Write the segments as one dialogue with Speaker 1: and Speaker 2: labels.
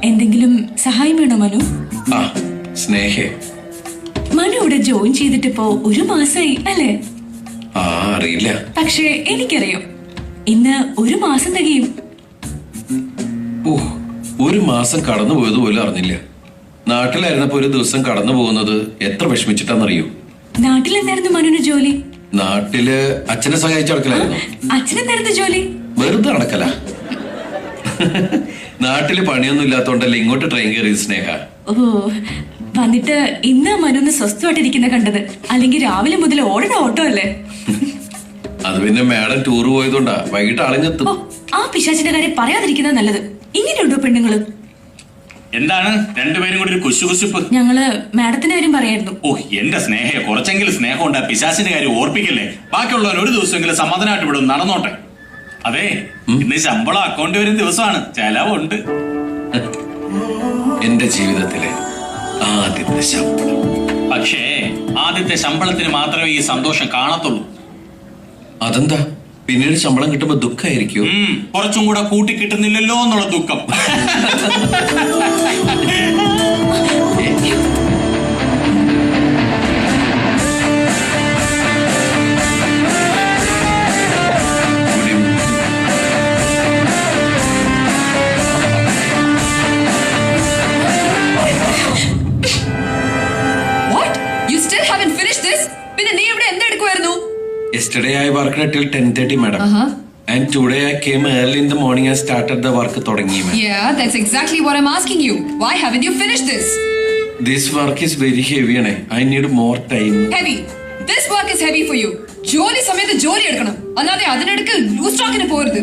Speaker 1: എന്തെങ്കിലും സഹായം വേണോ മനു?
Speaker 2: സ്നേഹേ,
Speaker 1: മനു ഇവിടെ ജോയിൻ ചെയ്തിട്ടിപ്പോ 1 മാസമായി അല്ലേ?
Speaker 2: അറിയില്ല.
Speaker 1: പക്ഷേ എനിക്കറിയാം, ഇന്ന് 1 മാസം തികയും.
Speaker 2: 1 മാസം കടന്നു പോയത് പോലും അറിഞ്ഞില്ല. നാട്ടിലായിരുന്നപ്പോ ഒരു ദിവസം കടന്നു പോകുന്നത് എത്ര വിഷമിച്ചിട്ടാന്നറിയോ?
Speaker 1: നാട്ടിൽ എന്തായിരുന്നു മനുവിന് ജോലി?
Speaker 2: നാട്ടില് അച്ഛനെ സഹായിച്ച നടക്കലായിരുന്നു.
Speaker 1: അച്ഛനെന്തായിരുന്നു ജോലി?
Speaker 2: വെറുതെ നടക്കല. നാട്ടില് പണിയൊന്നും ഇല്ലാത്തോണ്ടല്ലേ ഇങ്ങോട്ട് ട്രെയിൻ കയറിയത് സ്നേഹ.
Speaker 1: വന്നിട്ട് ഇന്ന് മനുന്ന് സ്വസ്ഥമായിട്ടിരിക്കുന്ന കണ്ടത്. അല്ലെങ്കിൽ രാവിലെ മുതൽ ഓടണ ഓട്ടോ അല്ലേ?
Speaker 2: അത് പിന്നെ മാഡം ടൂർ പോയതുകൊണ്ടാ വൈകിട്ട് ആളിഞ്ഞെത്തും.
Speaker 1: ആ പിശാചിന്റെ കാര്യം പറയാതിരിക്കുന്നത് നല്ലത്. ഇങ്ങനെയുണ്ടോ പെണ്ണുങ്ങള്?
Speaker 3: എന്താണ് രണ്ടുപേരും കൂടി ഒരു കുശുകുശുപ്പ്?
Speaker 1: ഞങ്ങള് മാഡത്തിന്റെ കാര്യം പറയായിരുന്നു.
Speaker 3: എന്റെ സ്നേഹയെ കുറച്ചെങ്കിലും സ്നേഹം ഉണ്ടാ. പിശാചിന്റെ കാര്യം ഓർപ്പിക്കല്ലേ. ബാക്കിയുള്ളവർ ഒരു ദിവസമെങ്കിലും സമാധാനമായിട്ട് വിടും, നടന്നോട്ടെ. അതെ, ഇന്ന് ശമ്പളം അക്കൗണ്ട് വരുന്ന ദിവസമാണ്, ചെലവുണ്ട്.
Speaker 2: എന്റെ ജീവിതത്തിലെ ആദ്യത്തെ ശമ്പളം.
Speaker 3: പക്ഷേ ആദ്യത്തെ ശമ്പളത്തിന് മാത്രമേ ഈ സന്തോഷം കാണത്തുള്ളൂ.
Speaker 2: അതെന്താ? പിന്നീട് ശമ്പളം കിട്ടുമ്പോ ദുഃഖമായിരിക്കും.
Speaker 3: കുറച്ചും കൂടെ കൂട്ടി കിട്ടുന്നില്ലല്ലോ എന്നുള്ള ദുഃഖം.
Speaker 2: Yesterday I worked till 10:30, madam. And today I came early in the morning and started the work തുടങ്ങി, madam.
Speaker 4: Yeah, that's exactly what I'm asking you. Why haven't you finished this?
Speaker 2: This work is very heavy, and I need more time.
Speaker 4: Heavy? This work is heavy for you. ജോലി സമയത്ത് ജോലി എടുക്കണം, അല്ലാതെ അതിനിടയ്ക്ക് loose ടോക്കിന് പോരുത്.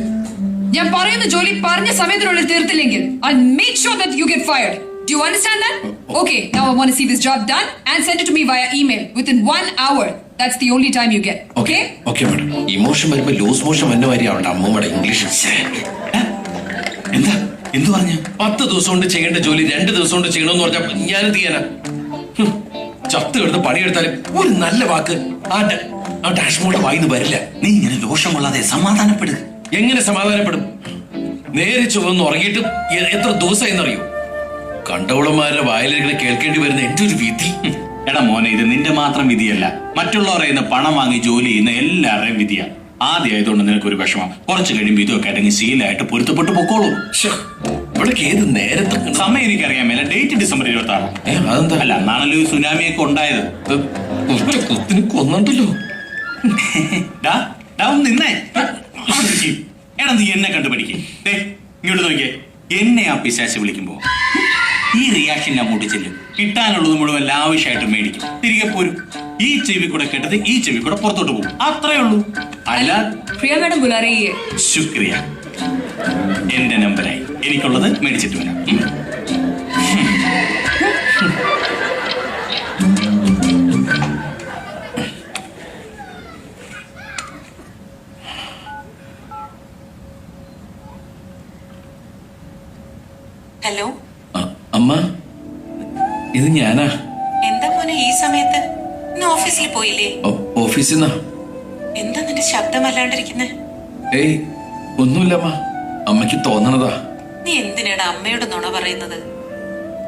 Speaker 4: ഞാൻ പറയുന്ന ജോലി പറഞ്ഞ സമയത്തിനുള്ളിൽ തീർത്തില്ലെങ്കിൽ I'll make sure that you get fired. Do you understand that? Okay, now I want to see this job done and send it to me via email within 1 hour. That's the only time you get. Okay?
Speaker 2: Okay, madam. Emotion വരുമ്പോ loose motion വന്ന വരെ ആവണ്ട അമ്മൂമ്മയുടെ English.
Speaker 3: എന്താ എന്തു പറഞ്ഞു?
Speaker 2: 10 ദിവസം കൊണ്ട് ചെയ്യേണ്ട ജോലി 2 ദിവസം കൊണ്ട് ചെയ്യണമെന്ന് പറഞ്ഞാൽ ഞാൻ എന്ത് ചെയ്യാനാ? ചത്ത് കിടന്ന് പണിയെടുത്താലും ഒരു നല്ല വാക്ക് ആ ഡാഷ്മോളുടെ വായിന്ന് വരില്ല.
Speaker 3: നീ ഇങ്ങനെ ദോഷം കൊള്ളാതെ സമാധാനപ്പെടുക.
Speaker 2: എങ്ങനെ സമാധാനപ്പെടും? നേരെ ചുവന്ന് ഉറങ്ങിയിട്ട് എത്ര ദിവസമായെന്നറിയോ? കണ്ടവളന്മാരുടെ വായിലിങ്ങനെ കേൾക്കേണ്ടി വരുന്ന എന്റെ ഒരു വിധി.
Speaker 3: എടാ മോനെ, ഇത് നിന്റെ മാത്രം വിധിയല്ല, മറ്റുള്ളവരെ നിന്ന് പണം വാങ്ങി ജോലി ചെയ്യുന്ന എല്ലാവരുടെയും വിധിയാ. ആദ്യമായതുകൊണ്ട് നിനക്കൊരു വിഷമം, കുറച്ച് കഴിയുമ്പോൾ ഇതൊക്കെ അടങ്ങി ശീലമായിട്ട് പൊരുത്തപ്പെട്ട് പൊക്കോളൂ.
Speaker 2: ഇവിടേക്ക് ഏത് നേരത്തെ
Speaker 3: സമയം എനിക്കറിയാൻ മേല. Date December 26.
Speaker 2: അതെന്താ?
Speaker 3: അല്ല, അന്നാണല്ലോ ഈ സുനാമിയൊക്കെ ഉണ്ടായത്.
Speaker 2: കുത്തിന് കൊന്നുണ്ടല്ലോ.
Speaker 3: ഒന്ന് നിന്നേ. എടാ നീ എന്നെ കണ്ടുപിടിക്കേ. ഇങ്ങോട്ട് നോക്കിയേ, എന്നെ ആ പിശാച് വിളിക്കുമ്പോ ഈ റിയാക്ഷൻ അങ്ങോട്ട് ചെല്ലും. കിട്ടാനുള്ളത് മുഴുവൻ ലാവിഷായിട്ട് മേടിക്കും, തിരികെ പോരും. ഈ ചെവി കൂടെ കേട്ടത് ഈ ചെവി കൂടെ പുറത്തോട്ട് പോകും, അത്രേ ഉള്ളൂ. അല്ല,
Speaker 4: प्रिया मैडम बुला रही है.
Speaker 3: ശുക്രിയ. എന്റെ നമ്പറായി, എനിക്കുള്ളത് മേടിച്ചിട്ട് വരാം.
Speaker 5: ഹലോ,
Speaker 2: അമ്മ, ഇത് ഞാനാ.
Speaker 5: എന്താ മോനെ ഈ സമയത്ത്? ഇന്ന് ഓഫീസിൽ പോയില്ലേ?
Speaker 2: ഓഫീസിൽ നിന്നാ.
Speaker 5: എന്താ നിന്റെ ശബ്ദമല്ലാണ്ടിരിക്കുന്നെ?
Speaker 2: ഏയ് ഒന്നുമില്ലമ്മ, അമ്മയ്ക്ക് തോന്നണതാ.
Speaker 5: നീ എന്തിനാണ് അമ്മയോട് നുണ പറയുന്നത്?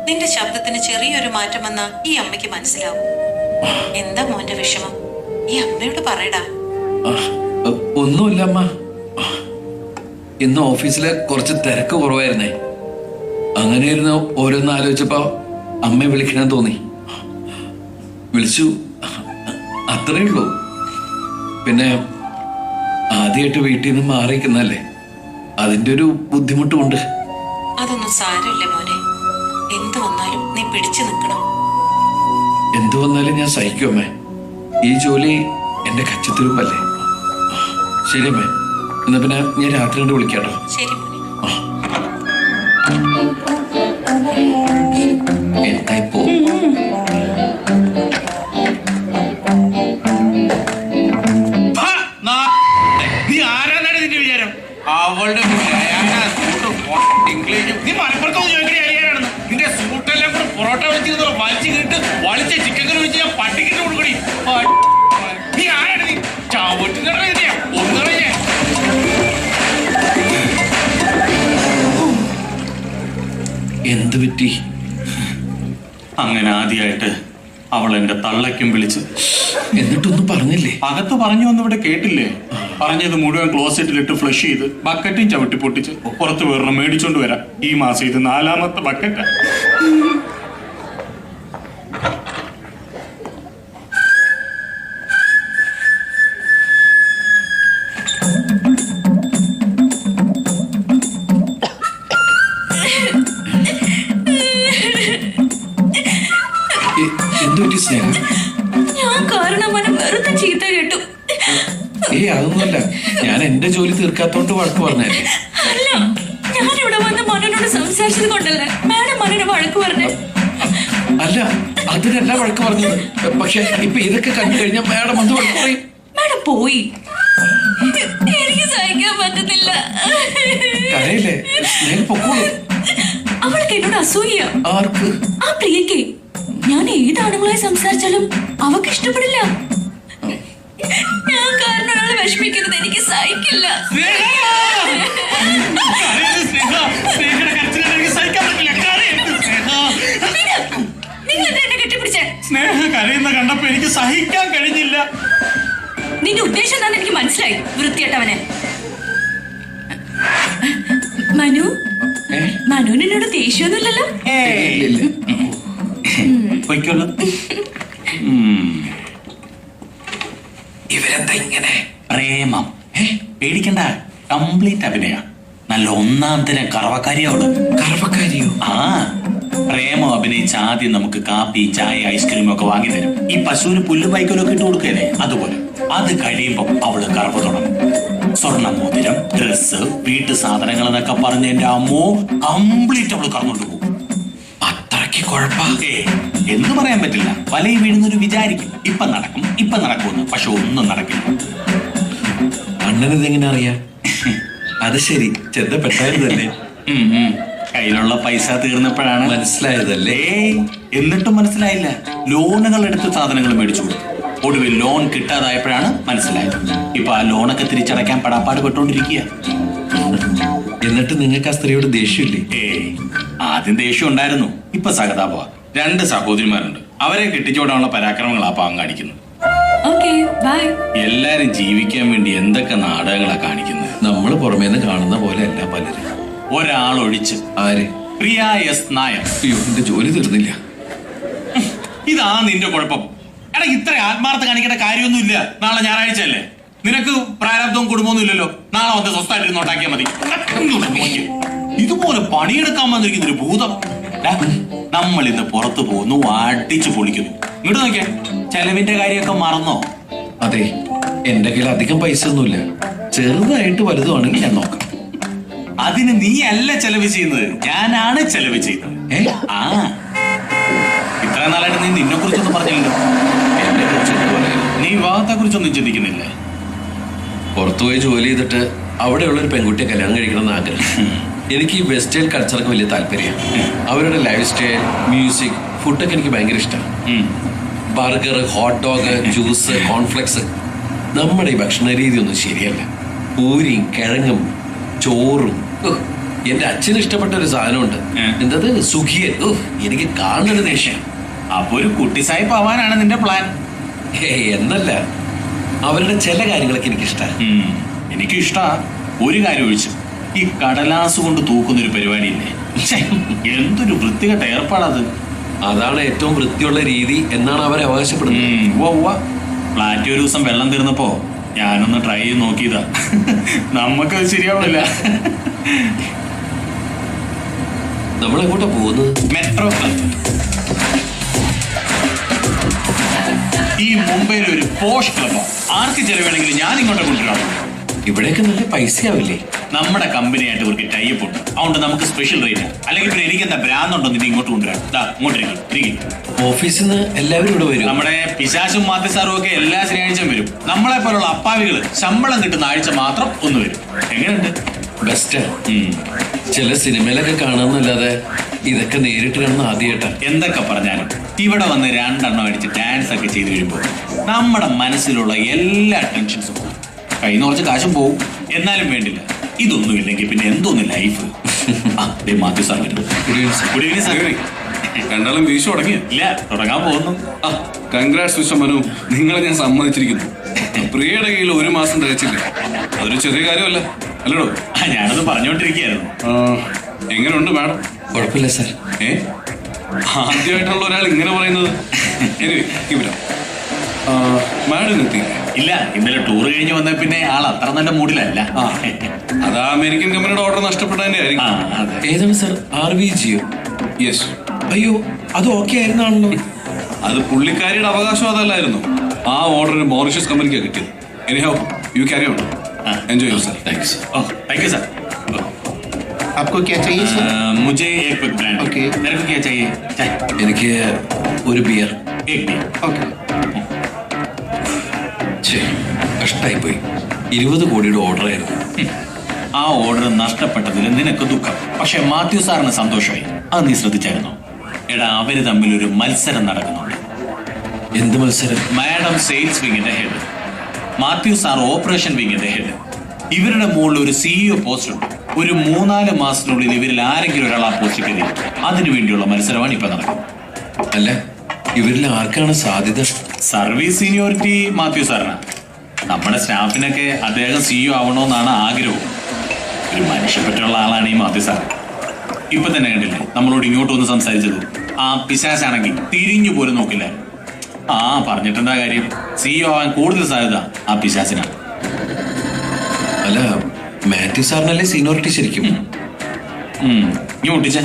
Speaker 5: നിന്റെ ശബ്ദത്തിന് ചെറിയൊരു മാറ്റം വന്നാ ഈ അമ്മയ്ക്ക് മനസ്സിലാവും. എന്താ മോന്റെ വിഷമം? ഈ അമ്മയോട് പറയടാ.
Speaker 2: ഒന്നുമില്ല അമ്മ, ഇന്ന് ഓഫീസില് കുറച്ച് തിരക്ക് കുറവായിരുന്നേ. അങ്ങനെയായിരുന്നു ഓരോന്ന് ആലോചിച്ചപ്പോ അമ്മയെ വിളിക്കണം തോന്നി, വിളിച്ചു, അത്രേ ഉള്ളൂ. പിന്നെ ആദ്യമായിട്ട് വീട്ടിൽ നിന്ന് മാറിയിരിക്കുന്നല്ലേ, അതിന്റെ ഒരു ബുദ്ധിമുട്ടുമുണ്ട്.
Speaker 5: അതൊന്നും സാരമില്ല മോനെ. എന്തു വന്നാലും നീ പിടിച്ചു നിൽക്കണം.
Speaker 2: എന്തു വന്നാലും ഞാൻ സഹിക്കും അമ്മേ. ഈ ജോലി എന്റെ കച്ചത്തുരുമ്പല്ലേ. ശരി അമ്മേ, എന്നാ പിന്നെ ഞാൻ രാത്രി കൊണ്ട് വിളിക്കാട്ടോ.
Speaker 5: ശരി മോനെ.
Speaker 2: എന്തായി പോ.
Speaker 3: നീ ആരാന്നാണ് നിന്റെ വിചാരം? അവളുടെ ഇംഗ്ലീഷും നീ മലപ്പുറത്തൊന്നും ചോദിക്കണേ അറിയാനാണെന്ന്. നിന്റെ സൂട്ടെല്ലാം കൂടെ പൊറോട്ട വിളിച്ചിരുന്നോ, വലിച്ചു കിട്ട് വളിച്ച ചിക്കൻ കറി വിളിച്ച് ഞാൻ പട്ടിക്കിട്ട് കൊടുക്കണി. നീ ആരാണ്? നീ ചവിട്ടിയാ ഒന്നും കഴിഞ്ഞേ.
Speaker 2: എന്ത് പറ്റി?
Speaker 3: അങ്ങനെ ആദ്യമായിട്ട് അവൾ എന്റെ തള്ളയ്ക്കും വിളിച്ച്.
Speaker 2: എന്നിട്ടൊന്നും പറഞ്ഞില്ലേ?
Speaker 3: അകത്ത് പറഞ്ഞു ഒന്നും ഇവിടെ കേട്ടില്ലേ? പറഞ്ഞത് മുഴുവൻ ക്ലോസറ്റിലിട്ട് ഫ്ലഷ് ചെയ്ത് ബക്കറ്റും ചവിട്ടി പൊട്ടിച്ച് പുറത്ത് വേറെ മേടിച്ചോണ്ട് വരാം. ഈ മാസം ഇത് 4ാമത്തെ ബക്കറ്റാ.
Speaker 2: എന്ത് പറ്റി സ്നേഹം?
Speaker 1: ഞാൻ കാരണം അവനെ വെറുതെ ചീത്ത കേട്ടു.
Speaker 2: അതൊന്നുമല്ല, ഞാൻ എന്റെ ജോലി തീർക്കാത്തോണ്ട് വഴക്ക് പറഞ്ഞല്ലേ.
Speaker 1: അല്ല, ഞാനിവിടെ വന്ന് മനോനോട് സംസാരിച്ചത് കൊണ്ടല്ലേ മാഡം മനോനെ വഴക്ക് പറഞ്ഞേ.
Speaker 2: അല്ല, അതിനല്ല വഴക്ക് പറഞ്ഞത്. പക്ഷെ ഇപ്പൊ ഇതൊക്കെ കണ്ടു കഴിഞ്ഞാൽ മാഡം അത് വഴക്ക് പറയും.
Speaker 1: മാഡം പോയി. എനിക്ക് സഹിക്കാൻ പറ്റുന്നില്ല.
Speaker 2: കരയില്ലേ, സ്നേഹം പൊക്കോളൂ.
Speaker 1: അവൾക്ക് എന്നോട് അസൂയ.
Speaker 2: ആർക്ക്?
Speaker 1: ആ പ്രിയക്ക്. ഞാൻ ഏത് ആണുങ്ങളായി സംസാരിച്ചാലും അവക്ക് ഇഷ്ടപ്പെടില്ല. ഞാൻ കാരണം ഒരാളെ വിഷമിക്കുന്നത് എനിക്ക് സഹിക്കില്ല. നിങ്ങൾ എന്നെ കെട്ടിപ്പിടിച്ചേ.
Speaker 3: സ്നേഹ കരയുന്ന കണ്ടപ്പോ എനിക്ക് സഹിക്കാൻ കഴിഞ്ഞില്ല.
Speaker 1: നിന്റെ ഉദ്ദേശം എന്താണെന്ന് എനിക്ക് മനസ്സിലായി, വൃത്തിയായിട്ടവനെ. മനു, മനുവിന് എന്നോട് ദേഷ്യമൊന്നുമില്ലല്ലോ?
Speaker 3: പൊയ്ക്കോളൂ.
Speaker 2: ഇവരെന്താ ഇങ്ങനെ?
Speaker 3: പ്രേമം പേടിക്കണ്ട, കംപ്ലീറ്റ് അഭിനയ. നല്ല 1ാം തരം കറവക്കാരിയോട്.
Speaker 2: കറവക്കാരിയോ?
Speaker 3: ആ, പ്രേമം അഭിനയിച്ച് ആദ്യം നമുക്ക് കാപ്പി, ചായ, ഐസ്ക്രീം ഒക്കെ വാങ്ങി തരും. ഈ പശുവിന് പുല്ല് പൈക്കലൊക്കെ ഇട്ട് കൊടുക്കല്ലേ, അതുപോലെ. അത് കഴിയുമ്പോ അവള് കറവ് തുടങ്ങും. സ്വർണ്ണ മോതിരം, ഡ്രസ്സ്, വീട്ടു സാധനങ്ങൾ എന്നൊക്കെ പറഞ്ഞ് എന്റെ അമ്മോ കംപ്ലീറ്റ് അവള് കറന്നുകൊണ്ട് പോകും.
Speaker 2: അത്രയ്ക്ക് കുഴപ്പേ?
Speaker 3: എന്ന് പറയാൻ പറ്റില്ല. വലയിൽ വീഴുന്നൊരു വിചാരിക്കും ഇപ്പൊ നടക്കുമെന്ന്, പക്ഷെ ഒന്നും നടക്കില്ല.
Speaker 2: അണ്ണനിതെങ്ങനെ അറിയാം? അത് ശരി, ചെറുത പെട്ടായിരുന്നല്ലേ.
Speaker 3: കയ്യിലുള്ള പൈസ തീർന്നപ്പോഴാണ്
Speaker 2: മനസ്സിലായതല്ലേ?
Speaker 3: എന്നിട്ടും മനസ്സിലായില്ല. ലോണുകൾ എടുത്ത് സാധനങ്ങൾ മേടിച്ചു കൊടുത്തു. ഒടുവിൽ ലോൺ കിട്ടാതായപ്പോഴാണ് മനസ്സിലായത്. ഇപ്പൊ ആ ലോണൊക്കെ തിരിച്ചടയ്ക്കാൻ പടാപ്പാട് പെട്ടോണ്ടിരിക്കുക.
Speaker 2: എന്നിട്ട് നിങ്ങൾക്ക് ആ സ്ത്രീയോട് ദേഷ്യമില്ലേ?
Speaker 3: ആദ്യം ദേഷ്യം ഉണ്ടായിരുന്നു, ഇപ്പൊ സഹതാപ. 2 സഹോദരിമാരുണ്ട്. അവരെ കെട്ടിച്ചോടാനുള്ള പരാക്രമങ്ങളാ പാവം കാണിക്കുന്നത്.
Speaker 1: Okay bye.
Speaker 3: എല്ലാരും ജീവിക്കാൻ വേണ്ടി എന്തൊക്കെ നാടകങ്ങളാ കാണിക്കുന്നത്.
Speaker 2: നമ്മൾ പുറമേന്ന് കാണുന്ന പോലെ അല്ല പലരും.
Speaker 3: ഒരാളൊഴിച്ച്.
Speaker 2: ആര്?
Speaker 3: പ്രിയ എസ് നായർ.
Speaker 2: അയ്യോ, എന്റെ ജോലി തീർന്നില്ല.
Speaker 3: ഇതാ നിന്റെ കുഴപ്പം. എടാ, ഇത്ര ആത്മാർത്ഥ കാണിക്കേണ്ട കാര്യമൊന്നുമില്ല. നാളെ ഞായറാഴ്ച അല്ലേ, നിനക്ക് പ്രാരാബ്ദവും കുടുംബമൊന്നും ഇല്ലല്ലോ. നാളെ വന്ന് സ്വസ്ഥമായിട്ട് നോട്ടാക്കിയാൽ മതി. ഇതുപോലെ പണിയെടുക്കാൻ വന്നിരിക്കുന്ന ഒരു ഭൂതം. നമ്മൾ ഇന്ന് പുറത്തു പോകുന്നു, അടിച്ചു പൊളിക്കുന്നു. ഇങ്ങോട്ട് നോക്കിയാ, ചെലവിന്റെ കാര്യമൊക്കെ മറന്നോ?
Speaker 2: അതെ, എന്റെ കയ്യിൽ അധികം പൈസ ഒന്നുമില്ല. ചെറുതായിട്ട് വലുതുമാണെങ്കിൽ ഞാൻ നോക്കാം.
Speaker 3: അതിന് നീ അല്ല ചെലവ് ചെയ്യുന്നത്, ഞാനാണ് ചെലവ് ചെയ്യുന്നത്. ആ, ഇത്ര നാളായിട്ട് നീ നിന്നെ കുറിച്ചൊന്നും പറഞ്ഞില്ലല്ലോ.
Speaker 2: എന്നെ കുറിച്ച് എന്ത് പറയാൻ?
Speaker 3: നീ വിവാഹത്തെ കുറിച്ചൊന്നും ചിന്തിക്കുന്നില്ലേ?
Speaker 2: പുറത്തുപോയി ജോലി ചെയ്തിട്ട് അവിടെയുള്ള ഒരു പെൺകുട്ടിയെ കല്യാണം കഴിക്കണമെന്ന് ആഗ്രഹം. എനിക്ക് ഈ വെസ്റ്റേൺ കൾച്ചറൊക്കെ വലിയ താല്പര്യമാണ്. അവരുടെ ലൈഫ് സ്റ്റൈൽ, മ്യൂസിക്, ഫുഡൊക്കെ എനിക്ക് ഭയങ്കര ഇഷ്ടമാണ്. Burger, hot dog, juice, cornflakes. നമ്മുടെ ഈ ഭക്ഷണ രീതി ഒന്നും ശരിയല്ല. പൂരിയും കിഴങ്ങും ചോറും. എന്റെ അച്ഛന് ഇഷ്ടപ്പെട്ട ഒരു സാധനമുണ്ട്, എന്തത്, സുഖിയൻ. എനിക്ക് കാണുന്നത് ദേഷ്യം.
Speaker 3: അപ്പൊ ഒരു കുട്ടി സാഹിബ് ആവാനാണ് നിന്റെ പ്ലാൻ?
Speaker 2: എന്നല്ല, അവരുടെ ചില കാര്യങ്ങളൊക്കെ എനിക്കിഷ്ടമാണ്.
Speaker 3: എനിക്കും ഇഷ്ടാ. ഒരു കാര്യം ഒഴിച്ചു, ഈ കടലാസ് കൊണ്ട് തൂക്കുന്നൊരു പരിപാടിയില്ലേ, എന്തൊരു വൃത്തികെട്ട ഏർപ്പാടത്.
Speaker 2: അതാണ് ഏറ്റവും വൃത്തിയുള്ള രീതി എന്നാണ് അവരെ അവകാശപ്പെടുന്നത്.
Speaker 3: ഫ്ലാറ്റ് ഒരു ദിവസം വെള്ളം തീർന്നപ്പോ ഞാനൊന്ന് ട്രൈ ചെയ്ത് നോക്കിയതാ. നമുക്കത് ശരിയാവില്ല.
Speaker 2: നമ്മളെങ്ങോട്ടാ പോകുന്നത്?
Speaker 3: Metro club. ഈ മുംബൈയിലെ ഒരു പോഷ് ക്ലബ്. ആർക്ക് ചെലവേണമെങ്കിലും ഞാൻ ഇങ്ങോട്ട് കൊണ്ടുവരാം.
Speaker 2: ഇവിടെയൊക്കെ നല്ല പൈസയാവില്ലേ?
Speaker 3: നമ്മുടെ കമ്പനിയായിട്ട് ഇവർക്ക് ടൈപ്പ് ഉണ്ട്, അതുകൊണ്ട് നമുക്ക് സ്പെഷ്യൽ റേറ്റ്. അല്ലെങ്കിൽ പിന്നെ എനിക്ക് എന്താ ഭ്രാന്തുണ്ടോ നിന്നെ ഇങ്ങോട്ട് കൊണ്ടുവരാൻ? ഇങ്ങോട്ടിരിക്കും.
Speaker 2: ഓഫീസിൽ നിന്ന് എല്ലാവരും ഇവിടെ വരും.
Speaker 3: നമ്മുടെ പിശാശും മാത്യസാറും ഒക്കെ എല്ലാ ശനിയാഴ്ചയും വരും. നമ്മളെ പോലുള്ള അപ്പാവികള് ശമ്പളം കിട്ടുന്ന ആഴ്ച മാത്രം ഒന്ന് വരും. എങ്ങനെയുണ്ട്?
Speaker 2: ബെസ്റ്റ്. ചില സിനിമയിലൊക്കെ കാണാന്നല്ലാതെ ഇതൊക്കെ നേരിട്ട് കാണുന്ന ആദ്യമായിട്ടാ.
Speaker 3: എന്തൊക്കെ പറഞ്ഞാലും ഇവിടെ വന്ന് 2 എണ്ണം അടിച്ച് ഡാൻസ് ഒക്കെ ചെയ്ത് കഴിയുമ്പോൾ നമ്മുടെ മനസ്സിലുള്ള എല്ലാ ടെൻഷൻസും പോകും. കയ്യിൽ നിന്ന് കുറച്ച് കാശും പോവും, എന്നാലും വേണ്ടില്ല. ഇതൊന്നും ഇല്ലെങ്കിൽ പിന്നെ എന്തോന്ന് ലൈഫ്. മാത്യു സാർ വരുന്നു.
Speaker 2: Good evening sir.
Speaker 6: രണ്ടാളും വീശു തുടങ്ങിയ?
Speaker 3: ഇല്ല, തുടങ്ങാൻ പോകുന്നു.
Speaker 6: കൺഗ്രാറ്റ്സ് മിസ്റ്റർ മനു, നിങ്ങളെ ഞാൻ സമ്മതിച്ചിരിക്കുന്നു. പ്രിയയുടെ കയ്യിൽ 1 മാസം തികച്ചില്ല. അതൊരു ചെറിയ കാര്യമല്ല, അല്ലടോ?
Speaker 3: ഞാനത് പറഞ്ഞുകൊണ്ടിരിക്കുകയായിരുന്നു.
Speaker 6: എങ്ങനെയുണ്ട് മാഡം?
Speaker 2: കുഴപ്പമില്ല സാർ.
Speaker 6: ആദ്യമായിട്ടുള്ള ഒരാൾ ഇങ്ങനെ പറയുന്നത്. മാഡം എത്തി?
Speaker 3: ഇല്ല, ഇന്നലെ ടൂർ കഴിഞ്ഞ് വന്ന പിന്നെ ആൾ അത്ര നല്ല മൂഡിലല്ല.
Speaker 6: അതാ അമേരിക്കൻ കമ്പനിയുടെ ഓർഡർ നഷ്ടപ്പെട്ടതിന്റെ ആയിരിക്കും.
Speaker 2: ഏതാണ് സാർ? RVGയോ?
Speaker 6: യെസ്.
Speaker 2: അയ്യോ, അത് ഓക്കെ ആയിരുന്നാണല്ലോ.
Speaker 6: അത് പുള്ളിക്കാരിയുടെ അവകാശം അതല്ലായിരുന്നു. ആ ഓർഡർ മോറിഷ്യസ് കമ്പനിക്കാണ് കിട്ടിയത്. Anyhow you carry on. Enjoy your self.
Speaker 2: Thanks.
Speaker 3: Thank you sir.
Speaker 7: आपको क्या चाहिए सर?
Speaker 3: मुझे एक क्विक ब्रांड.
Speaker 7: ओके.
Speaker 3: मेरे को क्या चाहिए? चाय.
Speaker 2: എനിക്ക് ഒരു ബിയർ.
Speaker 3: एक बियर.
Speaker 7: ओके.
Speaker 2: കഷ്ടായിപ്പോയി. 20 കോടിയുടെ ഓർഡർ ആയിരുന്നു.
Speaker 3: ആ ഓർഡർ നഷ്ടപ്പെട്ടതിൽ നിനക്ക് ദുഃഖം, പക്ഷെ മാത്യു സാറിന് സന്തോഷമായി. അത് നീ ശ്രദ്ധിച്ചായിരുന്നോ? എടാ, അവര് തമ്മിൽ ഒരു മത്സരം നടക്കുന്നുണ്ട്.
Speaker 2: എന്ത് മത്സരം?
Speaker 3: മാഡം സെയിൽസ് വിങ്ങിന്റെ ഹെഡ്, മാത്യു സാർ ഓപ്പറേഷൻ വിങ്ങിന്റെ ഹെഡ്. ഇവരുടെ മുകളിൽ ഒരു CEO പോസ്റ്റ് ഉണ്ട്. ഒരു 3-4 മാസത്തിനുള്ളിൽ ഇവരിൽ ആരെങ്കിലും ഒരാൾ ആ പോസ്റ്റ് കയറി. അതിനു വേണ്ടിയുള്ള മത്സരമാണ് ഇപ്പൊ നടക്കുന്നത്.
Speaker 2: അല്ല, ഇവരിൽ ആർക്കാണ് സാധ്യത?
Speaker 3: സർവീസ് സീനിയോറിറ്റി മാത്യു സാറിനാണ്. നമ്മുടെ സ്റ്റാഫിനൊക്കെ അദ്ദേഹം CEO ആവണമെന്നാണ് ആഗ്രഹവും. ഒരു മനുഷ്യപ്പറ്റുള്ള ആളാണ് ഈ മാത്യു സാർ. ഇപ്പൊ തന്നെ കണ്ടില്ലേ നമ്മളോട് ഇങ്ങോട്ട് വന്ന് സംസാരിച്ചത്? ആ പിശാശാണെങ്കിൽ തിരിഞ്ഞു പോലും നോക്കില്ല. പറഞ്ഞിട്ടെന്താ കാര്യം? CEO ആവാൻ കൂടുതൽ സാധ്യത ആ പിശാസിനാണ്.
Speaker 2: അല്ല, മാത്യു സാറിനല്ലേ സീനിയോറിറ്റി ശരിക്കും?
Speaker 3: നീ ഒട്ടിച്ച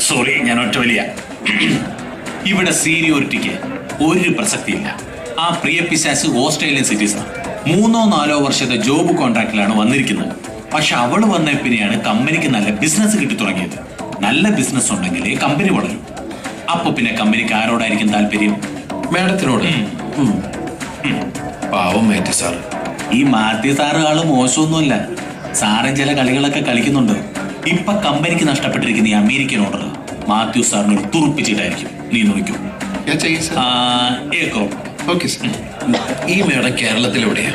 Speaker 3: സോറി, ഞാൻ ഒറ്റ വലിയ. ഇവിടെ സീനിയോറിറ്റിക്ക് ഒരു പ്രസക്തിയില്ല. ആ പ്രിയ പിശാസ് ഓസ്ട്രേലിയൻ സിറ്റിസൺ. 3-4 വർഷത്തെ ജോബ് കോൺട്രാക്റ്റിലാണ് വന്നിരിക്കുന്നത്. പക്ഷെ അവള് വന്ന പിന്നെയാണ് കമ്പനിക്ക് നല്ല ബിസിനസ് കിട്ടി തുടങ്ങിയത്. നല്ല ബിസിനസ് ഉണ്ടെങ്കിലേ കമ്പനി വളരും. അപ്പൊ പിന്നെ കമ്പനിക്ക് ആരോടായിരിക്കും താല്പര്യം?
Speaker 2: മാഡത്തിനോട്. പാവം മാത്യു സാർ.
Speaker 3: ഈ മാത്യു സാറ് ആള് മോശമൊന്നുമല്ല. സാറും ചില കളികളൊക്കെ കളിക്കുന്നുണ്ട്. ഇപ്പൊ കമ്പനിക്ക് നഷ്ടപ്പെട്ടിരിക്കുന്ന ഈ അമേരിക്കൻ ഓർഡർ മാത്യു സാറിന് തുറപ്പിച്ചിട്ടായിരിക്കും. നീ നോക്കൂ.
Speaker 7: क्या चाहिए सर?
Speaker 3: ഏക്കോ
Speaker 7: Okay, sir.
Speaker 2: ഈ മേഡം കേരളത്തിലെവിടെയാ?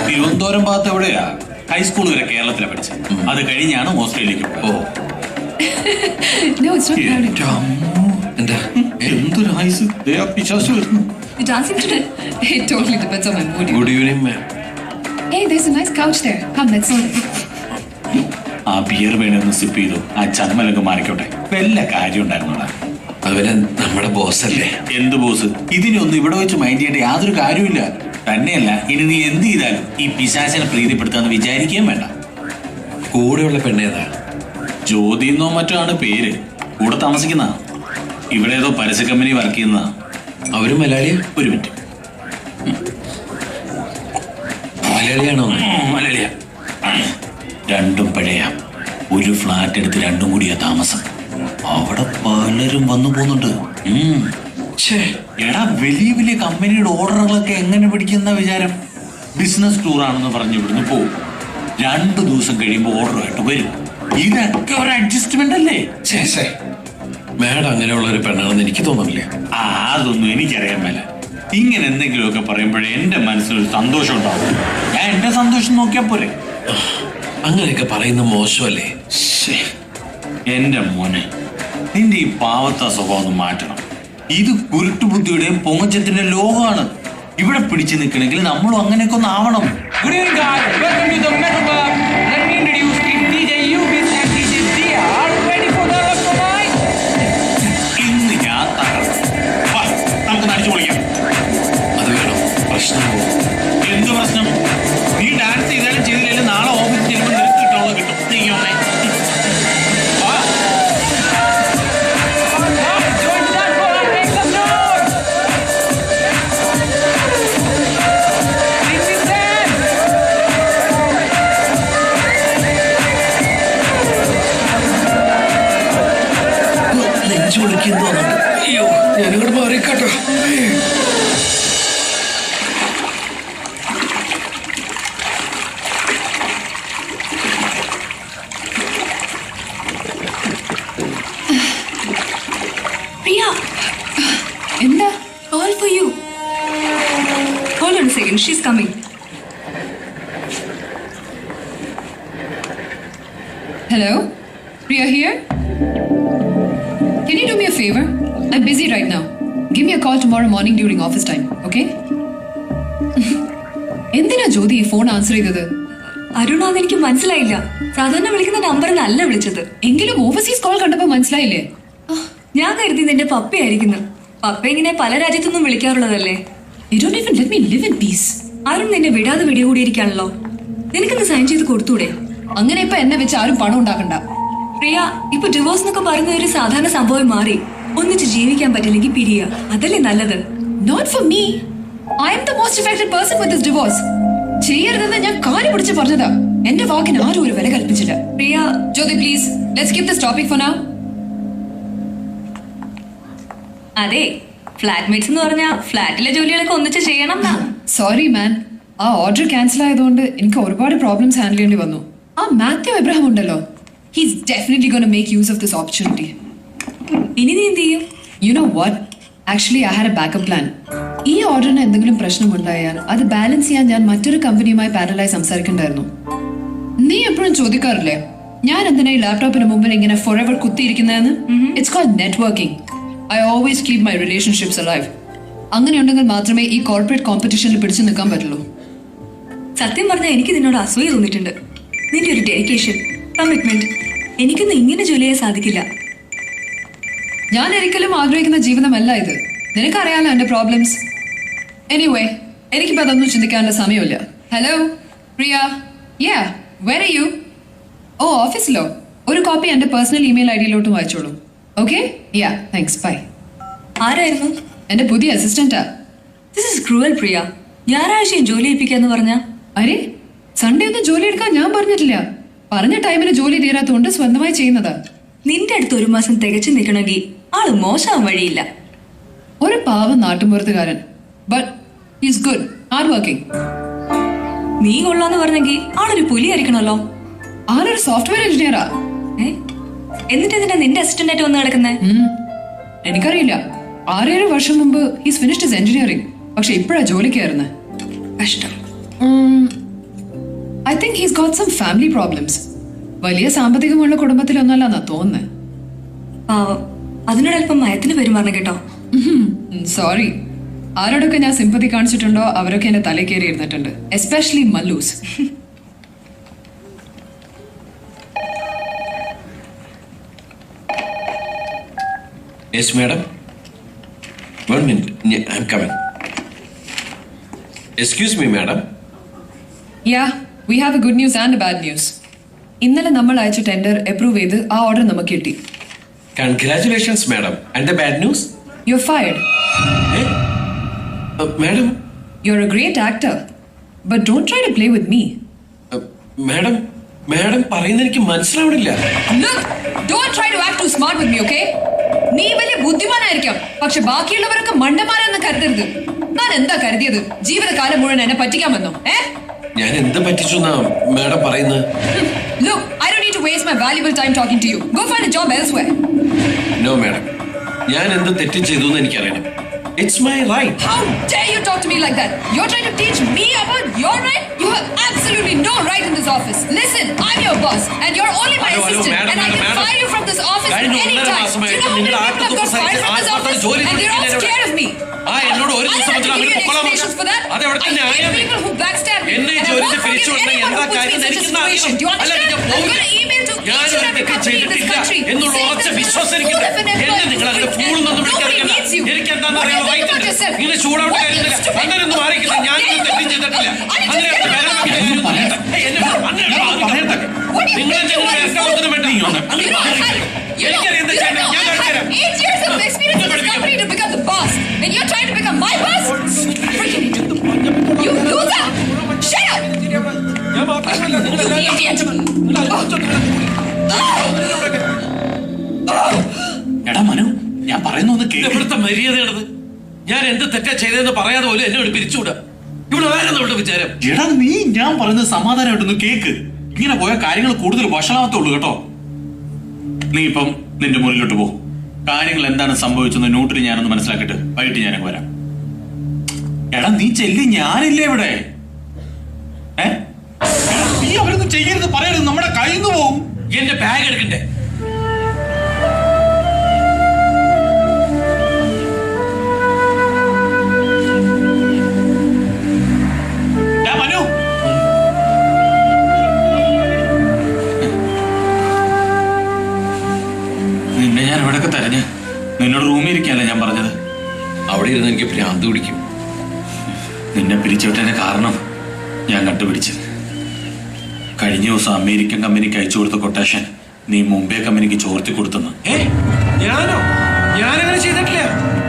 Speaker 3: തിരുവനന്തപുരം ഭാഗത്ത് എവിടെയാ? ഹൈസ്കൂൾ വരെ കേരളത്തിലെ പഠിച്ചത്. അത് കഴിഞ്ഞാണ് ഓസ്ട്രേലിയക്ക് പോയത്.
Speaker 4: No, it's not crowded.
Speaker 2: എന്താ?
Speaker 3: എന്തൊരു ആയുസ്. ദേ ആ പിശാച് വരുന്നു.
Speaker 4: You dancing today? It totally depends on my mood.
Speaker 2: Good evening ma'am.
Speaker 4: Hey, there's a nice couch there. Come, let's sit.
Speaker 3: ആ ബിയർ വേണമെന്ന് സിപ്പ് ചെയ്തു. ആ ചമ്മലൊക്കെ മാറിക്കോട്ടെ. വല്ല കാര്യം ഉണ്ടായിരുന്നോടാ.
Speaker 2: അവര് നമ്മുടെ ബോസ് അല്ലേ?
Speaker 3: എന്ത് ബോസ്? ഇതിനൊന്നും ഇവിടെ വെച്ച് മൈൻഡ് ചെയ്യേണ്ട യാതൊരു കാര്യമില്ല. തന്നെയല്ല, ഇനി നീ എന്ത് ചെയ്താലും ഈ പിശാചിനെ പ്രീതിപ്പെടുത്താന്ന് വിചാരിക്കുകയും വേണ്ട.
Speaker 2: കൂടെയുള്ള പെണ്ണേതാ?
Speaker 3: ജ്യോതി എന്നോ മറ്റോ ആണ് പേര്. കൂടെ താമസിക്കുന്ന ഇവിടെ ഏതോ പരസ്യ കമ്പനി വർക്ക് ചെയ്യുന്ന.
Speaker 2: അവര് മലയാളിയാ?
Speaker 3: ഒരു മിനിറ്റ്.
Speaker 2: മലയാളിയാണോ?
Speaker 3: മലയാളിയാ. രണ്ടും പഴയ ഒരു ഫ്ലാറ്റ് എടുത്ത് രണ്ടും കൂടിയാ താമസം. അവിടെ പലരും വന്നു പോകുന്നുണ്ട്. എടാ, വലിയ വലിയ കമ്പനിയുടെ ഓർഡറുകളൊക്കെ എങ്ങനെ പിടിക്കുന്ന വിചാരം? ബിസിനസ് ടൂർ ആണെന്ന് പറഞ്ഞ് ഇവിടുന്ന് പോകും. 2 ദിവസം കഴിയുമ്പോൾ ഓർഡറുമായിട്ട് വരും. ഇതൊക്കെ ഒരു അഡ്ജസ്റ്റ്മെന്റ് അല്ലേ?
Speaker 2: മാഡം അങ്ങനെയുള്ള ഒരു പെണ്ണാണെന്ന് എനിക്ക് തോന്നുന്നില്ല.
Speaker 3: അതൊന്നും എനിക്കറിയാൻ മേല. ഇങ്ങനെ എന്തെങ്കിലുമൊക്കെ പറയുമ്പോഴേ എന്റെ മനസ്സിലൊരു സന്തോഷം ഉണ്ടാവും. ഞാൻ എന്റെ സന്തോഷം നോക്കിയാ പോരെ.
Speaker 2: അങ്ങനെയൊക്കെ പറയുന്ന മോശമല്ലേ?
Speaker 3: എന്റെ മോനെ, നിന്റെ ഈ പാവത്ത സ്വഭാവം ഒന്ന് മാറ്റണം. ഇത് കുരുട്ടുബുദ്ധിയുടെയും പൊങ്ങച്ചത്തിന്റെ ലോകമാണ്. ഇവിടെ പിടിച്ചു നിൽക്കണമെങ്കിൽ നമ്മളും അങ്ങനെയൊക്കെ ഒന്ന് ആവണം. ഇന്ന് ഞാൻ നമുക്ക് നടിച്ചു പൊളിക്കാം.
Speaker 2: അത് വേണം. പ്രശ്നമോ?
Speaker 3: എന്ത് പ്രശ്നം? നീ ഡാൻസ് ചെയ്താലും ചെയ്തില്ലെങ്കിലും നാളെ ഓഫീസിൽ ചെല്ലുമ്പോൾ നിനക്ക് കിട്ടുള്ളത് കിട്ടും.
Speaker 2: നെഞ്ചു വിളിക്കുന്നു തോന്നുന്നുണ്ട്. അയ്യോ, ഞാനിങ്ങോട്ട് മാറിക്കാട്ടോ.
Speaker 1: Priya,
Speaker 4: എന്താ?
Speaker 1: call for you. Hold on a second, she's coming.
Speaker 4: Hello? Priya here? Can you do me a favor? I'm busy right now. Give me a call tomorrow morning during office time, okay? എന്തിനാ ജ്യോതി ഈ phone answer ചെയ്തത്?
Speaker 1: അരുണാന്ന് എനിക്ക് മനസ്സിലായില്ല. സാധാരണ വിളിക്കുന്ന number നല്ല വിളിച്ചത്.
Speaker 4: എങ്കിലും ഓവർസീസ് കോൾ കണ്ടപ്പോ മനസ്സിലായില്ലേ?
Speaker 1: ഞാൻ കരുതി നിന്റെ പപ്പയായിരിക്കുന്നു. പപ്പ ഇങ്ങനെ പല രാജ്യത്തൊന്നും വിളിക്കാറുള്ളതല്ലേ.
Speaker 4: You don't even let me live in peace.
Speaker 1: ആരും നിന്നെ വിടാതെ പിടികൂടിയിരിക്കാണല്ലോ. നിനക്കൊന്ന് സൈൻ ചെയ്ത് കൊടുത്തൂടെ?
Speaker 4: അങ്ങനെ ഇപ്പൊ എന്നെ വെച്ച് ആരും പണം ഉണ്ടാക്കണ്ട.
Speaker 1: പ്രിയ, ഇപ്പൊ ഡിവോഴ്സ് എന്നൊക്കെ പറയുന്ന ഒരു സാധാരണ സംഭവം മാറി. ഒന്നിച്ച് ജീവിക്കാൻ പറ്റില്ലെങ്കിൽ പിരിയ. അതല്ലേ നല്ലത്?
Speaker 4: Not for me. I am the most affected person with this divorce. ചെയ്യരുതെന്ന് ഞാൻ കാര്യം പിടിച്ച് പറഞ്ഞതാ. എന്റെ വാക്കിന് ആരും ഒരു വില കൽപ്പിച്ചില്ല.
Speaker 1: Priya,
Speaker 4: Jyothi please, let's keep this topic for now.
Speaker 1: അതെ, ഫ്ലാറ്റ്മേറ്റ്സ് എന്ന് പറഞ്ഞാൽ ഫ്ലാറ്റിലെ ജോലികളൊക്കെ ഒന്നിച്ച് ചെയ്യണം എന്നാ.
Speaker 4: സോറി മാൻ, ആ ഓർഡർ ക്യാൻസൽ ആയതുകൊണ്ട് എനിക്ക് ഒരുപാട് പ്രോബ്ലംസ് ഹാൻഡിൽ ചെയ്യേണ്ടി വന്നു. ആ മാത്യു എബ്രഹാം ഉണ്ടല്ലോ, he's definitely going to make use of this opportunity.
Speaker 1: ഇനി നീ എന്ത് ചെയ്യും?
Speaker 4: You know what? Actually, I had a backup plan. ഈ ഓർഡറിന് എന്തെങ്കിലും പ്രശ്നമുണ്ടായാൽ അത് ബാലൻസ് ചെയ്യാൻ ഞാൻ മറ്റൊരു കമ്പനിയുമായി പാരലായി സംസാരിക്കണ്ടായിരുന്നു. നീ എപ്പോഴും ചോദിക്കാറില്ലേ ഞാൻ എന്തിനാ ഈ ലാപ്ടോപ്പിന് മുമ്പിൽ ഇങ്ങനെ ഫോർ എവർ കുത്തിയിരിക്കുന്നതെന്ന്? It's called networking. I always keep my relationships alive. അങ്ങനെയുണ്ടെങ്കിൽ മാത്രമേ ഈ കോർപ്പറേറ്റ് കോമ്പറ്റീഷനിൽ പിടിച്ചു നിൽക്കാൻ പറ്റുള്ളൂ.
Speaker 1: സത്യം പറഞ്ഞാൽ എനിക്ക് നിന്നോട് അസൂയ തോന്നിയിട്ടുണ്ട്. നിന്റെ ഒരു ഡെഡിക്കേഷൻ, കമ്മിറ്റ്മെന്റ് എനിക്കൊന്നും ഇങ്ങനെ ജോലി ചെയ്യാൻ സാധിക്കില്ല.
Speaker 4: ഞാൻ ഒരിക്കലും ആഗ്രഹിക്കുന്ന ജീവിതമല്ല ഇത്. നിനക്കറിയാലോ എന്റെ പ്രോബ്ലംസ്. എനിവേ, എനിക്കിപ്പോ അതൊന്നും ചിന്തിക്കാനുള്ള സമയമില്ല. Hello Priya, ya where are you? ഓ, ഓഫീസിലോ? ഒരു കോപ്പി എന്റെ പേഴ്സണൽ ഇമെയിൽ ഐ ഡിയിലോട്ട് വായിച്ചോളൂ. Okay, ya thanks, bye.
Speaker 1: ആരായിരുന്നു?
Speaker 4: എന്റെ പുതിയ അസിസ്റ്റന്റാ.
Speaker 1: This is cruel Priya. ഞായറാഴ്ചയും ജോലി ഏൽപ്പിക്കാന്ന് പറഞ്ഞ?
Speaker 4: അരെ, സൺഡേ ഒന്നും ജോലി എടുക്കാൻ ഞാൻ പറഞ്ഞിട്ടില്ല. പറഞ്ഞ ടൈമിന് ജോലി തീരാത്തോണ്ട് സ്വന്തമായി ചെയ്യുന്നതാ.
Speaker 1: നിന്റെ അടുത്ത് ഒരു മാസം തികച്ചു നിൽക്കണമെങ്കിൽ ആള് മോശം വഴിയില്ല.
Speaker 4: ഒരു പാവം നാട്ടുമ്പുറത്തുകാരൻ, but is good, hard working.
Speaker 1: നീ കൊള്ളാന്ന് പറഞ്ഞെങ്കിൽ ആളൊരു പുലിയായിരിക്കണല്ലോ.
Speaker 4: ആളൊരു സോഫ്റ്റ്വെയർ എഞ്ചിനീയറാ.
Speaker 1: എന്നിട്ട് എന്തിനാ നിന്റെ അസിസ്റ്റന്റ് ആയിട്ട് വന്ന് കിടക്കുന്നേ?
Speaker 4: എനിക്കറിയില്ല. 6-7 വർഷം മുമ്പ് ഹീസ് ഫിനിഷ്ഡ് ഹിസ് എഞ്ചിനീയറിംഗ്. പക്ഷെ ഇപ്പോഴാ ജോലിക്ക് കയറുന്നത്.
Speaker 1: കഷ്ടം.
Speaker 4: I think he's got some family problems. വലിയ സാമ്പത്തികമുള്ള കുടുംബത്തിലൊന്നല്ലെന്നാ തോന്നുന്നത്.
Speaker 1: പാവം, അതിനോടൽപ്പം മയത്തിന് പെരുമാറണം കേട്ടോ.
Speaker 4: സോറി. ആരോടൊക്കെ ഞാൻ സിമ്പതി കാണിച്ചിട്ടുണ്ടോ അവരൊക്കെ എന്റെ തലയിൽ കയറി ഇരുന്നിട്ടുണ്ട്. Especially Mallus.
Speaker 2: Yes madam, 1 minute, I'm coming. Excuse me madam.
Speaker 4: Ya, we have a good news and a bad news. ഇന്നലെ നമ്മൾ അയച്ച ടെൻഡർ അപ്രൂവ് ചെയ്ത് ആ ഓർഡർ നമുക്ക് കിട്ടി.
Speaker 2: Congratulations madam. And the bad news?
Speaker 4: You are fired.
Speaker 2: Madam,
Speaker 4: you are a great actor, but don't try to play with me.
Speaker 2: Madam madam പറയുന്നത് എനിക്ക് മനസ്സിലാവണില്ല.
Speaker 4: Look, don't try to act too smart with me, okay? നീ വലിയ ബുദ്ധിമാനായിരിക്കാം, പക്ഷെ ബാക്കിയുള്ളവരൊക്കെ മണ്ടന്മാരെന്ന് കരുതരുത്. ഞാൻ എന്താ കരുതിയത്? ജീവിതകാലം മുഴുവൻ എന്നെ പറ്റിക്കാമെന്നോ?
Speaker 2: ഞാൻ എന്ത് പറ്റിച്ചു എന്നാ മാഡം പറയുന്നത്?
Speaker 4: Look, I don't need to waste my valuable time talking to you. Go find a job elsewhere.
Speaker 2: No madam, ഞാൻ എന്ത് തെറ്റ് ചെയ്തു എന്ന് എനിക്കറിയണം. It's my right.
Speaker 4: How dare you talk to me like that? You're trying to teach me about your right? You have absolutely no right in this office. Listen, I'm your boss and you're only my assistant,
Speaker 2: madam,
Speaker 4: and I can
Speaker 2: madam.
Speaker 4: fire you from this office
Speaker 2: കഴിഞ്ഞ
Speaker 4: any
Speaker 2: ഒന്നര
Speaker 4: time.
Speaker 2: മാസമായിട്ട്
Speaker 4: Do you know how many
Speaker 2: നിങ്ങൾ
Speaker 4: people have got fired from this office? And they're all scared of me.
Speaker 2: എന്നോട് ഒരു
Speaker 4: I don't
Speaker 2: ദിവസം
Speaker 4: have to give you any explanations for that.
Speaker 2: അത് എവിടെ
Speaker 4: I
Speaker 2: തന്നെ
Speaker 4: hate
Speaker 2: ആയാലും
Speaker 4: people who backstab me.
Speaker 2: എന്നെ
Speaker 4: And I
Speaker 2: ജോലിക്ക്
Speaker 4: won't
Speaker 2: തിരിച്ചു
Speaker 4: forgive
Speaker 2: കൊണ്ടുവന്ന
Speaker 4: anyone who
Speaker 2: എന്താ
Speaker 4: puts me
Speaker 2: കാര്യം
Speaker 4: in such a
Speaker 2: എനിക്കെന്ന്
Speaker 4: situation. Do you
Speaker 2: അല്ല,
Speaker 4: understand?
Speaker 2: ഞാൻ
Speaker 4: I'm
Speaker 2: പോകില്ല.
Speaker 4: going to email to
Speaker 2: ഞാൻ
Speaker 4: each and
Speaker 2: ഒരു
Speaker 4: every
Speaker 2: തെറ്റ്
Speaker 4: company in this
Speaker 2: ചെയ്തിട്ടില്ല
Speaker 4: country
Speaker 2: എന്നുള്ള
Speaker 4: saying
Speaker 2: ഉറച്ച
Speaker 4: that
Speaker 2: വിശ്വസിക്കുന്നത്
Speaker 4: this is a
Speaker 2: എന്നെ നിങ്ങൾ അങ്ങനെ ഫൂളൊന്നും വിളിക്കാറില്ല. എനിക്ക് എന്താണെന്ന് അറിയാൻ വൈകിട്ടുണ്ട്. ഇങ്ങനെ ചൂടാവേണ്ട കാര്യമില്ല. അങ്ങനെയൊന്നും ആയിരിക്കില്ല. ഞാൻ തെറ്റും ചെയ്തിട്ടില്ല. അങ്ങനെ എനിക്കറിയാം എന്താ ചെയ്യണ്ടത്. ഞാൻ കാണിച്ചുതരാം.
Speaker 4: 8 years of experience in this company to become the boss, and you're trying to become my boss? Freaking idiot. You loser! Shut up!
Speaker 2: ഞാൻ മാത്രമല്ല
Speaker 4: You idiot!
Speaker 3: എടാ മനു, ഞാൻ പറയുന്ന ഒന്ന് കേൾക്ക്.
Speaker 2: ഇവിടുത്തെ മര്യാദയാണത്. ഞാൻ എന്ത് തെറ്റാ ചെയ്തതെന്ന് പറയാതെ പോലും എന്നോട് പിരിച്ചുകൂടാ. ഇവിടെ ആരെന്ന് ഇവിടെ വിചാരം?
Speaker 3: എടാ നീ ഞാൻ പറയുന്നത് സമാധാനമായിട്ടൊന്ന് കേക്ക്. ഇങ്ങനെ പോയ കാര്യങ്ങൾ കൂടുതൽ വഷളാവത്തുള്ളൂ കേട്ടോ. നീ ഇപ്പം നിന്റെ മുറിയിലോട്ട് പോ. കാര്യങ്ങൾ എന്താണ് സംഭവിച്ചെന്ന് നോട്ടിൽ ഞാനൊന്ന് മനസ്സിലാക്കിയിട്ട് വൈകിട്ട് ഞാനങ്ങ് വരാം. എടാ നീ ചെല്ലി, ഞാനില്ലേ ഇവിടെ. നീ അവരൊന്നും ചെയ്യരുത് പറയരുത്, നമ്മുടെ കയ്യിൽ നിന്ന് പോകും.
Speaker 2: എന്റെ ബാഗ് എടുക്കണ്ടേ?
Speaker 3: മനു, നിന്നെ ഞാൻ ഇവിടെയൊക്കെ തെരഞ്ഞ് നിന്നോട് റൂമിൽ ഇരിക്കാനല്ലേ ഞാൻ പറഞ്ഞത്.
Speaker 2: അവിടെ ഇരുന്ന് എനിക്ക് ഭ്രാന്ത് പിടിക്കും.
Speaker 3: നിന്നെ പിരിച്ചുവിട്ടതിന്റെ കാരണം ഞാൻ കണ്ടുപിടിച്ചു. കഴിഞ്ഞ ദിവസം അമേരിക്കൻ കമ്പനിക്ക് അയച്ചു കൊടുത്ത കൊട്ടേഷൻ നീ മുംബൈ കമ്പനിക്ക് ചോർത്തി കൊടുത്തെന്ന്.
Speaker 2: ഞാനോ? ഞാനങ്ങനെ ചെയ്തിട്ടില്ല.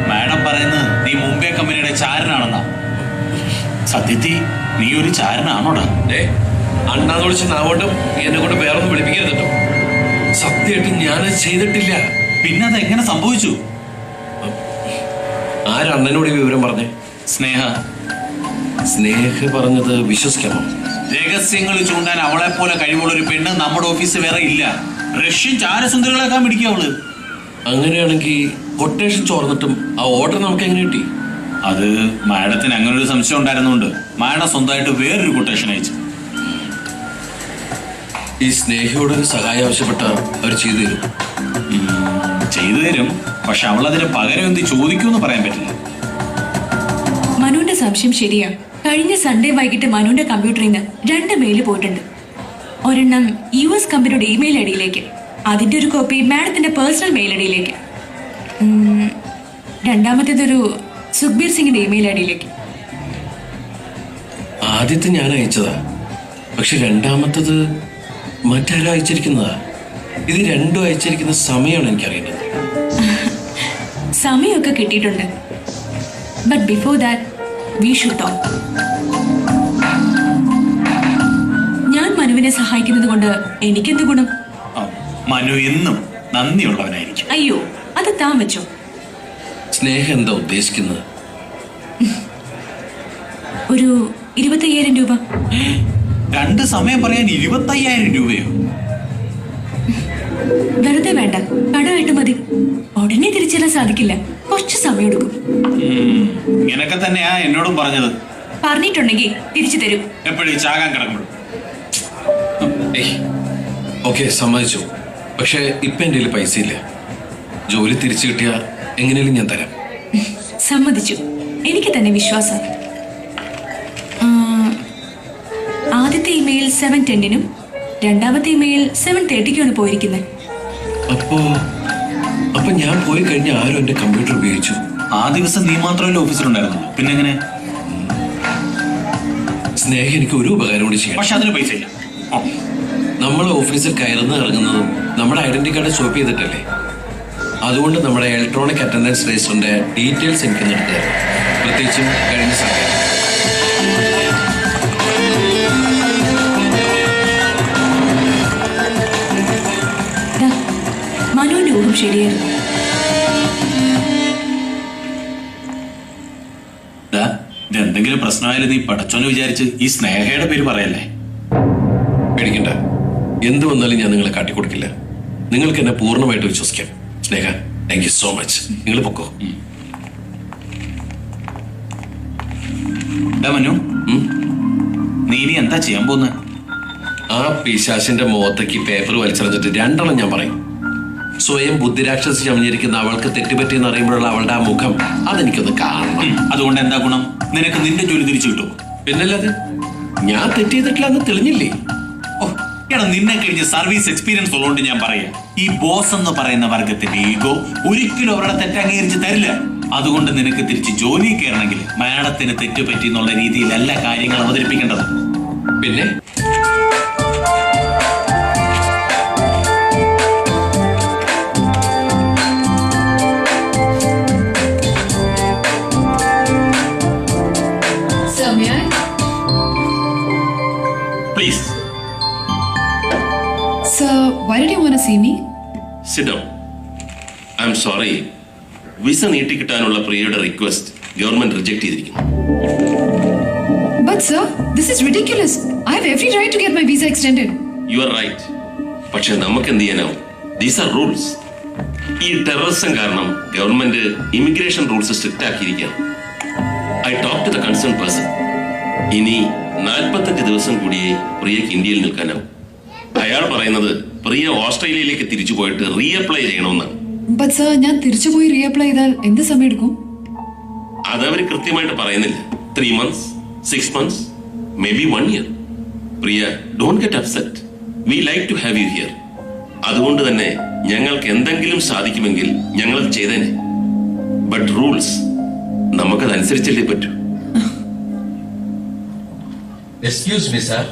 Speaker 3: മാഡം പറയുന്നത് നീ മുംബൈ കമ്പനിയുടെ ചാരനാണെന്നാ. സത്യത്തിൽ നീ ഒരു ചാരനാണോടാ?
Speaker 2: അണ്ണാന്ന് വിളിച്ച് നാവോണ്ടും എന്നെ കൊണ്ട് വേറൊന്നും വിളിപ്പിക്കരുത് കേട്ടോ. സത്യമായിട്ട് ഞാനത് ചെയ്തിട്ടില്ല.
Speaker 3: പിന്നെ അത് എങ്ങനെ സംഭവിച്ചു?
Speaker 2: ആരണ്ണനോട് ഈ വിവരം പറഞ്ഞേ?
Speaker 3: സ്നേഹ.
Speaker 2: സ്നേഹ പറഞ്ഞത് വിശ്വസിക്കാമോ?
Speaker 3: രഹസ്യങ്ങൾ ചൂണ്ടാൻ അവളെ പോലെ കഴിവുള്ള ഒരു പെണ്ണ് നമ്മുടെ ഓഫീസിൽ വേറെ ഇല്ല. റഷ്യൻ ചാരസുന്ദരികളാക്കാൻ പിടിക്കുക അവള്.
Speaker 2: അങ്ങനെയാണെങ്കിൽ കൊട്ടേഷൻ ചോർന്നിട്ടും ആ ഓർഡർ നമുക്ക് എങ്ങനെ കിട്ടി?
Speaker 3: അത് മാഡത്തിന് അങ്ങനെ ഒരു സംശയം ഉണ്ടായിരുന്നുകൊണ്ട് മാഡം സ്വന്തമായിട്ട് വേറൊരു കൊട്ടേഷൻ അയച്ചു.
Speaker 2: ഈ സ്നേഹയോടൊരു സഹായം ആവശ്യപ്പെട്ട അവർ ചെയ്തു തരും.
Speaker 3: ചെയ്തു തരും, പക്ഷെ അവൾ അതിന് പകരം എന്ത് ചോദിക്കുമെന്ന് പറയാൻ പറ്റില്ല.
Speaker 1: മനുവിന്റെ സംശയം ശരിയാ. കഴിഞ്ഞ സൺഡേ വൈകിട്ട് മനുവിന്റെ കമ്പ്യൂട്ടറിൽ നിന്ന് 2 മെയിൽ പോയിട്ടുണ്ട്. ഒരെണ്ണം US കമ്പനിയുടെ ഇമെയിൽ ഐഡിയിലേക്ക്, അതിന്റെ ഒരു കോപ്പി മാഡത്തിന്റെ പേഴ്സണൽ മെയിൽ ഐഡിയിലേക്ക്, രണ്ടാമത്തേതൊരു സുഖ്ബീർ സിംഗിന്റെ ഇമെയിൽ ഐഡിയിലേക്ക്.
Speaker 2: ആദ്യത്തെ ഞാൻ അയച്ചതാ, പക്ഷെ രണ്ടാമത്തത് മറ്റാരും അയച്ചിരിക്കുന്നതാ. ഇത് രണ്ടും അയച്ചിരിക്കുന്ന സമയമാണ് എനിക്കറിയുന്നത്.
Speaker 1: സമയമൊക്കെ കിട്ടിയിട്ടുണ്ട്. But before that we should talk. ഞാൻ മനുവിനെ സഹായിക്കുന്നത് കൊണ്ട് എനിക്കെന്ത് ഗുണം?
Speaker 3: മനു എന്നും നന്ദിയുള്ളവനായിരിക്കും.
Speaker 1: അയ്യോ, അത് താൻ വെച്ചോ.
Speaker 2: സ്നേഹം എന്താ ഉദ്ദേശിക്കുന്നത്?
Speaker 1: ഒരു 25,000 രൂപ.
Speaker 3: 2 സമയം പറയാൻ 25,000 രൂപയോ?
Speaker 1: വെറുതെ വേണ്ട, കടമായിട്ട് മതി. ഉടനെ തിരിച്ചെല്ലാം സാധിക്കില്ല, കുറച്ച് സമയം എടുക്കും.
Speaker 3: ഇങ്ങനൊക്കെ തന്നെയാ എന്നോടും പറഞ്ഞത്.
Speaker 1: പറഞ്ഞിട്ടുണ്ടെങ്കിൽ തിരിച്ചു തരും.
Speaker 3: എപ്പോഴും ചാകാൻ കിടക്കുമ്പോഴും.
Speaker 2: ഓക്കെ, സമ്മതിച്ചു. പക്ഷെ ഇപ്പൊ എന്റെ കയ്യിൽ പൈസ ഇല്ല. ജോലി തിരിച്ചു കിട്ടിയ എങ്ങനെയും ഞാൻ തരാം.
Speaker 1: സമ്മതിച്ചു, എനിക്ക് തന്നെ വിശ്വാസം. ആദ്യത്തെ ഇമെയിൽ 7:10 രണ്ടാമത്തെ ഇമെയിൽ 7:30 പോയിരിക്കുന്നത്.
Speaker 2: അപ്പൊ ഞാൻ പോയി കഴിഞ്ഞ ആരും എന്റെ കമ്പ്യൂട്ടർ ഉപയോഗിച്ചു.
Speaker 3: ആ ദിവസം നീ മാത്രമല്ല ഓഫീസിലുണ്ടായിരുന്നുള്ളൂ, പിന്നെ എങ്ങനെ?
Speaker 2: സ്നേഹം എനിക്ക് ഒരു ഉപകാരം കൂടി ചെയ്യാം.
Speaker 3: പക്ഷെ അതിന് പൈസ ഇല്ല.
Speaker 2: നമ്മൾ ഓഫീസിൽ കയറുന്ന ഇറങ്ങുന്നതും നമ്മുടെ ഐഡന്റി കാർഡ് സ്വൈപ്പ് ചെയ്തിട്ടല്ലേ. അതുകൊണ്ട് നമ്മുടെ ഇലക്ട്രോണിക് അറ്റൻഡൻസ് രജിസ്റ്ററിന്റെ ഡീറ്റെയിൽസ് എനിക്ക് എടുക്കുക, പ്രത്യേകിച്ചും കഴിഞ്ഞ സമയം.
Speaker 1: മനുവിന്റെ ഊഹം ശരിയായിരുന്നു.
Speaker 3: ഇതെന്തെങ്കിലും പ്രശ്നമായാലും നീ പടച്ചോന്ന് വിചാരിച്ച് ഈ സ്നേഹയുടെ പേര് പറയല്ലേ.
Speaker 2: പേടിക്കണ്ട, എന്ത് വന്നാലും ഞാൻ നിങ്ങളെ കാട്ടിക്കൊടുക്കില്ല. നിങ്ങൾക്ക് എന്നെ പൂർണ്ണമായിട്ട് വിശ്വസിക്കാം. സ്നേഹ, താങ്ക് യു സോ മച്ച്. നിങ്ങൾ പൊക്കോ.
Speaker 3: മനു, നീ ഇനി എന്താ ചെയ്യാൻ പോകുന്നത്?
Speaker 2: ആ പിശാശിന്റെ മുഖത്തേക്ക് പേപ്പർ വലിച്ചെറിഞ്ഞിട്ട് രണ്ടെണ്ണം ഞാൻ പറയും. സ്വയം ബുദ്ധിരാക്ഷസി ചമഞ്ഞിരിക്കുന്ന അവൾക്ക് തെറ്റുപറ്റിയെന്ന് അറിയുമ്പോഴുള്ള അവളുടെ ആ മുഖം, അതെനിക്കൊന്ന് കാണണം.
Speaker 3: അതുകൊണ്ട് എന്താ ഗുണം? നിനക്ക് നിന്റെ ജോലി തിരിച്ചു കിട്ടുമോ?
Speaker 2: പിന്നല്ലാതെ ഞാൻ തെറ്റ് ചെയ്തിട്ടില്ല എന്ന് തെളിഞ്ഞില്ലേ?
Speaker 3: എടാ, നിന്നെ കഴിഞ്ഞ് സർവീസ് എക്സ്പീരിയൻസ് ഉള്ളതുകൊണ്ട് ഞാൻ പറയാം, ഈ ബോസ് എന്ന് പറയുന്ന വർഗത്തിന്റെ ഈഗോ ഒരിക്കലും അവരുടെ തെറ്റ് അംഗീകരിച്ച് തരില്ല. അതുകൊണ്ട് നിനക്ക് തിരിച്ച് ജോലി കയറണമെങ്കിൽ മാഡത്തിന് തെറ്റുപറ്റി എന്നുള്ള രീതിയിലല്ല കാര്യങ്ങൾ അവതരിപ്പിക്കേണ്ടത്.
Speaker 2: പിന്നെ
Speaker 3: please.
Speaker 4: Sir, why did you want to see me?
Speaker 8: Sit down. I'm sorry. Visa നീട്ടിക്കിട്ടാനുള്ള പ്രിയയുടെ റിക്വസ്റ്റ് ഗവൺമെന്റ് റിജക്ട് ചെയ്തിരിക്കുന്നു.
Speaker 4: But sir, this is ridiculous. I have every right to get my visa extended.
Speaker 8: You are right. പക്ഷെ നമുക്ക് എന്ത് ചെയ്യാനാവും? These are rules. ഈ terrorism കാരണം government immigration rules strict ആക്കിയിരിക്കുകയാണ്. I talked to the concerned person. ഇനി 45 ദിവസം കൂടിയേ പ്രിയക്ക് ഇന്ത്യയിൽ നിൽക്കാനാവും. അയാൾ പറയുന്നത് പ്രിയ ഓസ്ട്രേലിയയിലേക്ക് തിരിച്ചു പോയിട്ട് റീഅപ്ലൈ ചെയ്യണമെന്നാണ്.
Speaker 4: But sir, ഞാൻ തിരിച്ചു പോയി റീഅപ്ലൈ ചെയ്താൽ എന്ത് സമയം എടുക്കും?
Speaker 8: അതവർ കൃത്യമായിട്ട് പറയുന്നില്ല. 3 months, 6 months, maybe 1 year. Priya, don't get upset. We like to have you here. അതുകൊണ്ട് തന്നെ ഞങ്ങൾക്ക് എന്തെങ്കിലും സാധിക്കുമെങ്കിൽ ഞങ്ങൾ ചെയ്തേനെ. ബട്ട് റൂൾസ് നമുക്കതനുസരിച്ചല്ലേ പറ്റൂ.
Speaker 2: Excuse me sir.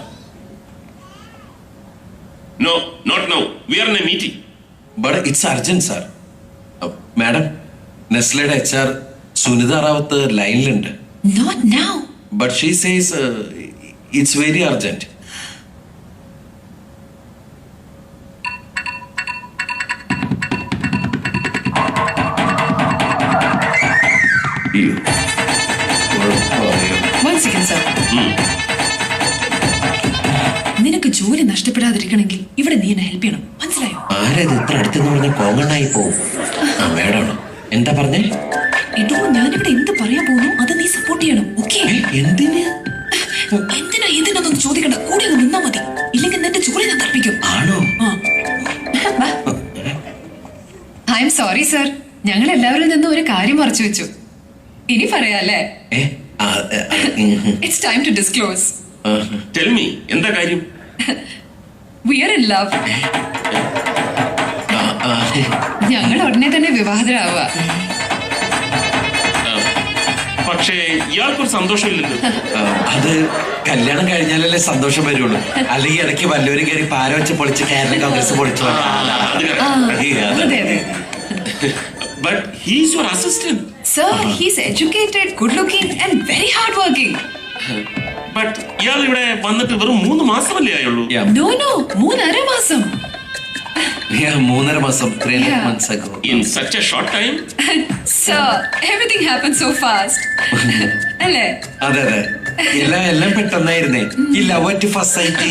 Speaker 8: No, not now. We are in a meeting.
Speaker 2: But it's urgent, sir. Madam, നെസ്ലയുടെ HR Sunita Rawat ലൈനിലുണ്ട്.
Speaker 4: Not now.
Speaker 2: But she says it's very urgent.
Speaker 4: One second, sir. നിനക്ക് ജോലി നഷ്ടപ്പെടാതിരിക്കണമെങ്കിൽ ഇവിടെ നീ എന്നെ ഹെൽപ്പ് ചെയ്യണം, മനസ്സിലായോ?
Speaker 2: ആരത് ഇത്ര അടുത്തെന്ന് പറഞ്ഞ കോങ്ങണ്ണായി പോവും. മേഡാണോ? എന്താ പറഞ്ഞേ?
Speaker 4: എടോ, ഞാനിവിടെ എന്ത് പറയാൻ പോകുന്നു അത് നീ സപ്പോർട്ട് ചെയ്യണം, ഓക്കെ?
Speaker 2: എന്തിന്?
Speaker 4: എന്തിനൊന്നും ചോദിക്കണ്ട, കൂടെ ഒന്ന് നിന്നാ മതി. ഇല്ലെങ്കിൽ നിന്റെ ജോലി ഞാൻ തർപ്പിക്കും.
Speaker 2: ആണോ?
Speaker 4: ഐ എം സോറി സർ, ഞങ്ങൾ എല്ലാവരിൽ നിന്നും ഒരു കാര്യം മറച്ചു വെച്ചു. ഇനി പറയാല്ലേ? It's time to disclose.
Speaker 8: Tell me, എന്താ കാര്യം?
Speaker 4: We are in love. ഞങ്ങൾ ഉടനെ തന്നെ വിവാഹിതരാവുക.
Speaker 8: പക്ഷേ ഇയാൾക്കൊരു സന്തോഷമില്ലല്ലോ.
Speaker 2: അത് കല്യാണം കഴിഞ്ഞാലല്ലേ സന്തോഷം വരുള്ളൂ. അല്ലെങ്കിൽ ഇടയ്ക്ക് വല്ലവരും കയറി പാര വെച്ച് പൊളിച്ച് കേരള കോൺഗ്രസ് പൊളിച്ചു.
Speaker 4: അതെ അതെ.
Speaker 8: But he is your assistant.
Speaker 4: Sir, he is educated, good looking and very hard working.
Speaker 8: But ഇയാൾ ഇവിടെ വന്നിട്ട് വെറും 3 മാസമല്ലേ ആയുള്ളൂ?
Speaker 4: No, 3.5 മാസം.
Speaker 2: 3.5 മാസം, 3.5 months ago.
Speaker 8: In such a short time?
Speaker 4: Sir, everything happened so fast. അല്ലേ?
Speaker 2: അതെ അതെ. എല്ലാം പെട്ടെന്നായിരുന്നേ. ഈ love at first sight.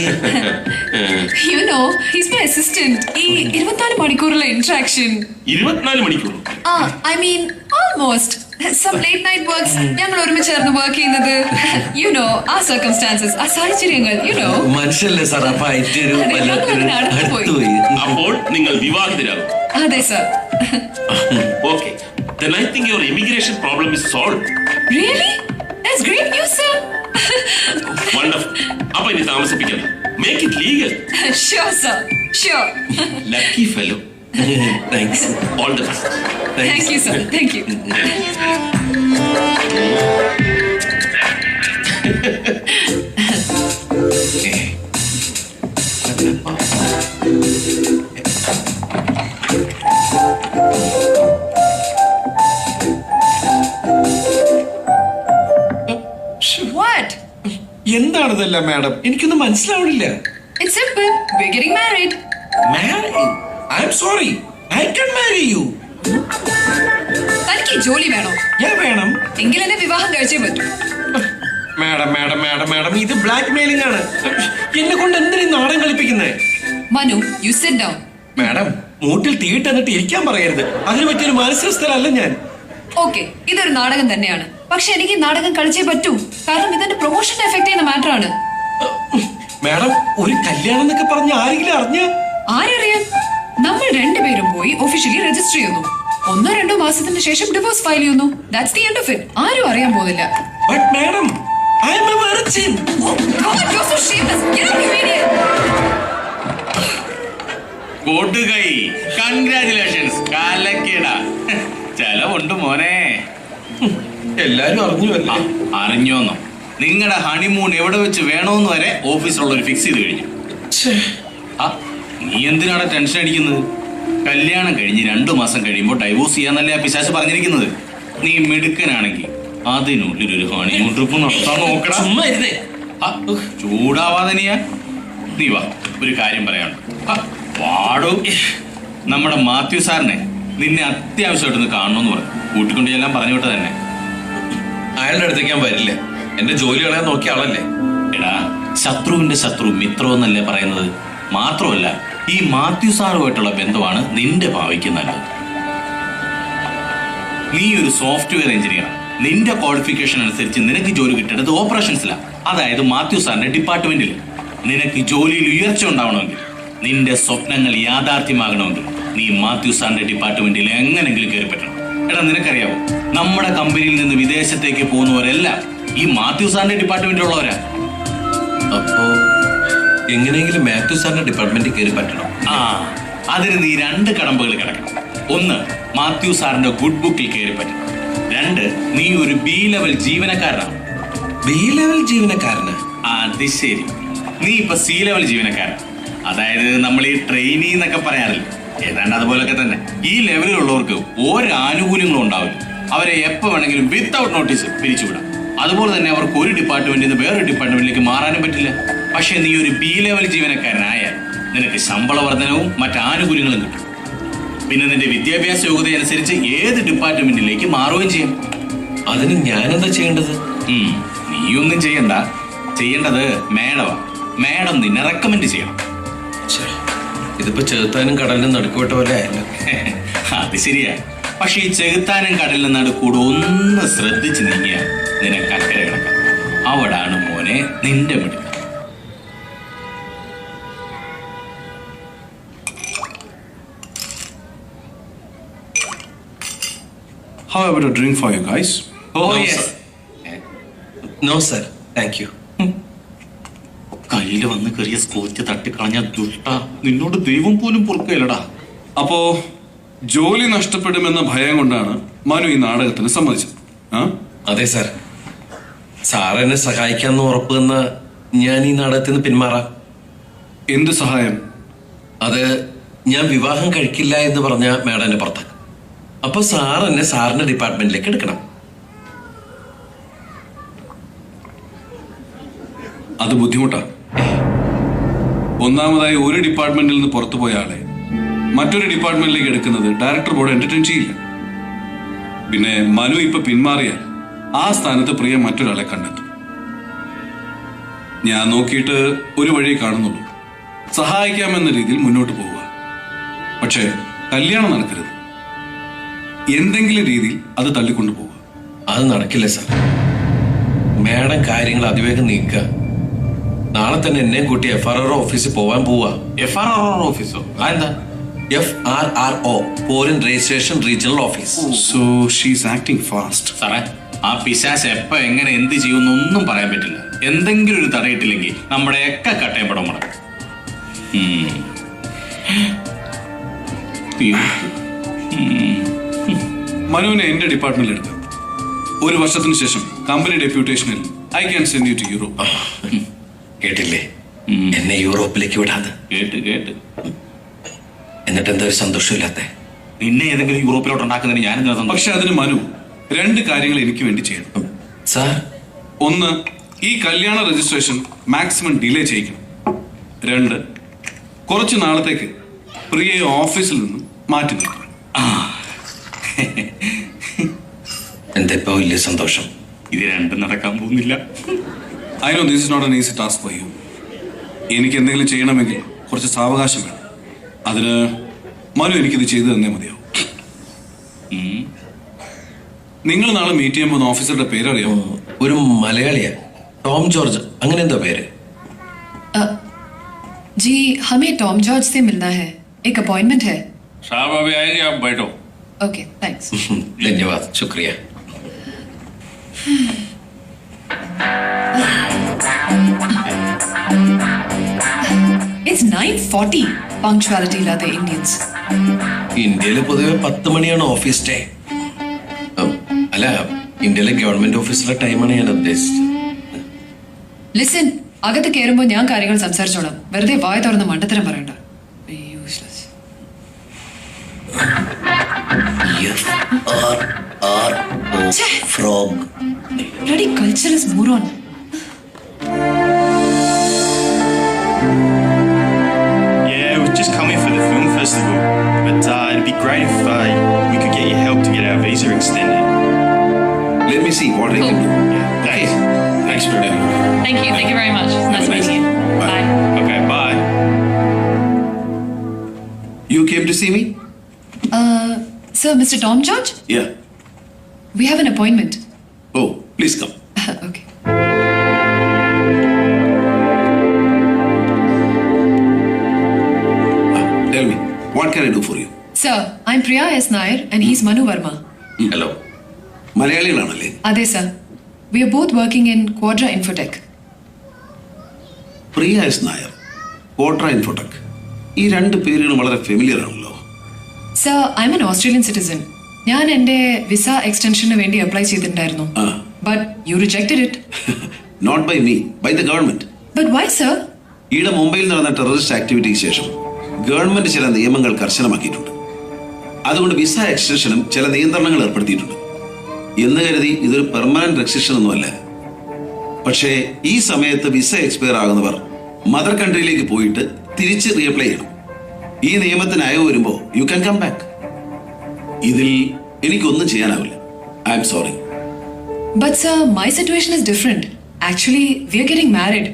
Speaker 4: You know, he's my assistant. ഈ 24 മണിക്കൂറുള്ള ഇന്ററാക്ഷൻ.
Speaker 8: 24 മണിക്കൂർ?
Speaker 4: I mean, almost. Some late night works. ഞങ്ങൾ ഒരുമിച്ച് ചേർന്ന് വർക്ക് ചെയ്യുന്നത്. You know, ആ circumstances, ആ സാഹചര്യങ്ങൾ, you know.
Speaker 2: മനുഷ്യല്ലേ സാർ, അപ്പൊ ആയിട്ടൊരു
Speaker 4: അടുത്തുപോയി.
Speaker 8: അപ്പോൾ നിങ്ങൾ വിവാഹിതരാകും?
Speaker 4: അതെ sir.
Speaker 8: Okay. Then I think your immigration problem is solved.
Speaker 4: Really? That's great news, sir.
Speaker 8: Wonderful. അപ്പൊ ഇനി താമസിപ്പിക്കണം. Make it legal.
Speaker 4: Sure, sir. Sure.
Speaker 8: Lucky fellow.
Speaker 2: Thanks.
Speaker 8: All the best.
Speaker 4: Thank you, sir. Thank you. What?
Speaker 2: എന്താണിതല്ല madam? എനിക്കൊന്നും മനസ്സിലാവണില്ല.
Speaker 4: It's simple. We're getting married.
Speaker 2: Married? I'm sorry. I can marry you.
Speaker 4: തനിക്ക് ജോലി വേണോ?
Speaker 2: വേണം.
Speaker 4: എങ്കിൽ എന്നെ വിവാഹം കഴിച്ചേ പറ്റൂ.
Speaker 2: മാഡം ഇത് ബ്ലാക്ക് മെയിലിംഗ് ആണ്. എന്നെ കൊണ്ട് എന്തിനാ നാടകം കളിപ്പിക്കുന്നേ?
Speaker 4: Manu, you sit down.
Speaker 2: Madam, മൂട്ടിൽ തീയിട്ട് എന്നിട്ട് ഇരിക്കാൻ പറയരുത്. അതിന് പറ്റിയൊരു മാനസികസ്ഥലല്ല ഞാൻ.
Speaker 4: ഓക്കെ, ഇതൊരു നാടകം തന്നെയാണ്. പക്ഷെ എനിക്ക് നാടകം കളിച്ചേ പറ്റൂ. കാരണം ഇതിന്റെ പ്രൊമോഷൻ എഫക്ട് ചെയ്യുന്ന മാറ്റർ ആണ്.
Speaker 2: മാഡം, ഒരു കല്യാണം എന്നൊക്കെ പറഞ്ഞ ആരെങ്കിലും അറിഞ്ഞ?
Speaker 4: ആരറിയാൻ? നമ്മൾ രണ്ടുപേരും പോയി ഒഫീഷ്യലി രജിസ്റ്റർ ചെയ്യുന്നു. 1-2 മാസത്തിന് ശേഷം ഡിവോഴ്സ് ഫയൽ ചെയ്യുന്നു. That's the end of it. ആരും അറിയാൻ പോകുന്നില്ല.
Speaker 2: But madam, I am a virgin.
Speaker 4: Oh God, you're so shameless. Get up, you idiot.
Speaker 3: കൊടുകൈ, കൺഗ്രാറ്റുലേഷൻസ്. കാലക്കേടാ. ചെലവുണ്ട് മോനെ.
Speaker 2: എല്ലാരും അറിഞ്ഞു അല്ലേ?
Speaker 3: അറിഞ്ഞോന്നോ? നിങ്ങളുടെ ഹണിമൂൺ എവിടെ വെച്ച് വേണോന്ന് വരെ ഓഫീസിലുള്ളവർ ഫിക്സ് ചെയ്ത് കഴിഞ്ഞു. നീ എന്തിനാണ് ടെൻഷൻ അടിക്കുന്നത്? കല്യാണം കഴിഞ്ഞ് 2 മാസം കഴിയുമ്പോൾ ഡൈവോഴ്സ് ചെയ്യാന്നല്ലേ ആ പിശാച് പറഞ്ഞിരിക്കുന്നത്. നീ മിടുക്കനാണെങ്കിൽ അതിനുള്ളിൽ ഒരു ഹണിമൂൺ ട്രിപ്പ് നടത്താൻ നോക്കണം.
Speaker 2: ചുമ്മാ ഇരുന്നേ.
Speaker 3: ചൂടാവാതെ നീ വാ, ഒരു കാര്യം പറയാനുണ്ട്. വാടോ, നമ്മുടെ മാത്യു സാറിനെ നിന്നെ അത്യാവശ്യമായിട്ടൊന്ന് കാണണമെന്ന് പറഞ്ഞു. കൂട്ടിക്കൊണ്ട് ചെല്ലാൻ പറഞ്ഞു വിട്ട തന്നെ.
Speaker 2: അയാളുടെ അടുത്തേക്ക് ഞാൻ വരില്ല. എന്റെ ജോലി കളയാൻ നോക്കിയ ആളല്ലേ.
Speaker 3: എടാ, ശത്രുവിന്റെ ശത്രു മിത്രമെന്നല്ലേ പറയുന്നത്. മാത്രമല്ല, ഈ മാത്യു സാറുമായിട്ടുള്ള ബന്ധമാണ് നിന്റെ ഭാവിക്ക് നല്ലത്. നീ ഒരു സോഫ്റ്റ്വെയർ എഞ്ചിനീയർ. നിന്റെ ക്വാളിഫിക്കേഷൻ അനുസരിച്ച് നിനക്ക് ജോലി കിട്ടേണ്ടത് ഓപ്പറേഷൻസിലാണ്. അതായത് മാത്യു സാറിന്റെ ഡിപ്പാർട്ട്മെന്റിൽ. നിനക്ക് ജോലിയിൽ ഉയർച്ച ഉണ്ടാവണമെങ്കിൽ, നിന്റെ സ്വപ്നങ്ങൾ യാഥാർത്ഥ്യമാകണമെങ്കിൽ നീ മാത്യു സാറിന്റെ ഡിപ്പാർട്ട്മെന്റിൽ എങ്ങനെങ്കിലും കയറി പറ്റണം. എടാ, നിനക്കറിയാവോ, നമ്മുടെ കമ്പനിയിൽ നിന്ന് വിദേശത്തേക്ക് പോകുന്നവരെല്ലാം ഈ മാത്യു സാറിന്റെ ഡിപ്പാർട്ട്മെന്റിലുള്ളവരാ.
Speaker 2: അപ്പോ എങ്ങനെയെങ്കിലും മാത്യു സാറിന്റെ ഡിപ്പാർട്ട്മെന്റിൽ കയറി പറ്റണം.
Speaker 3: അതിന് നീ 2 കടമ്പകൾ കിടക്കണം. 1, മാത്യു സാറിന്റെ ഗുഡ് ബുക്കിൽ കയറി പറ്റണം. 2, നീ ഒരു B ലെവൽ ജീവനക്കാരനാണ്.
Speaker 2: B ലെവൽ ജീവനക്കാരന്?
Speaker 3: അത് ശരി. നീ ഇപ്പൊ C ലെവൽ ജീവനക്കാരൻ. അതായത് നമ്മൾ ഈ ട്രെയിനി എന്നൊക്കെ പറയാറില്ല, ഏതാണ്ട് അതുപോലൊക്കെ തന്നെ. ഈ ലെവലിലുള്ളവർക്ക് ഒരു ആനുകൂല്യങ്ങളും ഉണ്ടാവില്ല. അവരെ എപ്പോ വേണമെങ്കിലും വിത്തൗട്ട് നോട്ടീസ് പിരിച്ചുവിടാം. അതുപോലെ തന്നെ അവർക്ക് ഒരു ഡിപ്പാർട്ട്മെന്റിൽ നിന്ന് വേറൊരു ഡിപ്പാർട്ട്മെന്റിലേക്ക് മാറാനും പറ്റില്ല. പക്ഷെ നീ ഒരു B ലെവൽ ജീവനക്കാരനായാൽ നിനക്ക് ശമ്പള വർധനവും മറ്റ് ആനുകൂല്യങ്ങളും കിട്ടും. പിന്നെ നിന്റെ വിദ്യാഭ്യാസ യോഗ്യത അനുസരിച്ച് ഏത് ഡിപ്പാർട്ട്മെന്റിലേക്ക് മാറുകയും ചെയ്യും.
Speaker 2: അതിന് ഞാനെന്താ ചെയ്യേണ്ടത്?
Speaker 3: നീയൊന്നും ചെയ്യണ്ട. ചെയ്യേണ്ടത് മേഡമാണ്. മേഡം നിന്നെ റെക്കമെൻഡ് ചെയ്യണം.
Speaker 2: ഇതിപ്പോ ചെറുത്താനും കടലിനും നടുക്കുവിട്ട പോലെ ആയല്ലോ.
Speaker 3: അത് ശരിയാ. പക്ഷെ ഈ ചെകുത്താനും കടലിനും നടുക്കൂടെ ഒന്ന് ശ്രദ്ധിച്ച് നീങ്ങിയ നിനക്ക് അക്കരെ കിടക്കാം. അവിടാണ് മോനെ നിന്റെ മിടുക്ക്.
Speaker 6: How about a drink for you guys?
Speaker 3: Oh,
Speaker 2: No,
Speaker 3: yes.
Speaker 2: sir. No, sir. Thank you.
Speaker 3: കയ്യിൽ വന്ന് കയറിയ സ്കോച്ച് തട്ടിക്കളഞ്ഞ ദുഷ്ട, നിന്നോട് ദൈവം പോലും പൊറുക്കയില്ലടാ.
Speaker 6: അപ്പോ ജോലി നഷ്ടപ്പെടുമെന്ന ഭയം കൊണ്ടാണ് മനു ഈ നാടകത്തിന് സമ്മതിച്ചത്.
Speaker 2: അതെ സാർ. സാർ എന്നെ സഹായിക്കാന്ന് ഉറപ്പ് തന്ന ഞാൻ ഈ നാടകത്തിൽ നിന്ന് പിന്മാറാം.
Speaker 6: എന്ത് സഹായം?
Speaker 2: അത് ഞാൻ വിവാഹം കഴിക്കില്ല എന്ന് പറഞ്ഞ മാഡം എന്നെ പുറത്താക്കും. അപ്പൊ സാർ എന്നെ സാറിന്റെ ഡിപ്പാർട്ട്മെന്റിലേക്ക് എടുക്കണം.
Speaker 6: അത് ബുദ്ധിമുട്ടാണ്. ഒന്നാമതായി, ഒരു ഡിപ്പാർട്ട്മെന്റിൽ നിന്ന് പുറത്തു പോയ ആളെ മറ്റൊരു ഡിപ്പാർട്ട്മെന്റിലേക്ക് എടുക്കുന്നത് ഡയറക്ടർ ബോർഡ് എന്റർടൈൻ ചെയ്യില്ല. പിന്നെ മനു ഇപ്പൊ പിന്മാറിയാൽ ആ സ്ഥാനത്ത് പ്രിയ മറ്റൊരാളെ കണ്ടെത്തും. ഞാൻ നോക്കിയിട്ട് ഒരു വഴി കാണുന്നുള്ളൂ. സഹായിക്കാമെന്ന രീതിയിൽ മുന്നോട്ട് പോവുക. പക്ഷേ കല്യാണം നടക്കരുത്. എന്തെങ്കിലും രീതിയിൽ അത് തള്ളിക്കൊണ്ടു പോവുക.
Speaker 2: അത് നടക്കില്ല സാർ. മാഡം കാര്യങ്ങൾ അതിവേഗം നീക്കുക. നാളെ തന്നെ എന്നെ കൂട്ടി FRRO ഓഫീസിൽ പോവാൻ പോവാ.
Speaker 3: FRRO ഓഫീസോ? അതെന്താ?
Speaker 2: FRRO, foreign registration regional office.
Speaker 6: So she's acting fast.
Speaker 3: സാറേ, ആ പിശാച് എപ്പോ എങ്ങനെ എന്ത് ചെയ്യുമെന്നൊന്നും പറയാൻ പറ്റില്ല. എന്തെങ്കിലും ഒരു തടയിട്ടില്ലെങ്കിൽ നമ്മുടെ ഒക്കെ കട്ടയപ്പെടാൻ പണം.
Speaker 6: മനുവിനെ എന്റെ ഡിപ്പാർട്ട്മെന്റിൽ എടുക്കാം. ഒരു വർഷത്തിന് ശേഷം കമ്പനി ഡെപ്യൂട്ടേഷനിൽ I can send you to Europe.
Speaker 2: കേട്ടില്ലേ, എന്നെ യൂറോപ്പിലേക്ക് വിടാതെ.
Speaker 3: കേട്ട്
Speaker 2: എന്നിട്ട് എന്താ ഒരു സന്തോഷമില്ലാത്ത?
Speaker 3: നിന്നെ ഏതെങ്കിലും യൂറോപ്പിലോട്ട് ഉണ്ടാക്കുന്നതിന് ഞാൻ
Speaker 6: പക്ഷെ അതിന് മനു 2 കാര്യങ്ങൾ എനിക്ക് വേണ്ടി ചെയ്യണം.
Speaker 2: സാർ,
Speaker 6: ഒന്ന്, ഈ കല്യാണ രജിസ്ട്രേഷൻ മാക്സിമം ഡിലേ ചെയ്യിക്കണം. 2, കുറച്ച് നാളത്തേക്ക് പ്രിയയെ ഓഫീസിൽ നിന്നും മാറ്റി നിർത്തണം.
Speaker 2: എന്താ ഇപ്പൊ വലിയ സന്തോഷം?
Speaker 3: ഇത് രണ്ടും നടക്കാൻ പോകുന്നില്ല.
Speaker 6: I know this is not an easy task for you. എനിക്ക് എന്തെങ്കിലും ചെയ്യണമെങ്കിൽ കുറച്ച് സാവകാശം വേണം. അതിന് മനു എനിക്കിത് ചെയ്തു തന്നേ മതിയാവും. നിങ്ങൾ നാളെ മീറ്റ് ചെയ്യാൻ പോകുന്ന ഓഫീസറുടെ പേരറിയാമോ?
Speaker 2: ഒരു മലയാളിയാ, ടോം ജോർജ്, അങ്ങനെ എന്താ പേര്?
Speaker 4: जी, हमें टॉम जॉर्ज से मिलना है. एक अपॉइंटमेंट है.
Speaker 3: साहब अभी आएंगे, आप बैठो.
Speaker 4: Okay, thanks.
Speaker 2: ധന്യവാദ്, ശുക്രിയ.
Speaker 4: It's 9:40. Punctuality ഇല്ലാത്ത ഇന്ത്യൻസ്.
Speaker 2: ഇന്ത്യയിൽ പൊതുവെ 10 മണിയാണ് ഓഫീസ് ടൈം. അല്ല, ഇന്ത്യയിലെ ഗവൺമെന്റ് ഓഫീസിലെ ടൈമാണ് ഞാൻ ഉദ്ദേശിച്ചത്.
Speaker 4: ലിസൺ, അകത്ത് കയറുമ്പോൾ ഞാൻ കാര്യങ്ങൾ സംസാരിച്ചോളാം. വെറുതെ വായ തുറന്ന് മണ്ടത്തരം പറയണ്ട. Useless.
Speaker 2: Frog.
Speaker 4: Bloody cultureless moron.
Speaker 9: Yeah, we're just coming for the film festival, but it'd be great if we could get your help to get our visa extended.
Speaker 7: Let me see what I can do.
Speaker 9: Yeah, thanks.
Speaker 6: Thanks for dinner.
Speaker 4: Thank you very much. Nice meeting you. Bye.
Speaker 9: Okay, bye.
Speaker 7: You came to see me?
Speaker 4: Sir, Mr. Tom George?
Speaker 7: Yeah.
Speaker 4: We have an appointment.
Speaker 7: Oh, please come.
Speaker 4: Okay.
Speaker 7: Tell me, what can I do for you?
Speaker 4: Sir, I'm Priya S. Nair and he's Manu Verma.
Speaker 2: Hello.
Speaker 7: മലയാളികളാണല്ലേ?
Speaker 4: Ade, sir. We are both working in Quadra Infotech.
Speaker 7: Priya S Nair, Quadra Infotech. ഈ 2 പേരുകളും വളരെ familiar ആണല്ലോ.
Speaker 4: Sir, I'm an Australian citizen. ഞാൻ എന്റെ visa എക്സ്റ്റൻഷന് വേണ്ടി apply ചെയ്തിട്ടുണ്ടായിരുന്നു. But you rejected it.
Speaker 7: Not by me, by the government.
Speaker 4: But why, sir?
Speaker 7: ഈയിടെ മുംബൈയിൽ നടന്ന ടെററിസ്റ്റ് ആക്ടിവിറ്റിക്ക് ശേഷം ഗവൺമെന്റ് ചില നിയമങ്ങൾ കർശനമാക്കിയിട്ടുണ്ട്. അതുകൊണ്ട് വിസ എക്സ്റ്റൻഷനും ചില നിയന്ത്രണങ്ങൾ ഏർപ്പെടുത്തിയിട്ടുണ്ട്. എന്ന് കരുതി ഇതൊരു പെർമനന്റ് റെസ്ട്രിക്ഷൻ ഒന്നുമല്ല. പക്ഷേ ഈ സമയത്ത് വിസ എക്സ്പയർ ആകുന്നവർ മദർ കൺട്രിയിലേക്ക് പോയിട്ട് തിരിച്ച് റീഅപ്ലൈ ചെയ്യണം. ഈ നിയമത്തിന് അയവ് വരുമ്പോൾ യു ക്യാൻ കം ബാക്ക്. ഇതിൽ എനിക്കൊന്നും ചെയ്യാനാവില്ല. I'm sorry.
Speaker 4: But sir, my situation is different. Actually, we are getting married.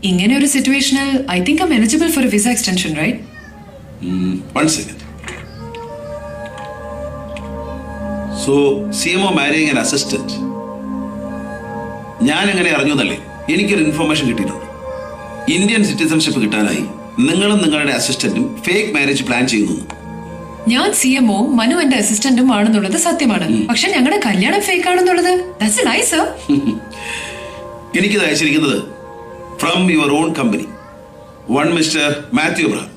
Speaker 4: ഇങ്ങനെ ഒരു സിറ്റുവേഷനിൽ I think I'm eligible for a visa extension, right?
Speaker 7: One second. So, CMO marrying an assistant. ഞാൻ എങ്ങനെ അറിഞ്ഞു എന്നല്ലേ എനിക്കൊരു ഇൻഫർമേഷൻ കിട്ടിയിട്ടുണ്ട്. Indian citizenship കിട്ടാനായി നിങ്ങളും നിങ്ങളുടെ അസിസ്റ്റന്റും ഫേക്ക് മാരേജ് പ്ലാൻ ചെയ്യുന്നു.
Speaker 4: ഞാൻ CMO, മനു എന്റെ അസിസ്റ്റന്റും ആണെന്നുള്ളത് സത്യമാണ്. പക്ഷെ ഞങ്ങളുടെ കല്യാണം ഫേക്ക് ആണെന്നുള്ളത് that's a lie, sir.
Speaker 7: എനിക്കിത് അയച്ചിരിക്കുന്നത് from your own company, one mister Mathew Abraham.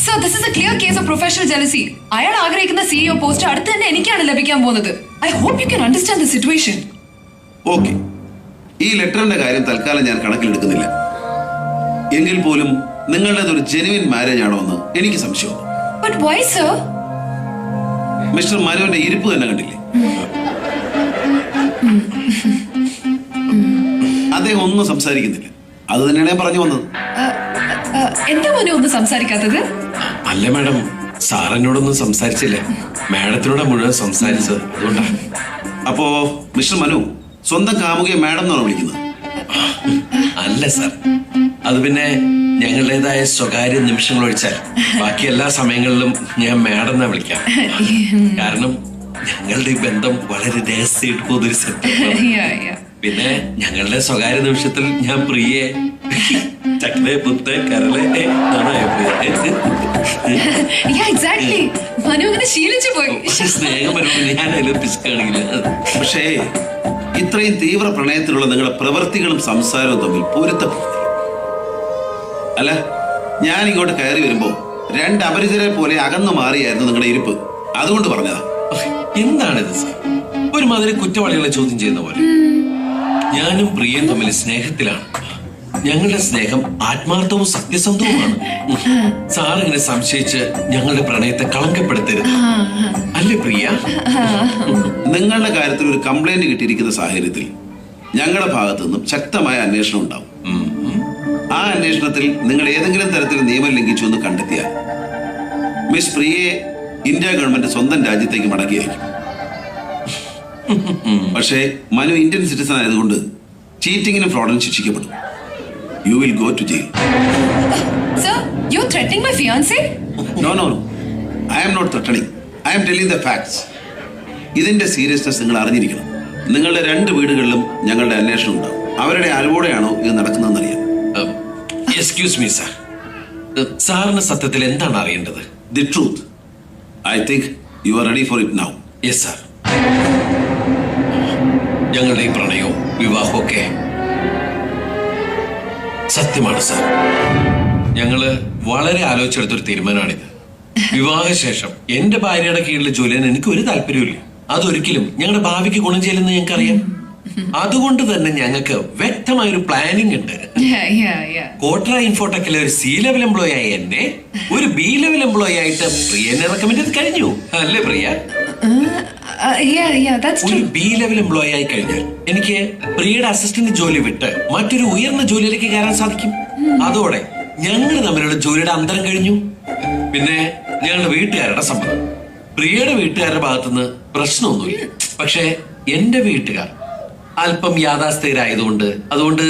Speaker 4: Sir, this is a clear case of professional jealousy. അയാൾ ആഗ്രഹിക്കുന്ന CEO പോസ്റ്റ് അടുത്ത് തന്നെ എനിക്കാണ് ലഭിക്കാൻ പോകുന്നത്. I hope you can understand the situation.
Speaker 7: Okay, ഈ ലെറ്ററിന്റെ കാര്യം തൽക്കാലം ഞാൻ കണക്കിലെടുക്കുന്നില്ല. എങ്കിൽ പോലും നിങ്ങളുടേത് ഒരു ജെനുവിൻ മാരേജ് ആണോ എന്ന് എനിക്ക് സംശയമുണ്ട്.
Speaker 4: But why, sir?
Speaker 7: മിസ്റ്റർ മനുവിന്റെ ഇരിപ്പ് തന്നെ കണ്ടില്ലേ? അദ്ദേഹം ഒന്നും സംസാരിക്കുന്നില്ല. അത് തന്നെയാണ് ഞാൻ പറഞ്ഞു വന്നത്.
Speaker 4: എന്താ മനു ഒന്നും സംസാരിക്കാത്തത്?
Speaker 2: അല്ല മാഡം, സാർ എന്നോടൊന്നും സംസാരിച്ചില്ല. മാഡത്തിനോട് മുഴുവൻ സംസാരിച്ചത്, അതുകൊണ്ടാണ്.
Speaker 7: അപ്പോ മിസ്റ്റർ മനു സ്വന്തം കാമുകയെ മാഡം എന്നാണ് വിളിക്കുന്നത്?
Speaker 2: അല്ല സാർ, അത് പിന്നെ ഞങ്ങളുടേതായ സ്വകാര്യ നിമിഷങ്ങൾ ഒഴിച്ചാൽ ബാക്കി എല്ലാ സമയങ്ങളിലും ഞാൻ മാഡം എന്നാ വിളിക്കാം. കാരണം ഞങ്ങളുടെ ഈ ബന്ധം വളരെ രഹസ്യമായിട്ട് പോകുന്നൊരു സെറ്റ്. പിന്നെ ഞങ്ങളുടെ സ്വകാര്യ നിമിഷത്തിൽ ഞാൻ പ്രിയെ ചക്കരെ പുത്ത് കരളെ
Speaker 4: ശീലിച്ചു പോയി.
Speaker 2: സ്നേഹം വരുമ്പോൾ ഞാൻ അതിൽ പിശുക്കാണെങ്കില്.
Speaker 7: പക്ഷേ ഇത്രയും തീവ്ര പ്രണയത്തിലുള്ള നിങ്ങളുടെ പ്രവൃത്തികളും സംസാരവും തമ്മിൽ പൊരുത്തപ്പെടുത്തി. അല്ല, ഞാൻ ഇങ്ങോട്ട് കയറി വരുമ്പോ രണ്ട് അപരിചിതരെ പോലെ അകന്നു മാറിയായിരുന്നു നിങ്ങളുടെ ഇരിപ്പ്. അതുകൊണ്ട് പറഞ്ഞതാ.
Speaker 2: എന്താണിത് സാർ? ഒരുമാതിരി കുറ്റവാളികളെ ചോദ്യം ചെയ്യുന്ന പോലെ. ഞാനും പ്രിയയും തമ്മിൽ സ്നേഹത്തിലാണ്. ഞങ്ങളുടെ സ്നേഹം ആത്മാർത്ഥവും സത്യസന്ധവുമാണ്. സാർ ഇങ്ങനെ സംശയിച്ച് ഞങ്ങളുടെ പ്രണയത്തെ കളങ്കപ്പെടുത്തരുത്, അല്ലേ പ്രിയ?
Speaker 7: നിങ്ങളുടെ കാര്യത്തിൽ ഒരു കംപ്ലൈന്റ് കിട്ടിയിരിക്കുന്ന സാഹചര്യത്തിൽ ഞങ്ങളുടെ ഭാഗത്തു നിന്നും ശക്തമായ അന്വേഷണം ഉണ്ടാവും. ആ അന്വേഷണത്തിൽ നിങ്ങൾ ഏതെങ്കിലും തരത്തിൽ നിയമം ലംഘിച്ചു എന്ന് കണ്ടെത്തിയാൽ മിസ് പ്രിയയെ ഇന്ത്യ ഗവൺമെന്റ് സ്വന്തം രാജ്യത്തേക്ക് മടക്കി അയക്കും. പക്ഷേ മനു ഇന്ത്യൻ സിറ്റിസൺ ആയതുകൊണ്ട് ചീറ്റിങ്ങിനും ഫ്രോഡിനും ശിക്ഷിക്കപ്പെടും. You will go to jail.
Speaker 4: Sir, you're threatening my fiancé?
Speaker 7: No. I am not threatening. I am telling the facts. ഇതിന്റെ സീരിയസ്നെസ് നിങ്ങൾ അറിഞ്ഞിരിക്കണം. നിങ്ങളുടെ രണ്ട് വീടുകളിലും ഞങ്ങളുടെ അന്വേഷണം ഉണ്ടാവും. അവരുടെ അറിവോടെയാണോ ഇത് നടക്കുന്നതെന്ന് അറിയാം.
Speaker 2: എക്സ്ക്യൂസ് മീ സാർ, സാറിന് സത്യത്തിൽ എന്താണ് അറിയേണ്ടത്?
Speaker 7: The truth. I think you are ready for it now.
Speaker 2: Yes sir. ഞങ്ങളുടെ ഈ പ്രണയവും വിവാഹവും ഒക്കെ സത്യമാണ് സാർ. ഞങ്ങള് വളരെ ആലോചിച്ചെടുത്തൊരു തീരുമാനമാണിത്. വിവാഹശേഷം എന്റെ ഭാര്യയുടെ കീഴിൽ ജോലി ചെയ്യാൻ എനിക്ക് ഒരു താല്പര്യമില്ല. അതൊരിക്കലും ഞങ്ങളുടെ ഭാവിക്ക് ഗുണം ചെയ്യില്ലെന്ന് ഞങ്ങൾക്കറിയാം. അതുകൊണ്ട് തന്നെ ഞങ്ങൾക്ക് വ്യക്തമായൊരു പ്ലാനിങ് ഉണ്ട്. കോട്ര ഇൻഫോടെക്കിലെ ഒരു സി ലെവൽ എംപ്ലോയി ആയി എന്നെ ഒരു ബി ലെവൽ എംപ്ലോയി ആയിട്ട് പ്രിയനെ റെക്കമെൻഡ് ചെയ്ത് കഴിഞ്ഞു, അല്ലേ പ്രിയ? ഒരു ബി ലെവൽ എംപ്ലോയി ആയി കഴിഞ്ഞാൽ എനിക്ക് പ്രിയയുടെ അസിസ്റ്റന്റ് ജോലി വിട്ട് മറ്റൊരു ഉയർന്ന ജോലിയിലേക്ക് കയറാൻ സാധിക്കും. അതോടെ ഞങ്ങൾ തമ്മിലുള്ള ജോലിയുടെ അന്തരം കഴിഞ്ഞു. പിന്നെ ഞങ്ങളുടെ വീട്ടുകാരുടെ സമ്മതം. പ്രിയയുടെ വീട്ടുകാരുടെ ഭാഗത്തുനിന്ന് പ്രശ്നമൊന്നുമില്ല. പക്ഷെ എന്റെ വീട്ടുകാർ അല്പം യാഥാസ്ഥിതരായതുകൊണ്ട് അതുകൊണ്ട്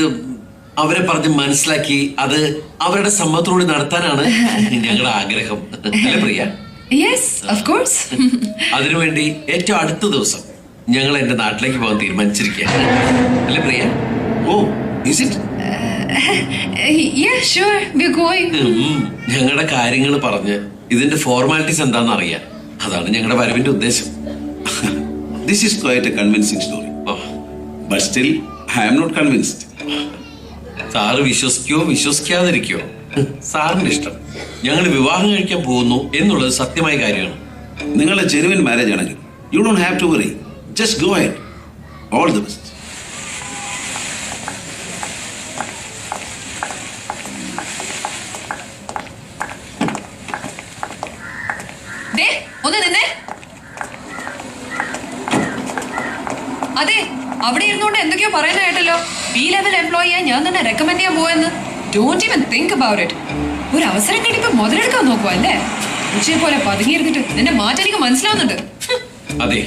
Speaker 2: അവരെ പറഞ്ഞ് മനസ്സിലാക്കി അത് അവരുടെ സമ്മതത്തോടെ നടത്താനാണ് ഞങ്ങളുടെ ആഗ്രഹം, അല്ലേ പ്രിയ? അതിനുവേണ്ടി ഏറ്റവും അടുത്ത ദിവസം ഞങ്ങൾ എന്റെ നാട്ടിലേക്ക് പോകാൻ തീരുമാനിച്ചിരിക്കുകയാണ്, അല്ലേ പ്രിയ?
Speaker 7: ഓ, is it?
Speaker 2: ഞങ്ങളുടെ കാര്യങ്ങൾ പറഞ്ഞ് ഇതിന്റെ ഫോർമാലിറ്റീസ് എന്താണെന്ന് അറിയാം. അതാണ് ഞങ്ങളുടെ വരവിന്റെ ഉദ്ദേശം.
Speaker 7: This is quite a convincing story. But still, I am not convinced.
Speaker 2: Sir വിശ്വസിക്കോ വിശ്വസിക്കാതിരിക്കോ സാറിന്റെ ഇഷ്ടം. ഞങ്ങൾ വിവാഹം കഴിക്കാൻ പോകുന്നു എന്നുള്ളത് സത്യമായ കാര്യമാണ്.
Speaker 7: നിങ്ങളുടെ ജെനുവിൻ മാരേജ് ആണെങ്കിൽ you don't have to worry. Just go ahead. All the best.
Speaker 4: ഒന്ന് നിന്നെ. അതെ, അവിടെ ഇരുന്നോണ്ട് എന്തൊക്കെയോ പറയുന്ന കേട്ടല്ലോ. ബി ലെവൽ എംപ്ലോയിയാ ഞാൻ തന്നെ റെക്കമെൻഡ് ചെയ്യാൻ പോയെന്ന്. Don't even think about it. ഒരു അവസരം കിട്ടിയപ്പോ മുതലെടുക്കാൻ നോക്കുക അല്ലേ? പൂച്ചയെ പോലെ പതുങ്ങിയിരുന്നിട്ട് നിന്നെ മാറ്റം എനിക്ക് മനസ്സിലാവുന്നുണ്ട്.
Speaker 2: അതെ,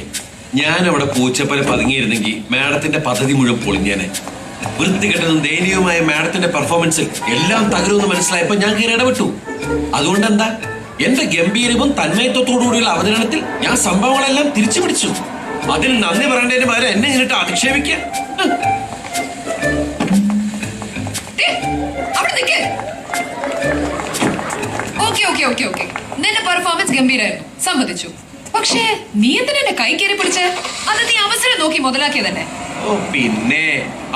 Speaker 2: ഞാൻ അവിടെ പൂച്ച പോലെ പതുങ്ങിയിരുന്നെങ്കിൽ മാഡത്തിന്റെ പദ്ധതി മുഴുവൻ പൊളിഞ്ഞേനെ. വൃത്തികെട്ടതും ദയനീയവുമായ മാഡത്തിന്റെ പെർഫോമൻസിൽ എല്ലാം തകരുമെന്ന് മനസ്സിലായപ്പോ ഞാൻ കയറി ഇടപെട്ടു. അതുകൊണ്ട് എന്താ, എന്റെ ഗംഭീരവും തന്മയത്വത്തോടുകൂടിയുള്ള അവതരണത്തിൽ ഞാൻ സംഭവങ്ങളെല്ലാം തിരിച്ചു പിടിച്ചു. അതിൽ നന്ദി പറയേണ്ടതിന് പകരം എന്നെ ഇങ്ങോട്ട് അധിക്ഷേപിക്കുക.
Speaker 4: നിന്റെ പെർഫോമൻസ് ഗംഭീരായിരുന്നു, സമ്മതിച്ചു. പക്ഷേ നീ എന്തിനാ എന്റെ കൈ കയറി പിടിച്ച്? അത് നീ അവസരം നോക്കി മുതലാക്കിയ തന്നെ.
Speaker 2: ഓ പിന്നെ,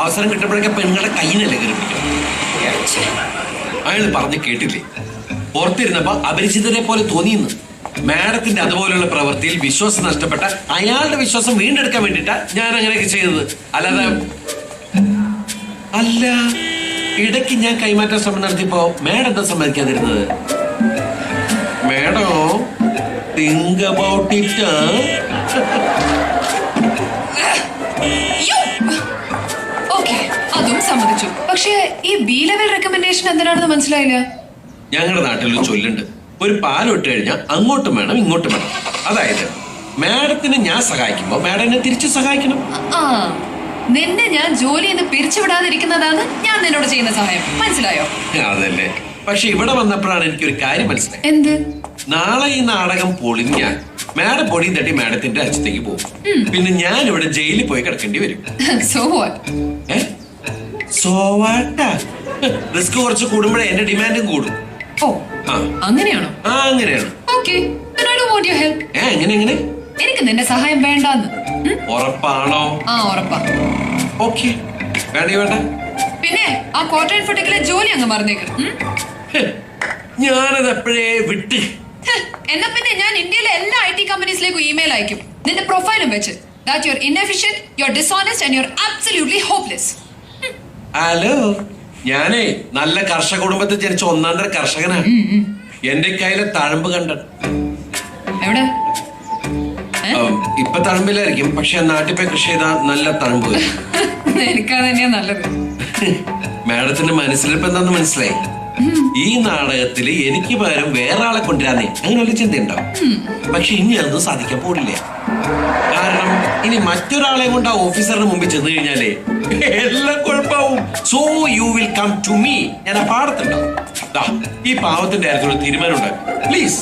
Speaker 2: അവസരം കിട്ടുമ്പോഴൊക്കെ പെണ്ണുങ്ങളുടെ കയ്യിനല്ലേ കയറി പിടിക്കും. അയാൾ പറഞ്ഞു കേട്ടില്ലേ, പുറത്തിരുന്നപ്പോ അപരിചിതരെ പോലെ തോന്നിയെന്ന്. മാഡത്തിന്റെ അതുപോലുള്ള പ്രവൃത്തിയിൽ വിശ്വാസം നഷ്ടപ്പെട്ട അയാളുടെ വിശ്വാസം വീണ്ടെടുക്കാൻ വേണ്ടിട്ടാ ഞാൻ അങ്ങനെയൊക്കെ ചെയ്തത്. അല്ലാതെ അല്ല, ഇടയ്ക്ക് ഞാൻ കൈമാറ്റാൻ ശ്രമം നടത്തിയപ്പോ മാഡം എന്താ സമ്മതിക്കാതിരുന്നത്? Madam think about it.
Speaker 4: അതും സമ്മതിച്ചു. പക്ഷേ ഈ ബി ലെവൽ റെക്കമെൻഡേഷൻ എന്തിനാണെന്ന് മനസ്സിലായില്ല.
Speaker 2: ഞങ്ങളുടെ നാട്ടിലൊരു ചൊല്ലുണ്ട്, ഒരു പാലം ഇട്ട് കഴിഞ്ഞാൽ അങ്ങോട്ടും വേണം ഇങ്ങോട്ടും വേണം. അതായത് മാഡത്തിന് ഞാൻ സഹായിക്കുമ്പോ മാഡം എന്നെ തിരിച്ചു സഹായിക്കണം.
Speaker 4: നിന്നെ ഞാൻ ജോലി എന്ന് പിരിച്ചുവിടാതിരിക്കുന്നതാണ് ഞാൻ നിന്നോട് ചെയ്യുന്ന സഹായം. മനസ്സിലായോ?
Speaker 2: അതല്ലേ, പക്ഷെ ഇവിടെ വന്നപ്പോഴാണ് എനിക്കൊരു കാര്യം മനസ്സിലായത്.
Speaker 4: എന്ത്?
Speaker 2: നാളെ ഈ നാടകം പൊളിഞ്ഞാൽ മാഡം പൊടിയും തട്ടി മാഡത്തിന്റെ അച്ഛത്തേക്ക് പോകും. പിന്നെ ഞാൻ ഇവിടെ ജയിലിൽ പോയി കിടക്കേണ്ടി വരും.
Speaker 4: So what?
Speaker 2: റിസ്ക് കുറച്ച് കൂടുമ്പോഴേ എന്റെ ഡിമാൻഡും കൂടും.
Speaker 4: ഓ, അങ്ങനെയാണോ?
Speaker 2: അങ്ങനെയാണ്.
Speaker 4: Okay, then I don't want your help.
Speaker 2: എങ്ങനെ?
Speaker 4: എനിക്ക് നിന്റെ സഹായം വേണ്ടാന്ന്.
Speaker 2: ഉറപ്പാണോ?
Speaker 4: ഉറപ്പാ.
Speaker 2: ഓക്കെ, വേണ്ട.
Speaker 4: പിന്നെ ആ ക്വാർട്ടർ ഫുട്ടിക്കിലെ ജോലി അങ്ങ് മറന്നേക്കണം.
Speaker 2: ഞാനത് എപ്പോഴേ വിട്ട്.
Speaker 4: എന്നാ പിന്നെ ഞാൻ ഇന്ത്യയിലെ എല്ലാ IT കമ്പനീസിലേക്കും ഇമെയിൽ അയക്കും നിന്റെ പ്രൊഫൈലും വെച്ച്. That you're inefficient, you're dishonest and you're absolutely hopeless.
Speaker 2: Hello, ഞാനേ നല്ല കർഷക കുടുംബത്തിൽ ജനിച്ച ഒന്നാന്തര കർഷകനാ. എന്റെ കയ്യിലെ തഴമ്പ് കണ്ട
Speaker 4: എവിടെ?
Speaker 2: ഇപ്പൊ തഴമ്പിലായിരിക്കും, പക്ഷെ നാട്ടിൽ പോയി കൃഷി ചെയ്താ നല്ല തഴമ്പ്.
Speaker 4: എനിക്കത് തന്നെയാ നല്ലത്.
Speaker 2: മാഡത്തിന്റെ മനസ്സിലിപ്പോ എന്താന്ന് മനസ്സിലായി? ഈ നാടകത്തില് എനിക്ക് പകരം വേറെ ആളെ കൊണ്ടുവരാന്നേ അങ്ങനെ ഒരു ചിന്ത ഉണ്ടാവും. പക്ഷെ ഇനി അതൊന്നും സാധിക്കാൻ പോടില്ല. കാരണം ഇനി മറ്റൊരാളെ കൊണ്ട് ആ ഓഫീസറിന് മുമ്പിൽ ചെന്ന് കഴിഞ്ഞാലേ എല്ലാം കുഴപ്പമാവും. So you will come to me. ഞാൻ ആ പാടത്തുണ്ടാവും. ഈ പാവത്തിന്റെ കാര്യത്തിൽ ഒരു തീരുമാനം ഉണ്ടാക്കും please.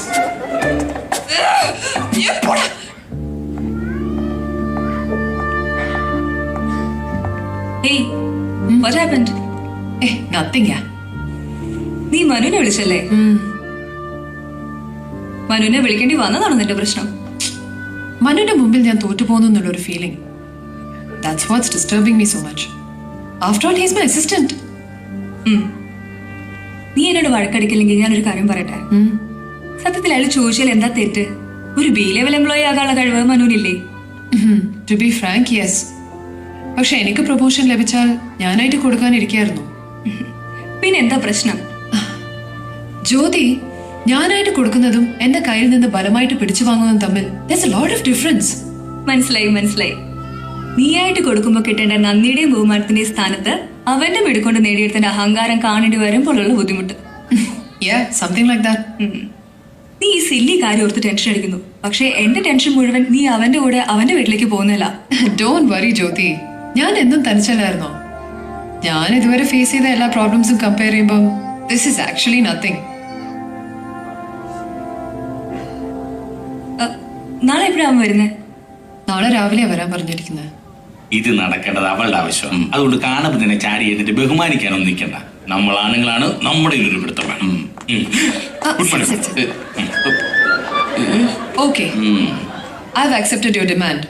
Speaker 1: Hey, what happened?
Speaker 4: Nothing.
Speaker 1: നീ മനുവിനെ വിളിച്ചല്ലേ? മനുവിനെ വിളിക്കേണ്ടി വന്നതാണോ നിന്റെ പ്രശ്നം?
Speaker 4: മനുവിന്റെ മുമ്പിൽ ഞാൻ തോറ്റുപോകുന്നു എന്നുള്ളൊരു feeling. That's what's disturbing me so much. After all, he's my assistant.
Speaker 1: നീ എന്നോട് വഴക്കടിക്കില്ലെങ്കിൽ ഞാനൊരു കാര്യം പറയട്ടെ. സത്യത്തിൽ അയാൾ ചോദിച്ചാൽ എന്താ തെറ്റ്? ഒരു B ലെവൽ എംപ്ലോയി ആകാനുള്ള കഴിവ് മനുവിനില്ലേ?
Speaker 4: To be frank, yes. പക്ഷെ എനിക്ക് പ്രൊമോഷൻ ലഭിച്ചാൽ ഞാനായിട്ട് കൊടുക്കാനിരിക്കായിരുന്നു.
Speaker 1: പിന്നെ എന്താ പ്രശ്നം?
Speaker 4: ജ്യോതി, ഞാനായിട്ട് കൊടുക്കുന്നതും എന്റെ കയ്യിൽ നിന്ന് ബലമായിട്ട് പിടിച്ചു വാങ്ങുന്നതും തമ്മിൽ there's a lot of difference.
Speaker 1: മനസ്സിലായി. നീയായിട്ട് കൊടുക്കുമ്പോ കിട്ടേണ്ട നന്ദിയുടെയും ബഹുമാനത്തിന്റെയും സ്ഥാനത്ത് അവന്റെ പിടിക്കൊണ്ട് നേടിയെടുത്തിന്റെ അഹങ്കാരം കാണേണ്ടി വരുമ്പോഴുള്ള ബുദ്ധിമുട്ട്.
Speaker 4: Yeah, something like that.
Speaker 1: നീ ഈ സില്ലി കാര്യം ഓർത്ത് ടെൻഷൻ അടിക്കുന്നു. പക്ഷെ എന്റെ ടെൻഷൻ മുഴുവൻ നീ അവന്റെ കൂടെ അവന്റെ വീട്ടിലേക്ക് പോകുന്നില്ല.
Speaker 4: Don't worry, ജ്യോതി. ഞാൻ എന്നും തനിച്ചല്ലായിരുന്നോ? ഞാൻ ഇതുവരെ ഫേസ് ചെയ്ത എല്ലാ പ്രോബ്ലംസും കമ്പയർ ചെയ്യുമ്പോൾ this is actually nothing.
Speaker 1: നാളെ എപ്പോഴാണ് വരുന്നേ?
Speaker 4: നാളെ രാവിലെ വരാൻ പറഞ്ഞിരിക്കുന്നത്.
Speaker 3: ഇത് നടക്കേണ്ടത് അവളുടെ ആവശ്യം. അതുകൊണ്ട് കാണുമ്പോൾ തന്നെ ചാടി എഴുന്നിട്ട് ബഹുമാനിക്കാനൊന്നും നിൽക്കണ്ട. നമ്മൾ ആണുങ്ങളാണ്, നമ്മുടെ ഒരു പിടുത്തം വേണം.
Speaker 4: Okay. I've accepted your demand.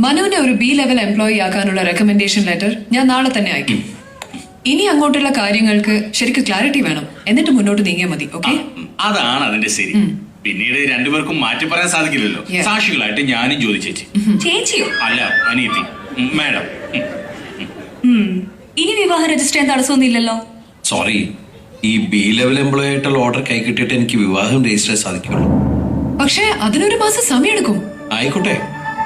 Speaker 4: മനുവിനെ ഒരു B ലെവൽ എംപ്ലോയി ആക്കാനുള്ള റെക്കമെൻഡേഷൻ ലെറ്റർ ഞാൻ നാളെ തന്നെ അയക്കും. ഇനി അങ്ങോട്ടുള്ള കാര്യങ്ങൾക്ക് ശരിക്കും ക്ലാരിറ്റി വേണം, എന്നിട്ട് മുന്നോട്ട് നീങ്ങിയാൽ മതി. ഓക്കെ?
Speaker 3: അതാണ് അതിന്റെ ശരി. പിന്നീട് രണ്ടുപേർക്കും മാറ്റി പറയാൻ സാധിക്കില്ലല്ലോ. സാക്ഷികളായിട്ട് ഞാനും ജ്യോതി ചേച്ചി.
Speaker 1: ചേച്ചിയോ?
Speaker 3: അല്ല, അനിയത്തി മാഡം.
Speaker 1: ഇനി വിവാഹം രജിസ്റ്റർ ചെയ്യാൻ തടസ്സമൊന്നുമില്ലല്ലോ?
Speaker 2: സോറി, ഈ B ലെവൽ എംപ്ലോയി ആയിട്ടുള്ള ഓർഡർ കൈ കിട്ടിയിട്ട് എനിക്ക് വിവാഹം രജിസ്റ്റർ ചെയ്യാൻ സാധിക്കുള്ളൂ.
Speaker 4: പക്ഷേ അതിനൊരു മാസം സമയമെടുക്കും.
Speaker 2: ആയിക്കോട്ടെ,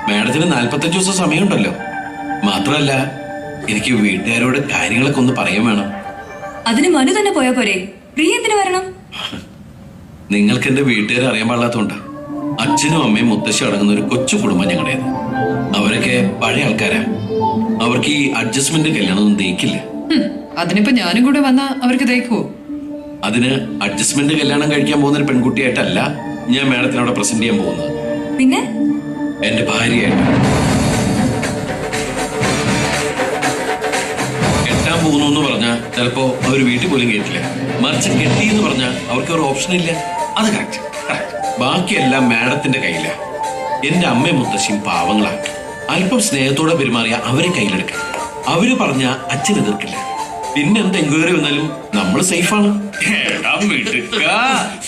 Speaker 2: മാഡത്തിന് 45 ദിവസം സമയമുണ്ടല്ലോ. മാത്രമല്ല എനിക്ക് വീട്ടുകാരോട് കാര്യങ്ങളൊക്കെ ഒന്ന് പറയാൻ വേണം.
Speaker 1: അതിന് മനു തന്നെ പോയാ പോരെ? പ്രിയ എന്തിനു വരണം?
Speaker 2: നിങ്ങൾക്ക് എന്റെ വീട്ടുകാരെ അറിയാൻ പാടില്ലാത്തോണ്ടാ. അച്ഛനും അമ്മയും മുത്തശ്ശി അടങ്ങുന്ന ഒരു കൊച്ചു കുടുംബം ഞങ്ങളുടേത്. അവരൊക്കെ പഴയ ആൾക്കാരാ. അവർക്ക് ഈ അഡ്ജസ്റ്റ്മെന്റ് കല്യാണമൊന്നും ദഹിക്കില്ല.
Speaker 4: അതിനിപ്പോ ഞാനും കൂടെ വന്നാ അവർക്ക് ദഹിക്കുവോ?
Speaker 2: അതിന് അഡ്ജസ്റ്റ്മെന്റ് കല്യാണം കഴിക്കാൻ പോകുന്ന ഒരു പെൺകുട്ടിയായിട്ടല്ല ഞാൻ മാഡത്തിനോട് പ്രസന്റ് ചെയ്യാൻ പോകുന്നത്.
Speaker 1: പിന്നെ
Speaker 2: എന്റെ ഭാര്യയായിട്ട്. കെട്ടാൻ പോകുന്നു എന്ന് പറഞ്ഞാൽ ചിലപ്പോ അവർ വീട്ടിൽ പോലും കേട്ടില്ല. മറിച്ച് കെട്ടി എന്ന് പറഞ്ഞാൽ അവർക്ക് ഒരു ഓപ്ഷൻ ഇല്ല.
Speaker 3: അത് കറക്റ്റ്.
Speaker 2: ബാക്കിയെല്ലാം മാഡത്തിന്റെ കയ്യിലാ. എന്റെ അമ്മയും മുത്തശ്ശിയും പാവങ്ങളാ. അല്പം സ്നേഹത്തോടെ പെരുമാറിയ അവരെ കയ്യിലെടുക്കാം. അവര് പറഞ്ഞ അച്ഛൻ എതിർക്കില്ല. പിന്നെ എന്ത് എൻക്വയറി വന്നാലും നമ്മൾ സേഫാണ്.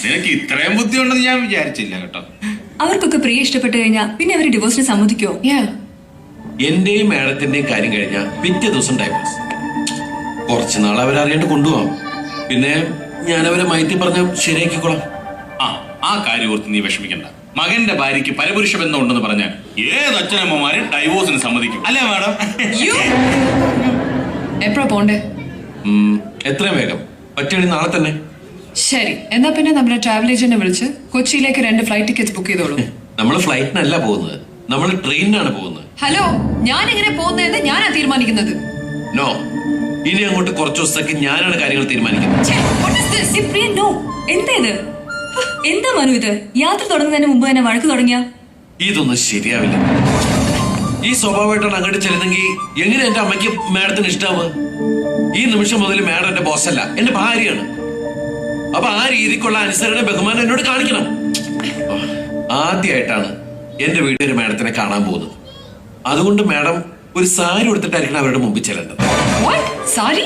Speaker 3: നിനക്ക് ഇത്രയും ബുദ്ധി ഉണ്ടെന്ന് ഞാൻ വിചാരിച്ചില്ല കേട്ടോ.
Speaker 1: അവർക്കൊക്കെ പ്രിയ ഇഷ്ടപ്പെട്ടു കഴിഞ്ഞാൽ പിന്നെ അവർ ഡിവോഴ്സിന് സമ്മതിക്കോ?
Speaker 2: എന്റെയും മാഡത്തിന്റെയും കാര്യം കഴിഞ്ഞാൽ പിറ്റേ ദിവസം ഡൈവേഴ്സ്. കുറച്ചുനാൾ അവരറിയാണ്ട് കൊണ്ടുപോകാം. പിന്നെ ഞാൻ അവരെ മാറ്റി പറഞ്ഞ ശരിയാക്കിക്കോളാം.
Speaker 3: ആ കാര്യം ഓർത്ത് നീ വിഷമിക്കണ്ട. മകന്റെ ഭാര്യയ്ക്ക് പരപുരുഷ ബന്ധം ഉണ്ടെന്ന് പറഞ്ഞാൽ ഏത് അച്ഛനമ്മമാരും ഡൈവോഴ്സിന് സമ്മതിക്കും. അല്ലേ മാഡം?
Speaker 4: എപ്പോഴാ പോണ്ടേ?
Speaker 2: എത്രയും വേഗം പറ്റുകയാണെങ്കിൽ നാളെ തന്നെ.
Speaker 4: ശരി, എന്നാ പിന്നെ നമ്മുടെ ട്രാവൽ ഏജന്റിനെ വിളിച്ച് കൊച്ചിയിലേക്ക് 2 ഫ്ലൈറ്റ് ടിക്കറ്റ്സ് ബുക്ക് ചെയ്തോളൂ.
Speaker 2: നമ്മൾ ഫ്ലൈറ്റിനല്ല പോകുന്നത്, നമ്മൾ ട്രെയിനിനാണ് പോകുന്നത്.
Speaker 4: ഹലോ, ഞാൻ എങ്ങനെ പോകുന്നതെന്ന് ഞാനാ തീരുമാനിക്കുന്നത്.
Speaker 2: നോ, ഇനി അങ്ങോട്ട് കുറച്ചു ദിവസത്തേക്ക് ഞാനാണ് കാര്യങ്ങൾ തീരുമാനിക്കുന്നത്.
Speaker 4: ഛെ, what is this?
Speaker 1: Priya no. എന്താ ഇത്? എന്താ മനു ഇത്? യാത്ര തുടങ്ങുന്നതിന് മുമ്പ് തന്നെ വഴക്ക് തുടങ്ങിയ
Speaker 2: ഇതൊന്നും ശരിയാവില്ല. ഈ സ്വഭാവമായിട്ടാണ് അങ്ങോട്ട് ചെല്ലുന്നെങ്കിൽ എങ്ങനെ എന്റെ അമ്മയ്ക്ക് മാഡത്തിന് ഇഷ്ടാവുക? ഈ നിമിഷം മുതൽ മാഡം എന്റെ ബോസല്ല, എന്റെ ഭാര്യയാണ്. അപ്പൊ ആ രീതിക്കുള്ള അനുസരണ ബഹുമാനം എന്നോട് കാണിക്കണം. ആദ്യമായിട്ടാണ് എന്റെ വീട്ടുകാർ മാഡത്തിനെ കാണാൻ പോകുന്നത്. അതുകൊണ്ട് മാഡം ഒരു സാരി ഉടുത്തിട്ടായിരിക്കണം അവരുടെ മുമ്പിൽ ചെല്ലേണ്ടത്.
Speaker 4: സാരി?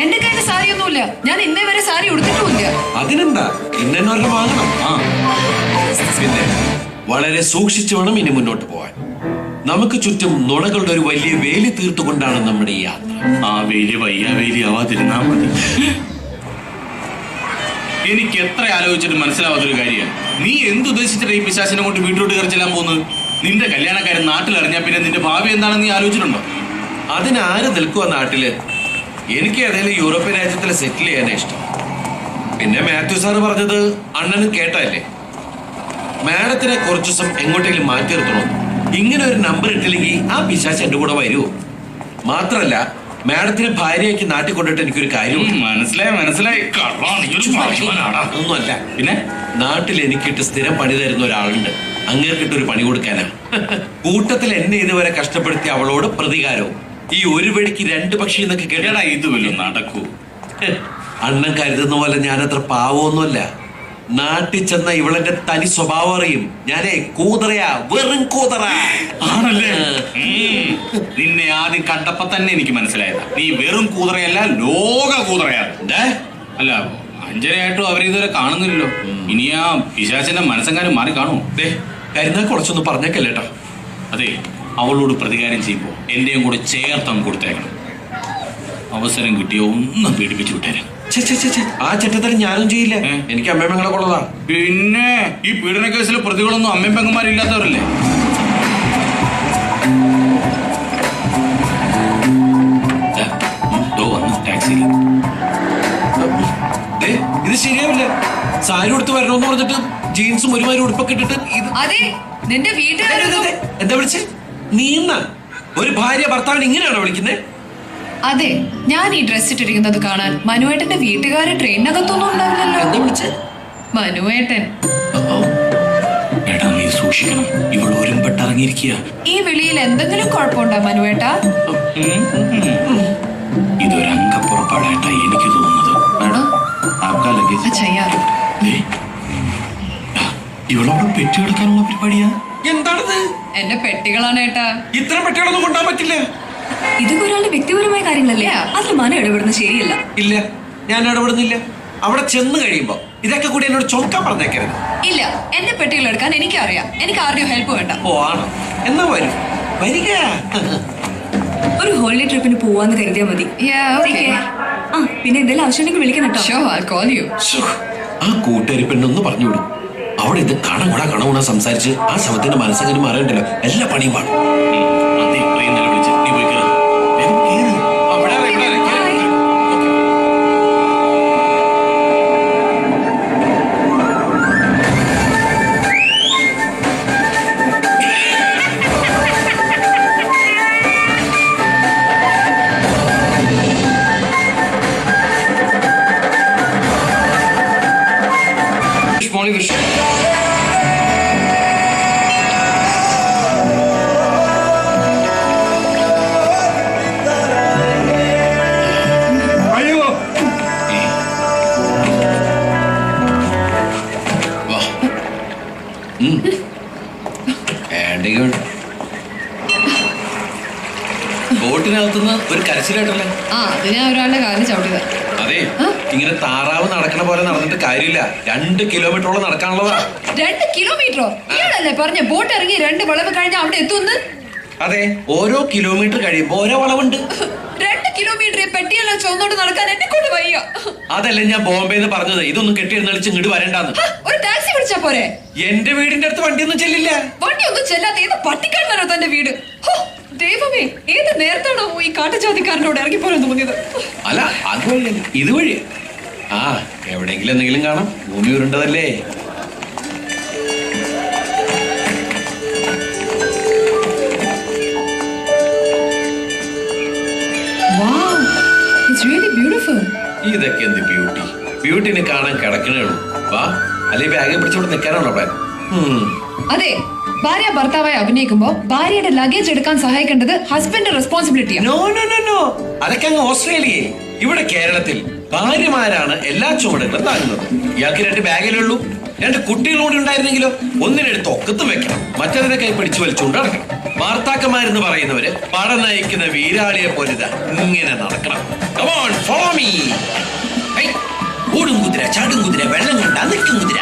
Speaker 4: എന്റെ കയ്യിൽ സാരി ഒന്നുമില്ല. ഞാൻ ഇന്നേ വരെ സാരി ഉടുത്തിട്ടുമില്ല.
Speaker 2: അതിനെന്താ, ഇന്നൊരെണ്ണം വാങ്ങണം. പിന്നെ വളരെ സൂക്ഷിച്ചു വേണം ഇനി മുന്നോട്ട് പോകാൻ. നമുക്ക് ചുറ്റും നുണകളുടെ ഒരു വലിയ വേലി തീർത്തുകൊണ്ടാണ് നമ്മുടെ ഈ യാത്ര.
Speaker 3: ആ വേലി വയ്യാവേലി ആവാതിരുന്നാ മതി. എനിക്ക് എത്ര ആലോചിച്ചിട്ട് മനസ്സിലാവാത്തൊരു കാര്യമാണ്, നീ എന്തുദ്ദേശിച്ചിട്ട് ഈ പിശാചിനെ കൊണ്ട് വീട്ടിലോട്ട് കയറി ചെല്ലാൻ പോകുന്നത്? നിന്റെ കല്യാണക്കാരൻ നാട്ടിലിറങ്ങിയാൽ പിന്നെ നിന്റെ ഭാവി എന്താണെന്ന് നീ ആലോചിച്ചിട്ടുണ്ടോ?
Speaker 2: അതിനാര് നിൽക്കുക നാട്ടില്? എനിക്ക് ഏതെങ്കിലും യൂറോപ്യൻ രാജ്യത്തിൽ സെറ്റിൽ ചെയ്യാനാ ഇഷ്ടം. പിന്നെ മാത്യു സാറ് പറഞ്ഞത് അണ്ണനും കേട്ടല്ലേ, മാഡത്തിനെ കുറച്ചു ദിവസം എങ്ങോട്ടെങ്കിലും മാറ്റി നിർത്തണം. ഇങ്ങനെ ഒരു നമ്പർ ഇട്ടില്ലെങ്കിൽ ആ പിശാച് എന്റെ കൂടെ വരുമോ? മാത്രല്ല മാഡത്തിന് ഭാര്യയ്ക്ക് നാട്ടിൽ കൊണ്ടിട്ട് എനിക്കൊരു കാര്യം
Speaker 3: മനസ്സിലായി.
Speaker 2: ഒന്നുമല്ല, പിന്നെ നാട്ടിൽ എനിക്കിട്ട് സ്ഥിരം പണി തരുന്ന ഒരാളുണ്ട്. അങ്ങേർക്കിട്ടൊരു പണി കൊടുക്കാനാ. കൂട്ടത്തിൽ എന്നെ ഇതുവരെ കഷ്ടപ്പെടുത്തി അവളോട് പ്രതികാരവും. ഈ ഒരു വെടിക്ക് രണ്ട് പക്ഷി എന്നൊക്കെ കേട്ടാ
Speaker 3: ഇത് വല്ലതും നടക്കൂ?
Speaker 2: അണ്ണൻ കരുതുന്ന പോലെ ഞാനത്ര പാവമൊന്നുമല്ല. നാട്ടിൽ ചെന്ന ഇവളെന്റെ തനി സ്വഭാവം അറിയും. ഞാനേ കൂതറയാ, വെറും കൂതറ
Speaker 3: ആണല്ലേ? നിന്നെ ആദ്യം കണ്ടപ്പോ തന്നെ എനിക്ക് മനസ്സിലായതാ, നീ വെറും കൂതറയല്ല, ലോക കൂതറയാണ്. അല്ല, അഞ്ജനയായിട്ടും അവരിതുവരെ കാണുന്നില്ലല്ലോ. ഇനി ആ പിശാചിന്റെ മനസ്സെങ്ങാനും മാറി കാണുമോ?
Speaker 2: കരുന്നാ കുറച്ചൊന്നും പറഞ്ഞേക്കല്ലേട്ടോ.
Speaker 3: അതെ, അവളോട് പ്രതികാരം ചെയ്യുമ്പോ എന്റെയും കൂടെ ചേർത്തം കൊടുത്തേക്കണം. അവസരം കിട്ടിയോ ഒന്നും പീഡിപ്പിച്ചു വിട്ടേരാ.
Speaker 2: ആ ചെറ്റത്തരം ഞാനും ചെയ്യില്ല. എനിക്ക് അമ്മയും പെങ്ങളെ കൊള്ളതാ.
Speaker 3: പിന്നെ ഈ പീഡന കേസിൽ പ്രതികളൊന്നും അമ്മയും പെങ്ങന്മാരില്ലാത്തവരല്ലേ? ടാക്സിയിൽ
Speaker 2: ഇത് ശരിയാവില്ല. സാരി ഉടുത്ത് വരണമെന്ന് പറഞ്ഞിട്ട് ജീൻസും ഒരുമാതിരി ഉടുപ്പൊക്കെ ഇട്ടിട്ട്
Speaker 4: അതെ, നിന്റെ വീട്ടുകാരൊന്നും.
Speaker 2: എന്താ വിളിച്ചേ? നീന്ന ഒരു ഭാര്യ ഭർത്താവിന് ഇങ്ങനെയാണോ വിളിക്കുന്നത്?
Speaker 4: അതെ, ഞാൻ ഈ ഡ്രസ് ഇട്ടിരിക്കുന്നത് കാണാൻ മനുവേട്ടന്റെ വീട്ടുകാര് ട്രെയിനകത്തൊന്നും ഉണ്ടാവില്ലല്ലോ.
Speaker 2: എന്താ വിളിച്ചേ?
Speaker 4: മനുവേട്ടൻ.
Speaker 3: നീ സൂക്ഷിക്കണം, ഇവൾ ഒരുമ്പെട്ടിറങ്ങിയിരിക്കുക.
Speaker 4: ഈ വിളിയിൽ എന്തെങ്കിലും കുഴപ്പമുണ്ടോ മനുവേട്ടാ?
Speaker 3: ഇതൊരു അംഗപ്പുറപ്പാടായിട്ടായി എനിക്ക് തോന്നുന്നത്. ഇവളോട് പെട്ടിയെടുക്കാനുള്ള പരിപാടിയാ?
Speaker 2: എന്താണത്?
Speaker 4: എന്റെ പെട്ടികളാണ് ഏട്ടാ.
Speaker 2: ഇത്ര പെട്ടികളൊന്നും കൊണ്ടാൻ പറ്റില്ല.
Speaker 1: ഇതൊക്കെ ഒരാളുടെ വ്യക്തിപരമായ കാര്യങ്ങളല്ലേ? അതിൽ മനു ഇടപെടുന്നത് ശരിയല്ല.
Speaker 2: ഇല്ല, ഞാൻ ഇടപെടുന്നില്ല. അവിടെ ചെന്ന് കഴിയുമ്പോ ഇതൊക്കെ കൂടി എന്നോട് ചൊക്കാൻ പറഞ്ഞേക്കരുത്.
Speaker 4: ഇല്ല, എന്റെ പെട്ടികൾ എടുക്കാൻ എനിക്കറിയാം. എനിക്ക് ആരുടെയും ഹെൽപ്പ് വേണ്ട.
Speaker 2: ഓ ആണോ? എന്നാ വരും, വരിക.
Speaker 1: ഒരു ഹോളിഡേ ട്രിപ്പിന് പോവാന്ന് കരുതിയാ മതി. പിന്നെ എന്തെങ്കിലും ആവശ്യമുണ്ടെങ്കിൽ വിളിക്കണം കേട്ടോ.
Speaker 2: ആ കൂട്ടുകാരി പെണ്ണൊന്ന് പറഞ്ഞുവിടും. അവിടെ ഇത് കണകൂടാ സംസാരിച്ച് ആ ശവത്തിന്റെ മനസ്സങ്ങനെ മാറേണ്ടല്ലോ. എല്ലാ പണിയും പാടും. ബോട്ടിനകത്തുനിന്ന് ഒരു കരച്ചിലായിട്ടല്ലേ?
Speaker 4: അത് ഞാൻ ഒരാളുടെ കാലിൽ ചവിട്ടിയതാ.
Speaker 2: അതെ, ഇങ്ങനെ താറാവ് നടക്കണ പോലെ നടന്നിട്ട് കാര്യമില്ല. 2 കിലോമീറ്ററോളം നടക്കാനുള്ളതാ.
Speaker 4: 2 കിലോമീറ്ററോ? ഇയാളല്ലേ പറഞ്ഞ ബോട്ട് ഇറങ്ങി 2 വളവ് കഴിഞ്ഞ അവിടെ എത്തുന്നു?
Speaker 2: അതെ, ഓരോ കിലോമീറ്റർ കഴിയുമ്പോ ഓരോ വളവുണ്ട്.
Speaker 4: 2 കിലോമീറ്റർ പെട്ടിയെല്ലാം ചുവന്നോട്ട് നടക്കാൻ എന്നെ കൊണ്ട് വയ്യ.
Speaker 2: അതല്ലേ ഞാൻ ബോംബെന്ന് പറഞ്ഞത്, ഇതൊന്നും കെട്ടിയെഴുന്നള്ളിച്ച് ഇങ്ങോട്ട് വരണ്ടാന്ന്.
Speaker 4: ഒരു ടാക്സി വിളിച്ചാ പോരെ?
Speaker 2: എന്റെ വീടിന്റെ അടുത്ത് വണ്ടിയൊന്നും ചെല്ലില്ല.
Speaker 4: വണ്ടിയൊന്നും ചെല്ലാത്ത ഏത് പട്ടിക്കാരനാണോ തന്റെ വീട്? ദൈവമേ, ഏത് നേരത്താണോ ഈ കാട്ടുജാതിക്കാരനോട് ഇറങ്ങിപ്പോരാൻ തോന്നിയത്?
Speaker 2: അല്ല, അതുവഴി ഇതുവഴി. ആ, എവിടെയെങ്കിലും എന്തെങ്കിലും കാണാം. ഭൂമി ഉരുണ്ടതല്ലേ. ഇതൊക്കെ എന്ത് ബ്യൂട്ടി. ബ്യൂട്ടിനെ കാണാൻ കിടക്കണേ ഉള്ളൂ. വാ, അല്ലെ ബാഗെ പിടിച്ചോണ്ട് നിൽക്കാനാണോ പ്ലാൻ?
Speaker 4: അതെ, ഭാര്യ ഭർത്താവായി അഭിനയിക്കുമ്പോ ഭാര്യയുടെ ലഗേജ് എടുക്കാൻ സഹായിക്കേണ്ടത് ഹസ്ബൻഡ് റെസ്പോൺസിബിലിറ്റിയാണ്.
Speaker 2: നോ നോ നോ നോ, അതൊക്കെ അങ്ങ് ഓസ്ട്രേലിയയിൽ. ഇവിടെ കേരളത്തിൽ ഭാര്യമാരാണ് എല്ലാ ചുമടുകളും താങ്ങുന്നത്. ഇയാൾക്ക് 2 ബാഗിലുള്ളൂ. 2 കുട്ടികളൂടെ ഉണ്ടായിരുന്നെങ്കിലോ ഒന്നിനെടുത്ത് ഒക്കത്തും വെക്കണം, മറ്റതിനെ കൈ പിടിച്ചു വലിച്ചുകൊണ്ട് നടക്കണം. വാർത്താക്കന്മാരെന്ന് പറയുന്നവര് പടം നയിക്കുന്ന വീരാളിയെ പോലെ ഇങ്ങനെ നടക്കണം. Come on, follow me. Hey, ഓടും കുതിര, ചാടും കുതിര, വെള്ളം കണ്ടാ നിൽക്കും കുതിര.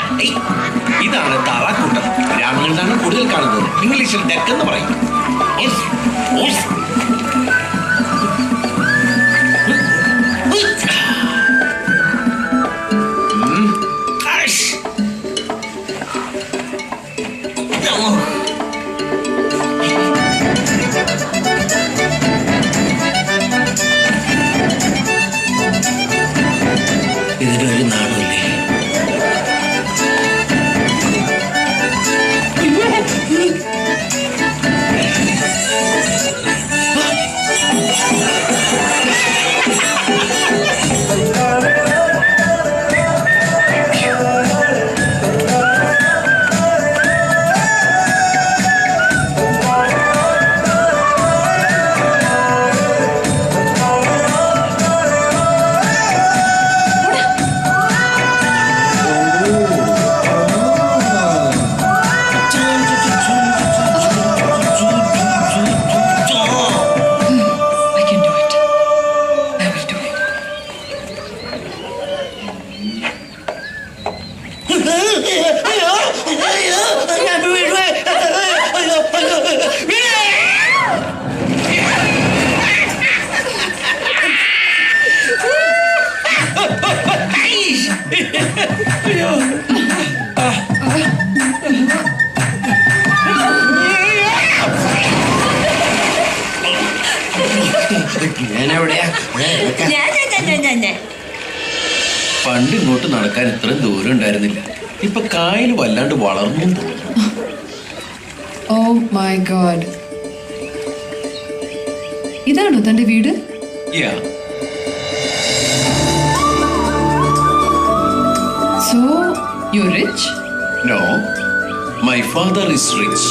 Speaker 2: ഇതാണ് താറാക്കൂട്ടം. ഗ്രാമങ്ങളിലാണ് കൂടുതൽ കാണുന്നത്. ഇംഗ്ലീഷിൽ ഡെക്ക് എന്ന് പറയും. ഇതിനൊരു നാണല്ലേ? പണ്ട് ഇങ്ങോട്ട് നടക്കാൻ ഇത്രയും ദൂരം ഉണ്ടായിരുന്നില്ല. ഇപ്പൊ കായൽ വല്ലാണ്ട് വളർന്നു തോന്നുന്നു.
Speaker 4: ഓ മൈ ഗോഡ്, ഇതാണോ തന്റെ വീട്? So you're rich?
Speaker 2: No, my father is rich.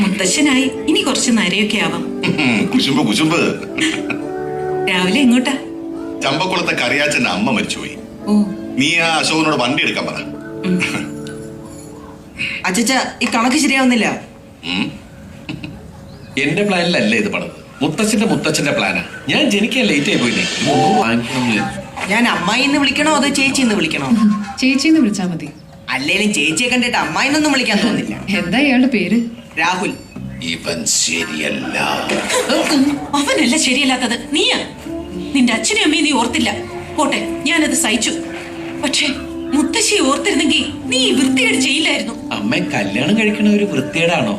Speaker 5: മുത്തശ്ശനായി ഇനി കുറച്ച് നരയൊക്കെ ആവാം.
Speaker 10: കുശുമ്പ്
Speaker 5: രാവിലെ എങ്ങോട്ടാ?
Speaker 10: ചമ്പക്കുളത്തെ കറിയാച്ചന്റെ അമ്മ മരിച്ചുപോയി. നീ ആ അശോകനോട് വണ്ടി എടുക്കാൻ പറ.
Speaker 11: അച്ഛാ, ഈ കണക്ക് ശരിയാവുന്നില്ല.
Speaker 2: എന്റെ പ്ലാനിലല്ല ഇത് പണത്, മുത്തച്ഛന്റെ പ്ലാനാ. ഞാൻ ജനിക്കാൻ ലേറ്റ് ആയി പോയില്ലേ.
Speaker 11: ഞാൻ അമ്മായിന്ന് വിളിക്കണോ അതോ ചേച്ചിന്ന് വിളിക്കണോ?
Speaker 4: ചേച്ചിന്ന് വിളിച്ചാ മതി.
Speaker 11: അല്ലേലും ചേച്ചിയെ കണ്ടിട്ട് അമ്മായിന്നൊന്നും വിളിക്കാൻ തോന്നില്ല.
Speaker 4: എന്താ ഇയാളുടെ പേര്?
Speaker 11: രാഹുൽ.
Speaker 2: ഇവൻ ശരിയല്ല.
Speaker 5: അവനല്ല ശരിയല്ലാത്തത്, നീയാ. നിന്റെ അച്ഛനും അമ്മയും നീ ഓർത്തില്ല. പോട്ടെ, ഞാനത് സഹിച്ചു. പക്ഷെ മുത്തശ്ശി ഓർത്തിരുന്നെങ്കിൽ നീ വൃത്തികേട് ചെയ്യില്ലായിരുന്നു.
Speaker 2: അമ്മ കല്യാണം കഴിക്കണ ഒരു വൃത്തികേടാണോ?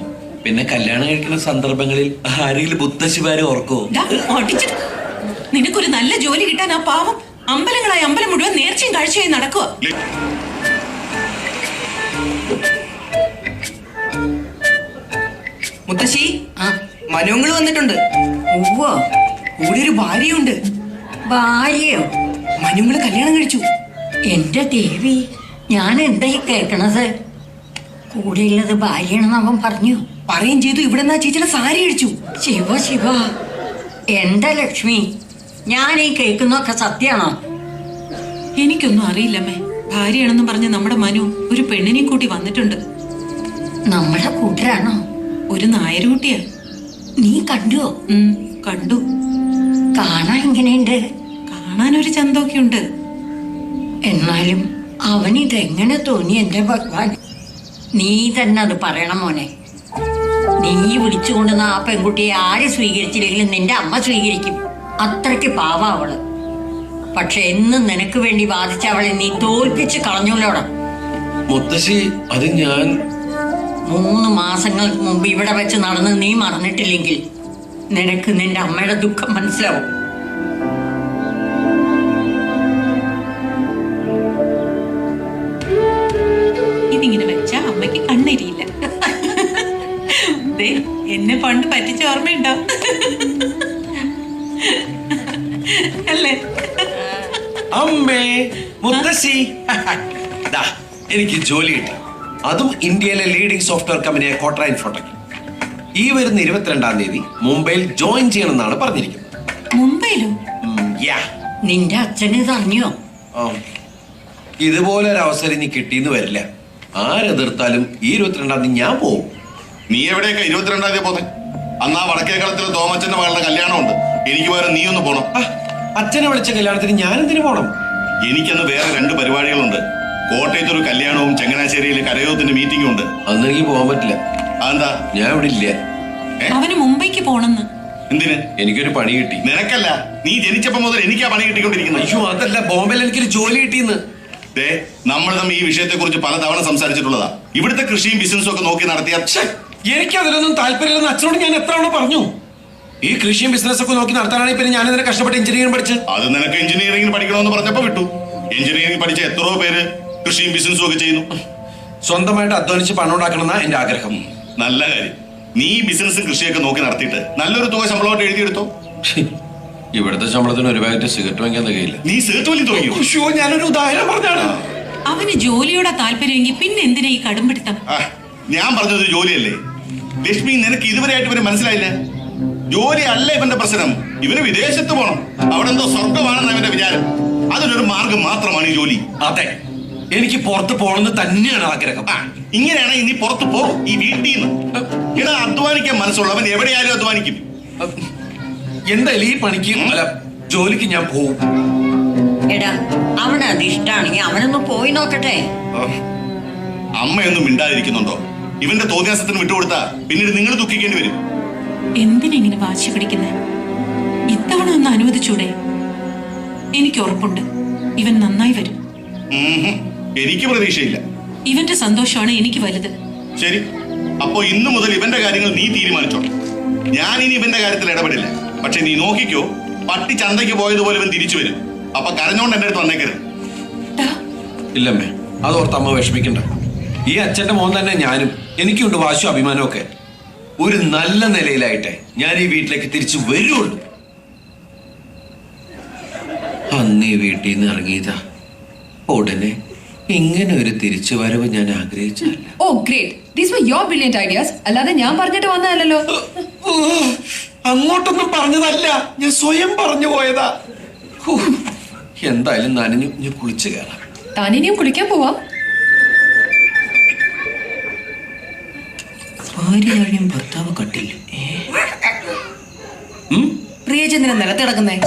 Speaker 2: പിന്നെ കല്യാണം കഴിക്കുന്ന സന്ദർഭങ്ങളിൽ ആരെങ്കിലും മുത്തശ്ശിമാരെ ഓർക്കോ?
Speaker 5: നിനക്കൊരു നല്ല ജോലി കിട്ടാൻ ആ പാവം അമ്പലങ്ങളായി അമ്പലം മുഴുവൻ നേർച്ചയും കാഴ്ചയായി നടക്കുക.
Speaker 11: മുത്തശ്ശി, മനുങ്ങൾ വന്നിട്ടുണ്ട്. കൂടെ ഒരു ഭാര്യയുണ്ട്.
Speaker 12: ഭാര്യയോ?
Speaker 11: മനുങ്ങള് കല്യാണം കഴിച്ചു.
Speaker 12: എന്റെ ദേവി, ഞാൻ എന്തായി കേൾക്കണത്? കൂടെയുള്ളത് ഭാര്യയാണെന്ന് അവൻ പറഞ്ഞു.
Speaker 11: പറയും ചെയ്തു. ഇവിടെ ചേച്ചിയുടെ സാരി അടിച്ചു.
Speaker 12: ശിവ ശിവ, എന്താ ലക്ഷ്മി, ഞാൻ ഈ കേൾക്കുന്നൊക്കെ സത്യാണോ?
Speaker 5: എനിക്കൊന്നും അറിയില്ലമ്മേ. ഭാര്യയാണെന്നും പറഞ്ഞ് നമ്മുടെ മനു ഒരു പെണ്ണിനെയും കൂട്ടി വന്നിട്ടുണ്ട്.
Speaker 12: നമ്മുടെ കൂട്ടരാണോ?
Speaker 5: ഒരു നായരുകുട്ടിയാ.
Speaker 12: നീ കണ്ടുവോ?
Speaker 5: കണ്ടു.
Speaker 12: കാണാൻ എങ്ങനെയുണ്ട്?
Speaker 5: കാണാനൊരു ചന്തമൊക്കെ ഉണ്ട്.
Speaker 12: എന്നാലും അവനിതെങ്ങനെ തോന്നി എന്റെ ഭഗവാൻ? നീ തന്നെ അത് പറയണം മോനെ. നീ വിളിച്ചുകൊണ്ടുവന്ന ആ പെൺകുട്ടിയെ ആര് സ്വീകരിച്ചില്ലെങ്കിലും നിന്റെ അമ്മ സ്വീകരിക്കും. അത്രയ്ക്ക് പാവാ അവള്. പക്ഷെ എന്നും നിനക്ക് വേണ്ടി വാദിച്ച അവളെ നീ തോൽപ്പിച്ച് കളഞ്ഞോലോടാ.
Speaker 2: മുത്തശ്ശി, അത് ഞാൻ
Speaker 12: 3 മാസങ്ങൾക്ക് മുമ്പ് ഇവിടെ വെച്ച് നടന്ന് നീ മറന്നിട്ടില്ലെങ്കിൽ നിനക്ക് നിന്റെ അമ്മയുടെ ദുഃഖം മനസ്സിലാവും.
Speaker 5: ഇതിങ്ങനെ വെച്ചാ അമ്മ അമ്മയ്ക്ക് കണ്ണെരിയില്ല. ദേ, എന്നെ പണ്ട് പറ്റിച്ച ഓർമ്മയുണ്ടോ? അല്ലേ?
Speaker 2: അമ്മേ, മുത്തശ്ശി. ദാ, എനിക്ക് ജോലി കിട്ടി. അതും ഇന്ത്യയിലെ ലീഡിംഗ് സോഫ്റ്റ്വെയർ കമ്പനിയായ കോട്ര ഇൻഫോടെക്. ഈ വരുന്ന 22-ാം തീയതി മുംബൈയിൽ ജോയിൻ ചെയ്യണമെന്നാണ് പറഞ്ഞിരിക്കുന്നത്.
Speaker 5: മുംബൈയിലോ?
Speaker 12: നിന്റെ അച്ഛന് ഇത് അറിഞ്ഞോ?
Speaker 2: ഇതുപോലെ ഒരു അവസരം ഇനി കിട്ടിയെന്ന് വരില്ല. ആരെതിർത്താലും ഈ 22-ാം തീയതി ഞാൻ പോവും.
Speaker 10: നീ എവിടെയൊക്കെ 22-ാം തീയതി പോന്നെ? അന്ന് ആ വടക്കേക്കളത്തിലെ തോമച്ചന്റെ മകളുടെ കല്യാണമുണ്ട്. എനിക്ക് വേറെ നീ ഒന്ന് പോണം.
Speaker 2: അച്ഛനെ വിളിച്ച കല്യാണത്തിന് ഞാൻ എന്തിനു പോണം?
Speaker 10: എനിക്കന്ന് വേറെ 2 പരിപാടികളുണ്ട്. കോട്ടയത്ത് ഒരു കല്യാണവും ചങ്ങനാശ്ശേരിയിൽ കരയോത്തിന്റെ മീറ്റിംഗും ഉണ്ട്.
Speaker 2: അന്ന് എനിക്ക് പോകാൻ പറ്റില്ല.
Speaker 10: അതെന്താ?
Speaker 2: ഞാൻ ഇവിടെ ഇല്ല.
Speaker 5: അവന് മുംബൈക്ക് പോണെന്ന്.
Speaker 10: എന്തിന്?
Speaker 2: എനിക്കൊരു പണി കിട്ടി.
Speaker 10: നിനക്കല്ല, നീ ജനിച്ചപ്പോ മുതൽ എനിക്കാ പണി കിട്ടിക്കൊണ്ടിരിക്കുന്നത്.
Speaker 2: അയ്യോ, അതല്ല, ബോംബെയിൽ എനിക്കൊരു ജോലി കിട്ടിയെന്ന്.
Speaker 10: നമ്മൾ തമ്മിൽ ഈ വിഷയത്തെ കുറിച്ച് പലതവണ സംസാരിച്ചിട്ടുള്ളതാ. ഇവിടുത്തെ കൃഷിയും ബിസിനസ്സും ഒക്കെ നോക്കി നടത്തിയ
Speaker 2: എനിക്ക് അതിലൊന്നും താല്പര്യമില്ലെന്ന് അച്ഛനോട് ഞാൻ എത്ര തവണ പറഞ്ഞു. ഈ കൃഷിയും ബിസിനസ് ഒക്കെ നോക്കി നടത്താനാണെങ്കിൽ പിന്നെ ഞാൻ ഇതിനെ കഷ്ടപ്പെട്ട് എഞ്ചിനീയറിംഗ് പഠിച്ച്.
Speaker 10: അത് നിനക്ക് എഞ്ചിനീയറിംഗ് പഠിക്കണമെന്ന് പറഞ്ഞപ്പോ വിട്ടു. എഞ്ചിനീയറിംഗ് പഠിച്ച എത്രയോ പേര് കൃഷിയും ബിസിനസ്സും ഒക്കെ ചെയ്യുന്നു.
Speaker 2: സ്വന്തമായിട്ട് അധ്വാനിച്ച് പണം ഉണ്ടാക്കണമെന്നാ എന്റെ ആഗ്രഹം.
Speaker 10: നല്ല കാര്യം. നീ ബിസിനസ്സും കൃഷിയൊക്കെ നോക്കി നടത്തിയിട്ട് നല്ലൊരു തുക ശമ്പളമായിട്ട് എഴുതിയെടുത്തോ.
Speaker 2: ഇവിടുത്തെ ശമ്പളത്തിന് ഒരു പാക്കറ്റ് സിഗരറ്റ് വാങ്ങിക്കാൻ തികയില്ല.
Speaker 10: നീ സിഗരറ്റ് വലി തുടങ്ങിയോ?
Speaker 2: ഞാനൊരു ഉദാഹരണം പറഞ്ഞാണ്.
Speaker 5: അവന് ജോലിയോടെ താല്പര്യമെങ്കിൽ പിന്നെ എന്തിനാ ഈ കടുംപിടുത്തം?
Speaker 10: ഞാൻ പറഞ്ഞത് ജോലിയല്ലേ ലക്ഷ്മി. നിനക്ക് ഇതുവരെയായിട്ട് ഇവന് മനസ്സിലായില്ല. ജോലി അല്ല ഇവന്റെ പ്രശ്നം. ഇവന് വിദേശത്ത് പോണം. അവിടെ എന്തോ സ്വർഗമാണെന്ന് അവന്റെ വിചാരം. അതിനൊരു മാർഗം മാത്രമാണ് ഈ ജോലി.
Speaker 2: അതെ, എനിക്ക് പുറത്ത് പോകണമെന്ന് തന്നെയാണ് ആഗ്രഹം.
Speaker 10: ഇങ്ങനെയാണെങ്കിൽ നീ പുറത്ത് പോ, ഈ വീട്ടിൽ നിന്ന്. ഇടാ, അധ്വാനിക്കാൻ മനസ്സുള്ളവൻ എവിടെയായാലും അധ്വാനിക്കും.
Speaker 2: എന്തായാലും ഈ പണിക്ക് അല്ല ജോലിക്ക് ഞാൻ പോവും.
Speaker 12: എടാ, അവന് അത് ഇഷ്ടാണെങ്കിൽ അവനൊന്ന് പോയി നോക്കട്ടെ.
Speaker 10: അമ്മയൊന്നും മിണ്ടാതിരിക്കുന്നുണ്ടോ? ഇവന്റെ തോന്നിയാസത്തിന് വിട്ടുകൊടുത്താ പിന്നീട് നിങ്ങൾ ദുഃഖിക്കേണ്ടി വരും.
Speaker 5: എന്തിനെങ്ങനെ വാശി പിടിക്കുന്നേ? ഇത്തവണ ഒന്ന് അനുവദിച്ചൂടെ? എനിക്ക് ഉറപ്പുണ്ട് ഇവൻ നന്നായി വരും.
Speaker 10: എനിക്ക് പ്രതീക്ഷയില്ല.
Speaker 5: ഇവന്റെ സന്തോഷമാണ് എനിക്ക് വലുത്.
Speaker 10: ശരി, അപ്പോ ഇന്നു മുതൽ ഇവന്റെ കാര്യങ്ങൾ നീ തീരുമാനിച്ചോ. ഞാൻ ഇനി ഇവന്റെ കാര്യത്തിൽ ഇടപെടില്ല. പക്ഷെ നീ നോക്കിക്കോ, പട്ടി ചന്തയ്ക്ക് പോയതുപോലെ ഇവൻ തിരിച്ചു വരും. അപ്പൊ കരഞ്ഞോണ്ട് എന്റെ അടുത്ത് വന്നേക്കരുത്.
Speaker 2: ഇല്ലമ്മേ, അതോർത്ത് അമ്മ വിഷമിക്കണ്ട. ഈ അച്ഛന്റെ മോൻ തന്നെ ഞാനും. എനിക്കുണ്ട് വാശും അഭിമാനവും ഒക്കെ. ഒരു നല്ല നിലയിലായിട്ടെ ഞാൻ ഈ വീട്ടിലേക്ക് തിരിച്ചു വരുള്ളൂ. അന്ന് ഈ വീട്ടിൽ നിന്ന് ഇറങ്ങിയതാ. ഉടനെ ഇങ്ങനെ ഒരു തിരിച്ചു വരവ് ഞാൻ ആഗ്രഹിച്ചല്ല.
Speaker 4: Oh great, these were your brilliant ideas. അല്ലാതെ ഞാൻ പറഞ്ഞിട്ട് വന്നതല്ലോ.
Speaker 2: അങ്ങോട്ടൊന്നും പറഞ്ഞതല്ല, ഞാൻ സ്വയം പറഞ്ഞു പോയതാ. എന്തായാലും നനഞ്ഞു, ഞാൻ കുളിച്ചു കയറാം.
Speaker 4: താനിനിയും കുളിക്കാൻ പോവാം.
Speaker 11: ഭാര്യയും ഭർത്താവ് കട്ടില്ല. പ്രിയചന്ദ്രൻ നിലത്ത് കിടക്കുന്നേ.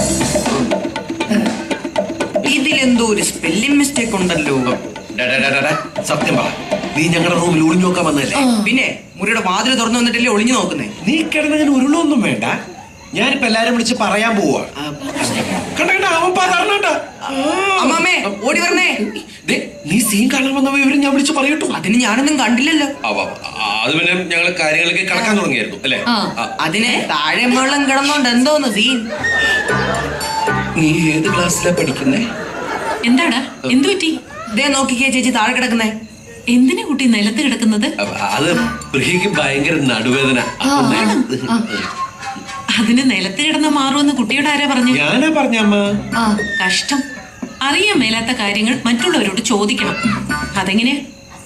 Speaker 11: ഇതിലെന്തോ ഒരു സ്പെല്ലിംഗ് മിസ്റ്റേക്ക് ഉണ്ടല്ലോ.
Speaker 2: സത്യം പറ, നീ ഞങ്ങളുടെ റൂമിൽ ഒളിഞ്ഞു നോക്കാൻ വന്നല്ലേ?
Speaker 11: പിന്നെ മുറിയുടെ വാതിൽ തുറന്നു വന്നിട്ടല്ലേ ഒളിഞ്ഞു നോക്കുന്നേ?
Speaker 2: നീ കിടന്നങ്ങനെ ഉരുളൊന്നും വേണ്ട. ഞാനിപ്പോ എല്ലാരും വിളിച്ച് പറയാൻ പോവാ.
Speaker 11: അമ്മാമേ, ഓടി വരണേ.
Speaker 2: നീ സീൻ കാണാൻ വന്ന വിവരം ഞാൻ വിളിച്ച് പറയട്ടു.
Speaker 11: അതിന് ഞാനൊന്നും കണ്ടില്ലല്ലോ.
Speaker 2: അത് പിന്നെ ഞങ്ങള് കാര്യങ്ങളിലേക്ക് കടക്കാൻ തുടങ്ങിയായിരുന്നു അല്ലേ?
Speaker 11: അതിന് താഴെ വെള്ളം കിടന്നോണ്ട് എന്തോന്ന് സീൻ.
Speaker 2: നീ ഏത് ക്ലാസ്സിലാ പഠിക്കുന്നേ?
Speaker 5: എന്താടാ, എന്തു പറ്റി?
Speaker 11: ഇതേ നോക്കിക്കേ ചേച്ചി, താഴെ കിടക്കുന്നേ.
Speaker 5: എന്തിനാ കുട്ടി നിലത്ത് കിടക്കുന്നത്?
Speaker 2: അത് പ്രിയക്ക് ഭയങ്കര നടുവേദന.
Speaker 5: അതിന് നിലത്ത് കിടന്ന മാറുമെന്ന് കുട്ടിയോട് ആരാ പറഞ്ഞു?
Speaker 2: ഞാനാ പറഞ്ഞമ്മ.
Speaker 5: കഷ്ടം. അറിയാൻ മേലാത്ത കാര്യങ്ങൾ മറ്റുള്ളവരോട് ചോദിക്കണം. അതെങ്ങനെ?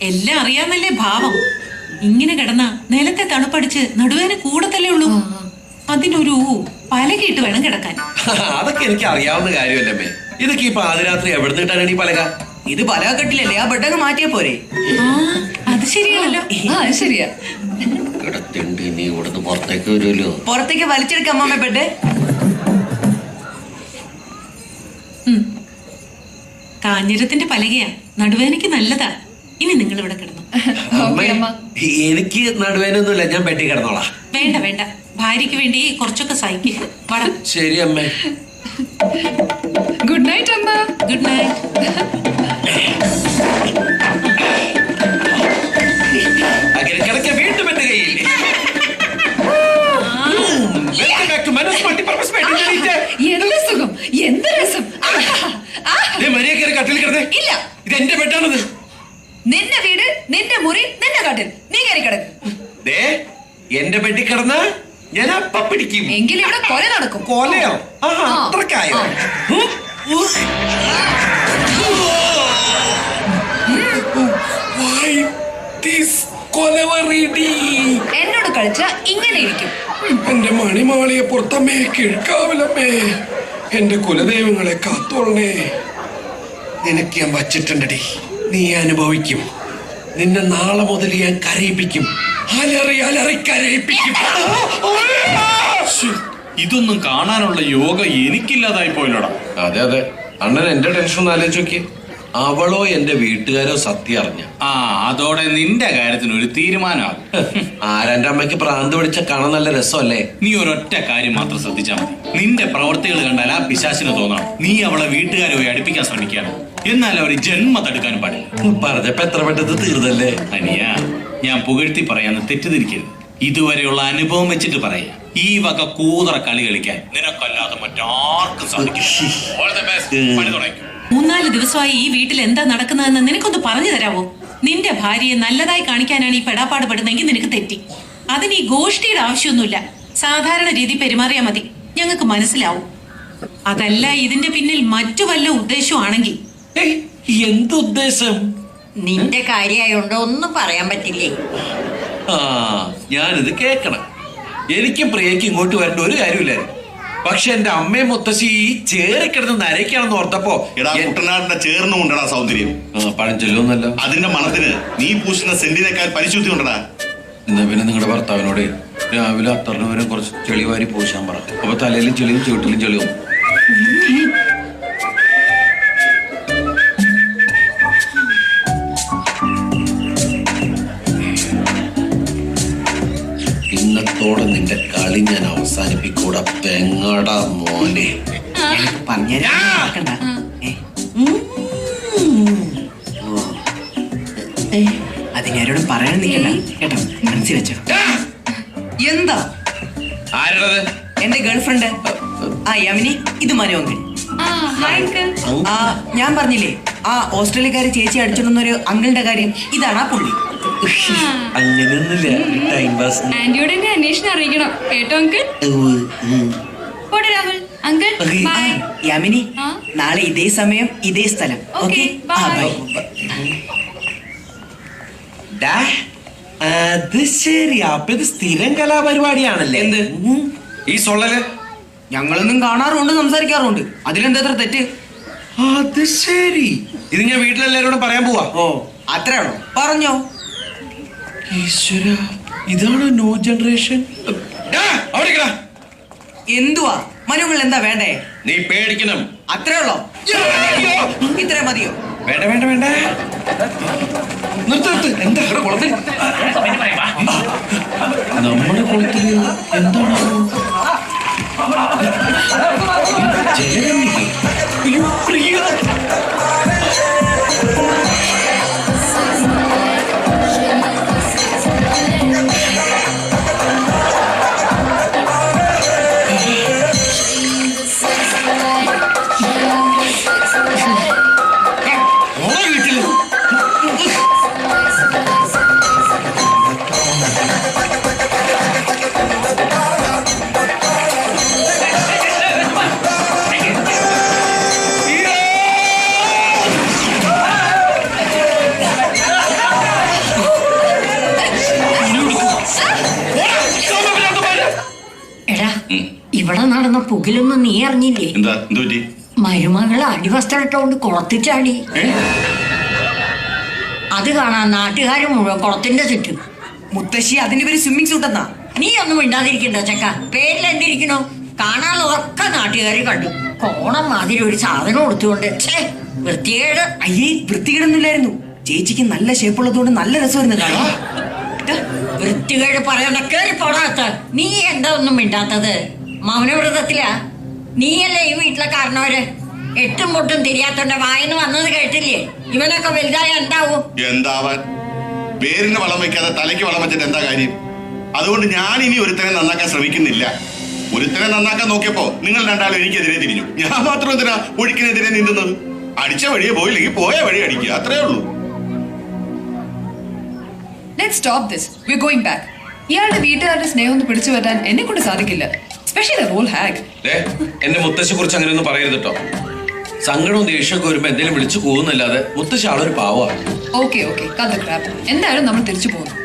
Speaker 5: എല്ലാം അറിയാന്നല്ലേ ഭാവം. ഇങ്ങനെ കിടന്ന നിലത്തെ തണുപ്പടിച്ച് നടുവേദന കൂടത്തല്ലേ ഉള്ളൂ. അതിനൊരു പലകയിട്ട് വേണം കിടക്കാൻ.
Speaker 2: അതൊക്കെ എനിക്ക് അറിയാവുന്ന കാര്യമല്ലേ. ഇതൊക്കെ ഈ പാതിരാത്രി എവിടെ നിന്നിട്ടാണ് ഈ പലക?
Speaker 11: ഇത് പലക കെട്ടില്ലല്ലേ, ആ ബെഡങ്ങ് മാറ്റിയാ പോരെ?
Speaker 5: അത് ശരിയാണല്ലോ.
Speaker 4: ശരിയാ.
Speaker 2: കിടത്തിണ്ട്, നീ ഇവിടുന്ന് പുറത്തേക്ക് വരുമല്ലോ.
Speaker 11: പുറത്തേക്ക് വലിച്ചെടുക്കാം അമ്മ ബെഡ്.
Speaker 5: കാഞ്ഞിരത്തിന്റെ പലകയാ, നടുവേദനയ്ക്ക് നല്ലതാ. ഇനി നിങ്ങൾ ഇവിടെ കിടന്നു.
Speaker 2: എനിക്ക് നടുവേദനൊന്നുമില്ല, ഞാൻ ബെഡിൽ കിടന്നോളാം.
Speaker 5: വേണ്ട വേണ്ട, ഭാര്യയ്ക്ക് വേണ്ടി കുറച്ചൊക്കെ സഹിക്കും.
Speaker 2: ശരി അമ്മേ.
Speaker 4: ഗുഡ് നൈറ്റ് അമ്മ.
Speaker 5: Good night.
Speaker 2: അങ്ങനെ കിടക്ക വീണ്ടും എന്റെ കയ്യിൽ.
Speaker 4: എന്ത് സുഖം, എന്ത് രസം.
Speaker 2: മര്യാദ കട്ടിൽ കിടന്നേ.
Speaker 4: ഇല്ല,
Speaker 2: ഇത് എന്റെ ബെഡാണത്.
Speaker 4: നിന്റെ വീട്, നിന്റെ മുറി, നിന്റെ
Speaker 2: പിടിക്കും.
Speaker 4: എങ്കിലും ഇവിടെ കൊല നടക്കും.
Speaker 2: കൊലയോ? അത്രക്കായോ?
Speaker 4: എന്നോട് കളിച്ച ഇങ്ങനെ ഇരിക്കും.
Speaker 2: എന്റെ മണിമാളിയെ പുറത്തമ്മേ കിഴക്കാവിലമ്മേ, എന്റെ കുലദൈവങ്ങളെ കാത്തോളണേ. നിനക്ക് ഞാൻ വച്ചിട്ടുണ്ടടി, നീ അനുഭവിക്കും. നിന്നെ നാളെ മുതൽ ഞാൻ കരയിപ്പിക്കും, അലറി അലറി കരയിപ്പിക്കും.
Speaker 3: ഇതൊന്നും കാണാനുള്ള യോഗ എനിക്കില്ലാതായി പോയല്ലോടാ.
Speaker 2: അതെ അതെ, അണ്ണൻ എന്റെ ടെൻഷൻ ഒന്ന് ആലോചിച്ച് നോക്കിയേ. അവളോ എന്റെ വീട്ടുകാരോ സത്യം അറിഞ്ഞ
Speaker 3: അതോടെ നിന്റെ കാര്യത്തിന് ഒരു തീരുമാനമാകും.
Speaker 2: ആരാന്റെ അമ്മയ്ക്ക് പ്രാന്ത് പിടിച്ച കാണാൻ നല്ല രസമല്ലേ?
Speaker 3: നീ ഒരൊറ്റ കാര്യം മാത്രം ശ്രദ്ധിച്ചാൽ മതി. നിന്റെ പ്രവർത്തികൾ കണ്ടാൽ ആ പിശാചിന് തോന്നണം നീ അവളെ വീട്ടുകാരെ പോയി അടുപ്പിക്കാൻ ശ്രമിക്കുകയാണ്. എന്നാൽ അവര് ജന്മം തടുക്കാനും പാടില്ല.
Speaker 2: പറഞ്ഞപ്പോ എത്ര പെട്ടെന്ന് തീർന്നല്ലേ
Speaker 3: അനിയ. ഞാൻ പുകഴ്ത്തി പറയാന്ന് തെറ്റിദ്ധരിക്കരുത്. ഇതുവരെയുള്ള അനുഭവം വെച്ചിട്ട് പറയാ, ഈ വക കൂതറ കളി കളിക്കാൻ നിനക്കല്ലാതെ മറ്റാർക്കും സാധിക്കും.
Speaker 5: 3-4 ദിവസമായി ഈ വീട്ടിൽ എന്താ നടക്കുന്നതെന്ന് നിനക്കൊന്ന് പറഞ്ഞു തരാവോ? നിന്റെ ഭാര്യയെ നല്ലതായി കാണിക്കാനാണ് ഈ പെടാപ്പാട് പെടുന്നെങ്കിൽ നിനക്ക് തെറ്റി. അതിന് ഈ ഗോഷ്ഠിയുടെ ആവശ്യമൊന്നുമില്ല. സാധാരണ രീതി പെരുമാറിയാ മതി, ഞങ്ങൾക്ക് മനസ്സിലാവും. അതല്ല ഇതിന്റെ പിന്നിൽ മറ്റു വല്ല ഉദ്ദേശമാണെങ്കിൽ.
Speaker 2: എന്തുദ്ദേശം?
Speaker 12: നിന്റെ കാര്യമായോണ്ട് ഒന്നും പറയാൻ പറ്റില്ലേ?
Speaker 2: ഞാനിത് കേക്കണം. എനിക്കും പ്രിയക്ക് ഇങ്ങോട്ട് വരേണ്ട ഒരു കാര്യമില്ലായിരുന്നു. പക്ഷെ എന്റെ അമ്മയും മുത്തശ്ശി ഈ ചേറിക്കിടന്ന് നരയ്ക്കാണെന്ന് ഓർത്തപ്പോ
Speaker 10: കുട്ടനാടിന്റെ ചേർന്ന് കൊണ്ടടാ സൗന്ദര്യം.
Speaker 2: പഴഞ്ചൊല്ലൊന്നല്ല,
Speaker 10: അതിന്റെ മണത്തിന് നീ പൂശുന്ന സെന്റിനേക്കാൾ പരിശുദ്ധി കൊണ്ടടാ.
Speaker 2: എന്നാ പിന്നെ നിങ്ങളുടെ ഭർത്താവിനോട് രാവിലെ അത്തറിന് വരെ കുറച്ച് ചെളി വാരി പൂശാൻ പറ. അപ്പൊ തലയിലും ചെളിയും ചുവട്ടിലും ചെളിയും. ഇന്നത്തോടെ നിന്റെ കളി ഞാൻ അവസാനിപ്പിക്കൂടാ പെങ്ങടാ മോനെ.
Speaker 11: അത് ഞാനോട് പറയാൻ നിൽക്കണ്ട കേട്ടോ, മനസ്സിൽ വെച്ചോ. എന്താ
Speaker 2: ആരുടേത്?
Speaker 11: എന്റെ ഗേൾഫ്രണ്ട് യമിനി. ഇത് മനു അങ്കിൾ. ഞാൻ പറഞ്ഞില്ലേ ആ ഓസ്ട്രേലിയക്കാരി ചേച്ചി അടിച്ചോണ്ടൊരു അങ്കിളിന്റെ കാര്യം, ഇതാണ് ആ പുള്ളി.
Speaker 2: അങ്ങനെയൊന്നുമില്ല, ടൈം പാസ്.
Speaker 4: ആന്റിയോട് എന്നെ അന്വേഷണം അറിയിക്കണം കേട്ടോ uncle. Rahul uncle bye.
Speaker 11: Yamini, നാളെ ഇതേ സമയം ഇതേ സ്ഥലം. ഓക്കെ,
Speaker 2: അത് ശരി. അപ്പൊ ഇത് സ്ഥിരം കലാപരിപാടിയാണല്ലേ? എന്ത് ഈ സൊള്ളല്?
Speaker 11: ഞങ്ങളൊന്നും കാണാറുണ്ട്, സംസാരിക്കാറുണ്ട്. അതിലെന്താ തെറ്റ്?
Speaker 2: അത് ശരി. ഇത് ഞാൻ വീട്ടിലെല്ലാരോടും പറയാൻ പോവാ.
Speaker 11: ഓ അത്രയാണോ? പറഞ്ഞോ.
Speaker 2: ഈശ്വര, ഇതാണ് ന്യൂ ജനറേഷൻ.
Speaker 11: എന്തുവാ മനുങ്ങൾ, എന്താ വേണ്ടേ?
Speaker 2: നീ പേടിക്കണം.
Speaker 11: അത്രേ ഉള്ളോ? ഇത്ര മതിയോ?
Speaker 2: വേണ്ട വേണ്ട വേണ്ട, നിർത്ത്. എന്താ കുളത്തിൽ? നമ്മുടെ കുളത്തില് എന്താണ് ജലഗംഗ? പ്രിയ
Speaker 12: ഇവിടെ നടന്ന പുകിലൊന്നും നീ അറിഞ്ഞില്ലേ?
Speaker 10: എന്താ എന്തുപറ്റി?
Speaker 12: മരുമകള് അടിവസ്ത്രട്ടോണ്ട് കുളത്തിച്ചാടി. അത് കാണാൻ നാട്ടുകാർ മുഴുവൻ കുളത്തിന്റെ ചുറ്റും.
Speaker 11: മുത്തശ്ശി, അതിന്റെ പേര് സ്വിമ്മിങ് സൂട്ട് എന്നാ.
Speaker 12: നീ ഒന്നും മിണ്ടാതിരിക്കണ്ട ചക്ക. പേരിൽ എന്തിരിക്കണോ? കാണാനുള്ളതൊക്കെ നാട്ടുകാരെ കണ്ടു. കോണം മാതിരി ഒരു സാധനം കൊടുത്തുകൊണ്ട് വൃത്തികേട്.
Speaker 11: അയ്യേ, വൃത്തികേടൊന്നുമില്ലായിരുന്നു. ചേച്ചിക്ക് നല്ല ഷേപ്പുള്ളതുകൊണ്ട് നല്ല രസമായിരുന്നു കാണാൻ.
Speaker 12: വൃത്തികേട് പറയണ്ട, കേറി പോടാത്ത. നീ എന്താ ഒന്നും മിണ്ടാത്തത്? മൗനവ്രതത്തിലാ? നീയല്ലേ ഈ വീട്ടിലെ കാരണവര്? എട്ടും പൊട്ടും തിരിയാത്തോണ്ട് വായന്ന് വന്നത് കേട്ടില്ലേ? ഇവനൊക്കെ വലുതായ എന്താവും?
Speaker 10: എന്താവാൻ? പേരിന് വളം വെക്കാതെ തലയ്ക്ക് വളം വെച്ചിട്ട് എന്താ കാര്യം? അതുകൊണ്ട് ഞാൻ ഇനി ഒരുത്തനെ നന്നാക്കാൻ ശ്രമിക്കുന്നില്ല. ഒരുത്തനെ നന്നാക്കാൻ നോക്കിയപ്പോ നിങ്ങൾ രണ്ടാളും എനിക്കെതിരെ തിരിഞ്ഞു. ഞാൻ മാത്രം എന്തിനാ ഒഴുക്കിനെതിരെ നീന്തുന്നത്? അടിച്ച വഴിയെ പോയില്ലെങ്കിൽ പോയ വഴി അടിക്കുക, അത്രേ ഉള്ളൂ.
Speaker 4: Let's stop this. We're going back. ഇയാളുടെ വീട്ടുകാരുടെ സ്നേഹം ഒന്ന് പിടിച്ചു പറ്റാൻ എന്നെ കൊണ്ട് സാധിക്കില്ല. സ്പെഷ്യലി റോൾ ഹാഗ്.
Speaker 2: എന്റെ മുത്തശ്ശിയെ കുറിച്ച് അങ്ങനെയൊന്നും പറയരുത് കേട്ടോ. സങ്കടവും ദേഷ്യമൊക്കെ വരുമ്പോ എന്തെങ്കിലും വിളിച്ചു പോകുന്നല്ലാതെ മുത്തശ്ശി ആളൊരു പാവമാണ്.
Speaker 4: ഓക്കെ കഥ ക്രാപ്പ്. എന്തായാലും നമ്മൾ തിരിച്ചു പോകുന്നു.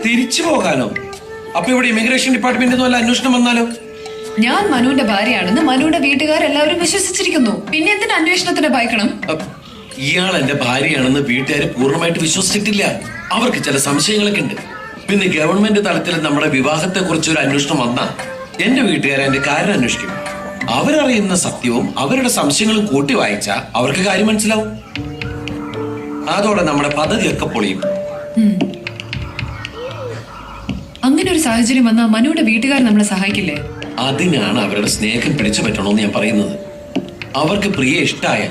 Speaker 2: തിരിച്ചു പോകാനോ? അപ്പൊ ഇവിടെ ഇമിഗ്രേഷൻ ഡിപ്പാർട്ട്മെന്റിൽ നിന്ന് വല്ല അന്വേഷണം വന്നാലോ?
Speaker 4: ഞാൻ മനുവിന്റെ ഭാര്യയാണെന്ന് മനുവിന്റെ വീട്ടുകാരെല്ലാവരും വിശ്വസിച്ചിരിക്കുന്നു. പിന്നെ എന്തിനാ അന്വേഷണത്തിന് ഭയക്കണം?
Speaker 2: ഇയാൾ എന്റെ ഭാര്യയാണെന്ന് വീട്ടുകാർ പൂർണ്ണമായിട്ട് വിശ്വസിച്ചിട്ടില്ല. അവർക്ക് ചില സംശയങ്ങളൊക്കെ ഉണ്ട്. പിന്നെ ഗവൺമെന്റ് തലത്തിൽ നമ്മുടെ വിവാഹത്തെ കുറിച്ച് ഒരു അന്വേഷണം വന്നാ എന്റെ വീട്ടുകാരെ എന്റെ കാര്യം അന്വേഷിക്കും. അവരറിയുന്ന സത്യവും അവരുടെ സംശയങ്ങളും കൂട്ടി വായിച്ചാ അവർക്ക് കാര്യം മനസ്സിലാവും. അതോടെ നമ്മുടെ പദ്ധതിയൊക്കെ പൊളിയും.
Speaker 4: അങ്ങനെ ഒരു സാഹചര്യം വന്നാൽ മനുവിന്റെ വീട്ടുകാർ നമ്മളെ സഹായിക്കില്ലേ?
Speaker 2: അതിനാണ് അവരുടെ സ്നേഹം പിടിച്ചു പറ്റണമെന്ന് ഞാൻ പറയുന്നത്. അവർക്ക് പ്രിയ ഇഷ്ടമായ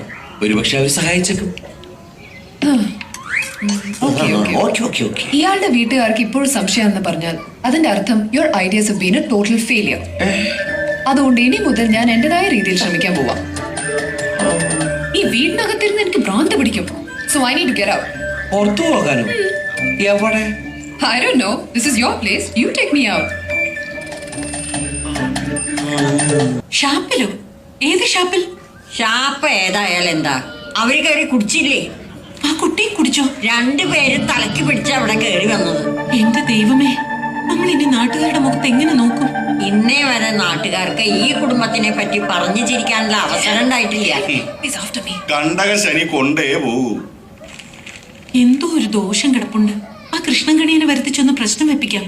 Speaker 2: ഒരുപക്ഷെ അവർ സഹായിച്ചേക്കും.
Speaker 4: ഇയാളുടെ വീട്ടുകാർക്ക് ഇപ്പോഴും സംശയം എന്ന് പറഞ്ഞാൽ അതിന്റെ അർത്ഥം your ideas have been A total failure. അതുകൊണ്ട് ഇനി മുതൽ ഞാൻ എന്റേതായ രീതിയിൽ ശ്രമിക്കാൻ പോവാം. ഈ വീടിനകത്തിരുന്ന് എനിക്ക് ഭ്രാന്ത് പിടിക്കും. So I need to get out.
Speaker 2: പുറത്തു പോകാനോ? എവിടെ?
Speaker 4: I don't know. This is your place. You take me out.
Speaker 5: ഷാപ്പിലോ? ഏത് ഷാപ്പിൽ?
Speaker 12: ഷാപ്പ് ഏതായാലും എന്താ, അവര് കയറി കുടിച്ചില്ലേ?
Speaker 5: ആ കുട്ടി കുടിച്ചോ?
Speaker 12: രണ്ടുപേരും തലക്ക് പിടിച്ച അവിടെ കയറി വന്നത്.
Speaker 5: എന്റെ ദൈവമേ, നമ്മൾ ഇനി നാട്ടുകാരുടെ മുഖത്ത് എങ്ങനെ നോക്കും?
Speaker 12: ഇന്നേ വരെ നാട്ടുകാർക്ക് ഈ കുടുംബത്തിനെ പറ്റി പറഞ്ഞു ചിരിക്കാനുള്ള അവസരം ഉണ്ടായിട്ടില്ല.
Speaker 10: കണ്ടക ശനി കൊണ്ടേ പോകൂ.
Speaker 5: എന്തോ ഒരു ദോഷം കിടപ്പുണ്ട്. ആ കൃഷ്ണൻകണിയനെ വരുത്തിച്ചൊന്ന് പ്രശ്നം വെപ്പിക്കാം.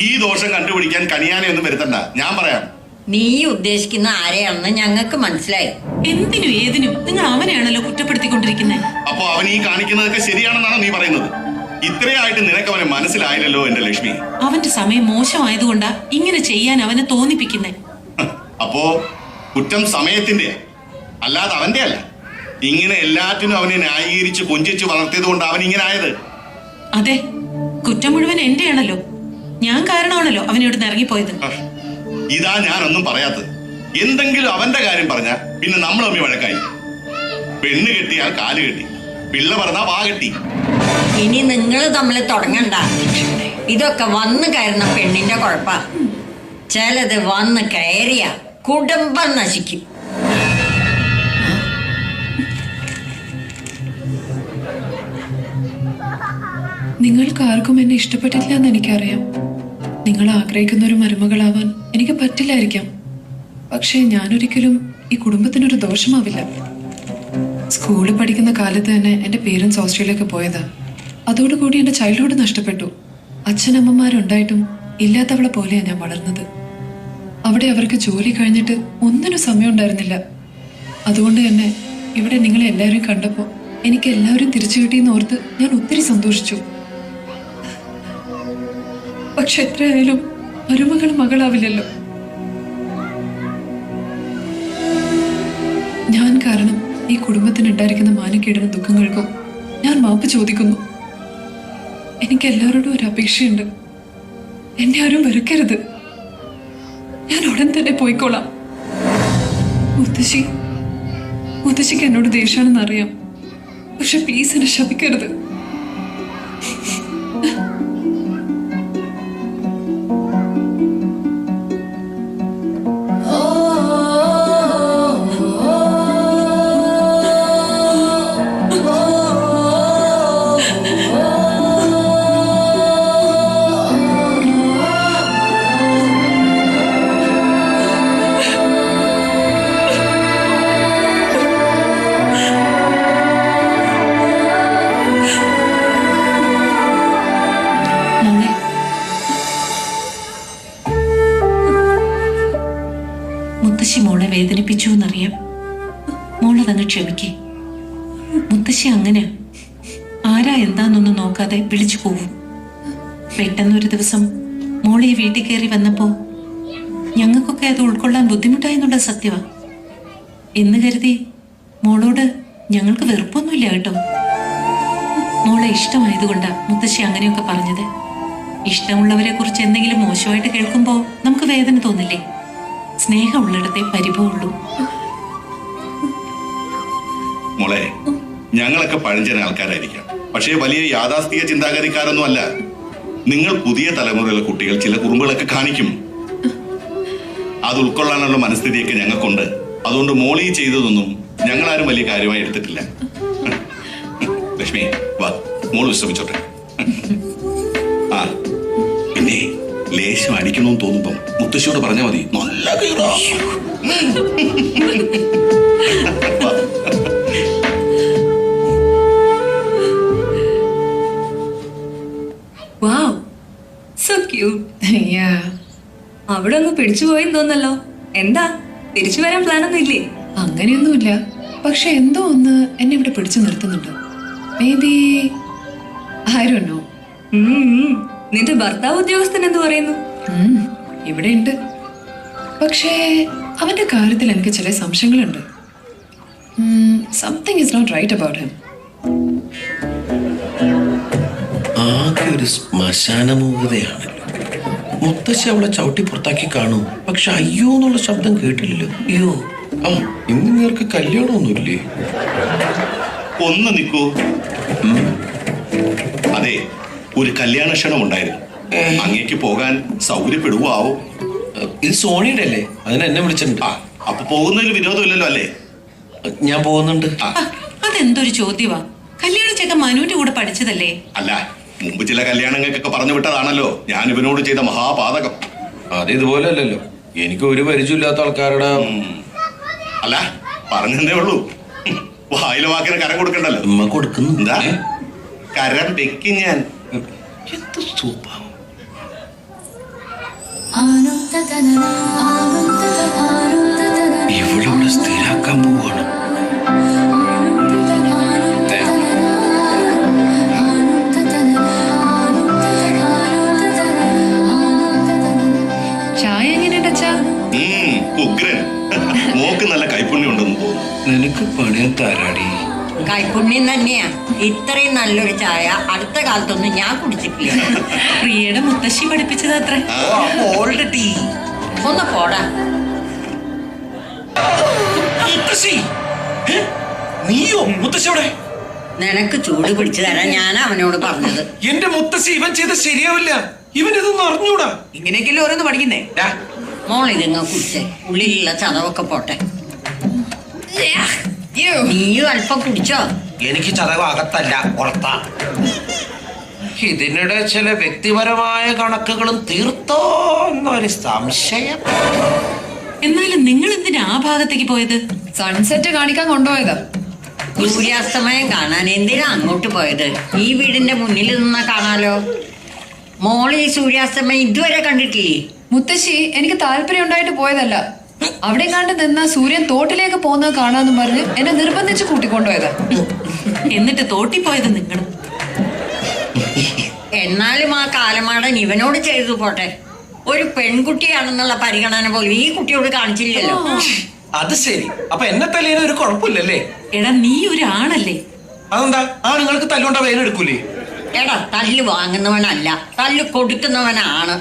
Speaker 10: ഈ ദോഷം കണ്ടുപിടിക്കാൻ കണിയാനെ ഒന്നും വരുത്തണ്ട, ഞാൻ പറയാം.
Speaker 12: നീ ഉദ്ദേശിക്കുന്ന ആരെയാണെന്ന് ഞങ്ങൾക്ക് മനസ്സിലായി.
Speaker 5: എന്തിനും ഏതിനും നിങ്ങൾ അവനെയാണല്ലോ കുറ്റപ്പെടുത്തിക്കൊണ്ടിരിക്കുന്നത്.
Speaker 10: അപ്പൊ അവൻ ഈ കാണിക്കുന്നതൊക്കെ ശരിയാണെന്നാണ് നീ പറയുന്നത്? ഇത്രയായിട്ട് നിനക്ക് അവനെ മനസ്സിലായില്ലല്ലോ എന്റെ ലക്ഷ്മി.
Speaker 5: അവന്റെ സമയം മോശമായതുകൊണ്ടാ ഇങ്ങനെ ചെയ്യാൻ അവനെ തോന്നിപ്പിക്കുന്നേ.
Speaker 10: അപ്പോ കുറ്റം സമയത്തിന്റെ അല്ലാതെ അവന്റെ അല്ല. ഇങ്ങനെ എല്ലാറ്റിനും അവനെ ന്യായീകരിച്ച് കൊഞ്ചിച്ച് വളർത്തിയത് കൊണ്ട് അവൻ ഇങ്ങനെ ആയത്.
Speaker 5: അതെ, കുറ്റം മുഴുവൻ എന്റെയാണല്ലോ. ഞാൻ കാരണമാണല്ലോ അവനോട് ഇറങ്ങിപ്പോയത്.
Speaker 10: ഇതാ ഞാനൊന്നും പറയാത്തത്. എന്തെങ്കിലും അവന്റെ കാര്യം പറഞ്ഞാ പിന്നെ നമ്മൾ തമ്മിൽ വഴക്കായി. പെണ്ണ് കെട്ടിയാൽ കാല് കെട്ടി, പിള്ള പറഞ്ഞാ വാ കെട്ടി.
Speaker 12: ഇനി നിങ്ങൾ തമ്മിൽ തുടങ്ങണ്ട. ഇതൊക്കെ വന്ന് കയറുന്ന പെണ്ണിന്റെ കുഴപ്പ. ചിലത് വന്ന് കയറിയ കുടുംബം നശിക്കും.
Speaker 4: നിങ്ങൾക്ക് ആർക്കും എന്നെ ഇഷ്ടപ്പെട്ടില്ല എന്ന് എനിക്കറിയാം. നിങ്ങൾ ആഗ്രഹിക്കുന്ന ഒരു മരുമകളാവാൻ എനിക്ക് പറ്റില്ലായിരിക്കാം. പക്ഷേ ഞാനൊരിക്കലും ഈ കുടുംബത്തിനൊരു ദോഷമാവില്ല. സ്കൂളിൽ പഠിക്കുന്ന കാലത്ത് തന്നെ എൻ്റെ പേരൻസ് ഓസ്ട്രേലിയക്ക് പോയതാ. അതോടുകൂടി എൻ്റെ ചൈൽഡ്ഹുഡ് നഷ്ടപ്പെട്ടു. അച്ഛനമ്മമാരുണ്ടായിട്ടും ഇല്ലാത്തവളെ പോലെയാണ് ഞാൻ വളർന്നത്. അവിടെ അവർക്ക് ജോലി കഴിഞ്ഞിട്ട് ഒന്നിനും സമയം ഉണ്ടായിരുന്നില്ല. അതുകൊണ്ട് തന്നെ ഇവിടെ നിങ്ങളെ എല്ലാവരും കണ്ടപ്പോൾ എനിക്ക് എല്ലാവരും തിരിച്ചു കിട്ടിയെന്ന് ഓർത്ത് ഞാൻ ഒത്തിരി സന്തോഷിച്ചു. പക്ഷെ എത്രയായാലും മരുമകൾ മകളാവില്ലല്ലോ. ഞാൻ കാരണം ഈ കുടുംബത്തിനുണ്ടായിരിക്കുന്ന മാനക്കേടിനും ദുഃഖങ്ങൾക്കും ഞാൻ മാപ്പ് ചോദിക്കുന്നു. എനിക്ക് എല്ലാവരോടും ഒരു അപേക്ഷയുണ്ട്. എന്നെ ആരും വെറുക്കരുത്. ഞാൻ ഉടൻ തന്നെ പോയിക്കോളാം. മുത്തശ്ശിക്ക് എന്നോട് ദേഷ്യമാണെന്ന് അറിയാം. പക്ഷെ പ്ലീസ് എന്നെ ശപിക്കരുത്.
Speaker 5: മുത്തശ്ശി മോളെ വേദനിപ്പിച്ചു എന്നറിയാം. മോളതങ്ങ് ക്ഷമിക്കേ. മുത്തശ്ശി അങ്ങനെ ആരാ എന്താന്നൊന്നും നോക്കാതെ വിളിച്ചു പോവും. പെട്ടെന്നൊരു ദിവസം മോളെ ഈ വീട്ടിൽ കയറി വന്നപ്പോ ഞങ്ങൾക്കൊക്കെ അത് ഉൾക്കൊള്ളാൻ ബുദ്ധിമുട്ടായെന്നുള്ള സത്യമാ. എന്ന് കരുതി മോളോട് ഞങ്ങൾക്ക് വെറുപ്പൊന്നുമില്ല കേട്ടോ. മോളെ ഇഷ്ടമായതുകൊണ്ടാ മുത്തശ്ശി അങ്ങനെയൊക്കെ പറഞ്ഞത്. ഇഷ്ടമുള്ളവരെ കുറിച്ച് എന്തെങ്കിലും മോശമായിട്ട് കേൾക്കുമ്പോ നമുക്ക് വേദന തോന്നില്ലേ? സ്നേഹമുള്ളിടത്തെ പരിഭവമുള്ളൂ.
Speaker 10: മോളെ, ഞങ്ങളൊക്കെ പഴഞ്ചന ആൾക്കാരായിരിക്കാം, പക്ഷേ വലിയ യാഥാസ്ഥിക ചിന്താഗതിക്കാരൊന്നും അല്ല. നിങ്ങൾ പുതിയ തലമുറയിലെ കുട്ടികൾ ചില കുറുമ്പുകളൊക്കെ കാണിക്കും. അത് ഉൾക്കൊള്ളാനുള്ള മനസ്ഥിതിയൊക്കെ ഞങ്ങൾക്കുണ്ട്. അതുകൊണ്ട് മോളി ചെയ്തതൊന്നും ഞങ്ങളാരും വലിയ കാര്യമായി എടുത്തിട്ടില്ല. ലക്ഷ്മി വാ, മോള് വിശ്രമിച്ചോട്ടെ. ആ പിന്നെ ലേശം അടിക്കണമെന്ന് തോന്നുമ്പം മുത്തശ്ശിയോട് പറഞ്ഞാൽ മതി. നല്ല കീറാ.
Speaker 1: Wow, so cute.
Speaker 4: Yeah.
Speaker 1: അവിടെ അങ്ങ് പിടിച്ചു പോയെന്ന് തോന്നല്ലോ. എന്താ തിരിച്ചു വരാൻ പ്ലാൻ ഒന്നും ഇല്ലേ?
Speaker 4: അങ്ങനെയൊന്നുമില്ല. പക്ഷെ എന്തോ ഒന്ന് എന്നെ ഇവിടെ പിടിച്ചു നിർത്തുന്നുണ്ട്. Maybe I don't know.
Speaker 1: നിന്റെ ഭർത്താവ് ഉദ്യോഗസ്ഥൻ എന്ത് പറയുന്നു?
Speaker 4: ഇവിടെ ഉണ്ട്. പക്ഷേ അവന്റെ കാര്യത്തിൽ എനിക്ക് ചില സംശയങ്ങളുണ്ട്. Something is not right about him.
Speaker 2: ആകെ ഒരു ശ്മശാനമൂകതയാണല്ലോ. മുത്തശ്ശി അവളെ ചവിട്ടി പുറത്താക്കി കാണും. പക്ഷെ അയ്യോ എന്നുള്ള ശബ്ദം കേട്ടില്ലല്ലോ. അയ്യോ, ആ ഇന്ന് നേർക്ക് കല്യാണമൊന്നുമില്ലേ?
Speaker 10: ഒന്ന് നിൽക്കൂ. അതെ, ഒരു കല്യാണ ക്ഷണം ഉണ്ടായിരുന്നു. അങ്ങേക്ക് പോകാൻ സൗകര്യപ്പെടുവോ?
Speaker 2: ഇത് സോണിയുടെ അല്ലേ? അതിന് എന്നെ വിളിച്ചിട്ടുണ്ട്.
Speaker 10: അപ്പൊ പോകുന്നതിൽ വിരോധമില്ലല്ലോ അല്ലേ?
Speaker 2: ഞാൻ പോകുന്നുണ്ട്.
Speaker 5: അതെന്തൊരു ചോദ്യവാ? കല്യാണ ചെക്കൻ മനുവിന്റെ കൂടെ പഠിച്ചതല്ലേ?
Speaker 10: അല്ല, മുമ്പ് ചില കല്യാണങ്ങൾക്കൊക്കെ പറഞ്ഞു വിട്ടതാണല്ലോ ഞാൻ ഇവനോട് ചെയ്ത മഹാപാതകം.
Speaker 2: അത് ഇതുപോലെ അല്ലല്ലോ. എനിക്ക് ഒരു പരിചയമില്ലാത്ത ആൾക്കാരുടെ.
Speaker 10: അല്ല, പറഞ്ഞതേ ഉള്ളൂ. വായിലെ വാക്കിന് കരം കൊടുക്കണ്ടല്ലോ.
Speaker 2: ഉമ്മ കൊടുക്കുന്നു.
Speaker 10: എന്താ കരം വെക്കും ഞാൻ.
Speaker 2: എന്ത് സ്വഭാവം. ഇവളിവിടെ സ്ഥിരാക്കാൻ പോവാണ്.
Speaker 4: ചായ എങ്ങനെയുണ്ട് അച്ഛാ?
Speaker 10: ഉഗ്രൻ. മോക്ക് നല്ല കൈപ്പുണ്യം ഉണ്ടെന്ന് തോന്നുന്നു.
Speaker 2: നിനക്ക് പണിയാൻ തരാടി.
Speaker 12: കൈപ്പുണ്യം തന്നെയാ. ഇത്രയും നല്ലൊരു ചായ അടുത്ത കാലത്തൊന്നും ഞാൻ കുടിച്ചിട്ടില്ല.
Speaker 5: പ്രിയയുടെ മുത്തശ്ശി പഠിപ്പിച്ചത് അത്ര.
Speaker 12: ഒന്ന് പോടാ.
Speaker 2: നീയോ മുത്തശ്ശിയോടെ?
Speaker 12: നിനക്ക് ചൂട് പിടിച്ചു തരാൻ ഞാൻ അവനോട് പറഞ്ഞത്.
Speaker 2: എന്റെ മുത്തശ്ശി ഇവൻ ചെയ്ത ശരിയാവില്ല. ഇവൻ ഇതൊന്നും അറിഞ്ഞൂടാ.
Speaker 11: ഇങ്ങനെയൊക്കെയല്ലേ ഓരോന്ന് പഠിക്കുന്നേ.
Speaker 12: മോളിതങ്ങ കുടിച്ചേ, ഉള്ളിലുള്ള ചതവൊക്കെ പോട്ടെ. നീയും അല്പം കുടിച്ചോ?
Speaker 2: എനിക്ക് ചതവ് അകത്തല്ല, പുറത്താ. ഇതിനിടെ ചില വ്യക്തിപരമായ കണക്കുകളും തീർത്തോ എന്നൊരു സംശയം.
Speaker 5: എന്നാലും നിങ്ങൾ എന്തിനാ ആ ഭാഗത്തേക്ക് പോയത്?
Speaker 4: സൺസെറ്റ് കാണിക്കാൻ കൊണ്ടുപോയതാ.
Speaker 12: സൂര്യാസ്തമയം കാണാൻ എന്തിനാ അങ്ങോട്ട് പോയത്? ഈ വീടിന്റെ മുന്നിൽ നിന്നാ കാണാലോ. മോള് ഈ സൂര്യാസ്തമയം ഇതുവരെ കണ്ടിട്ടില്ലേ?
Speaker 4: മുത്തശ്ശി, എനിക്ക് താല്പര്യം ഉണ്ടായിട്ട് പോയതല്ല. അവിടെ കണ്ട് നിന്ന സൂര്യൻ തോട്ടിലേക്ക് പോകുന്നത് കാണാന്ന് പറഞ്ഞ് എന്നെ നിർബന്ധിച്ച് കൂട്ടിക്കൊണ്ടുപോയതാ.
Speaker 5: എന്നിട്ട് തോട്ടിപ്പോയത് നിങ്ങൾ.
Speaker 12: എന്നാലും ആ കാലമാടൻ ഇവനോട് ചെയ്തു പോട്ടെ. ഒരു പെൺകുട്ടിയാണെന്നുള്ള പരിഗണന പോലും ഈ കുട്ടിയോട് കാണിച്ചില്ലല്ലോ.
Speaker 2: അത് ശരി. അപ്പൊ എന്നെ തല്ലിന് ഒരു കുഴപ്പമില്ലല്ലേ?
Speaker 5: എടാ, നീ ഒരു ആണല്ലേ?
Speaker 2: അതെന്താ ആണുങ്ങൾക്ക് തല്ലുകൊണ്ട വേനെടുക്കൂലേ?
Speaker 12: എടാ, തല്ല് വാങ്ങുന്നവനല്ല, തല്ല് കൊടുക്കുന്നവനാണ്.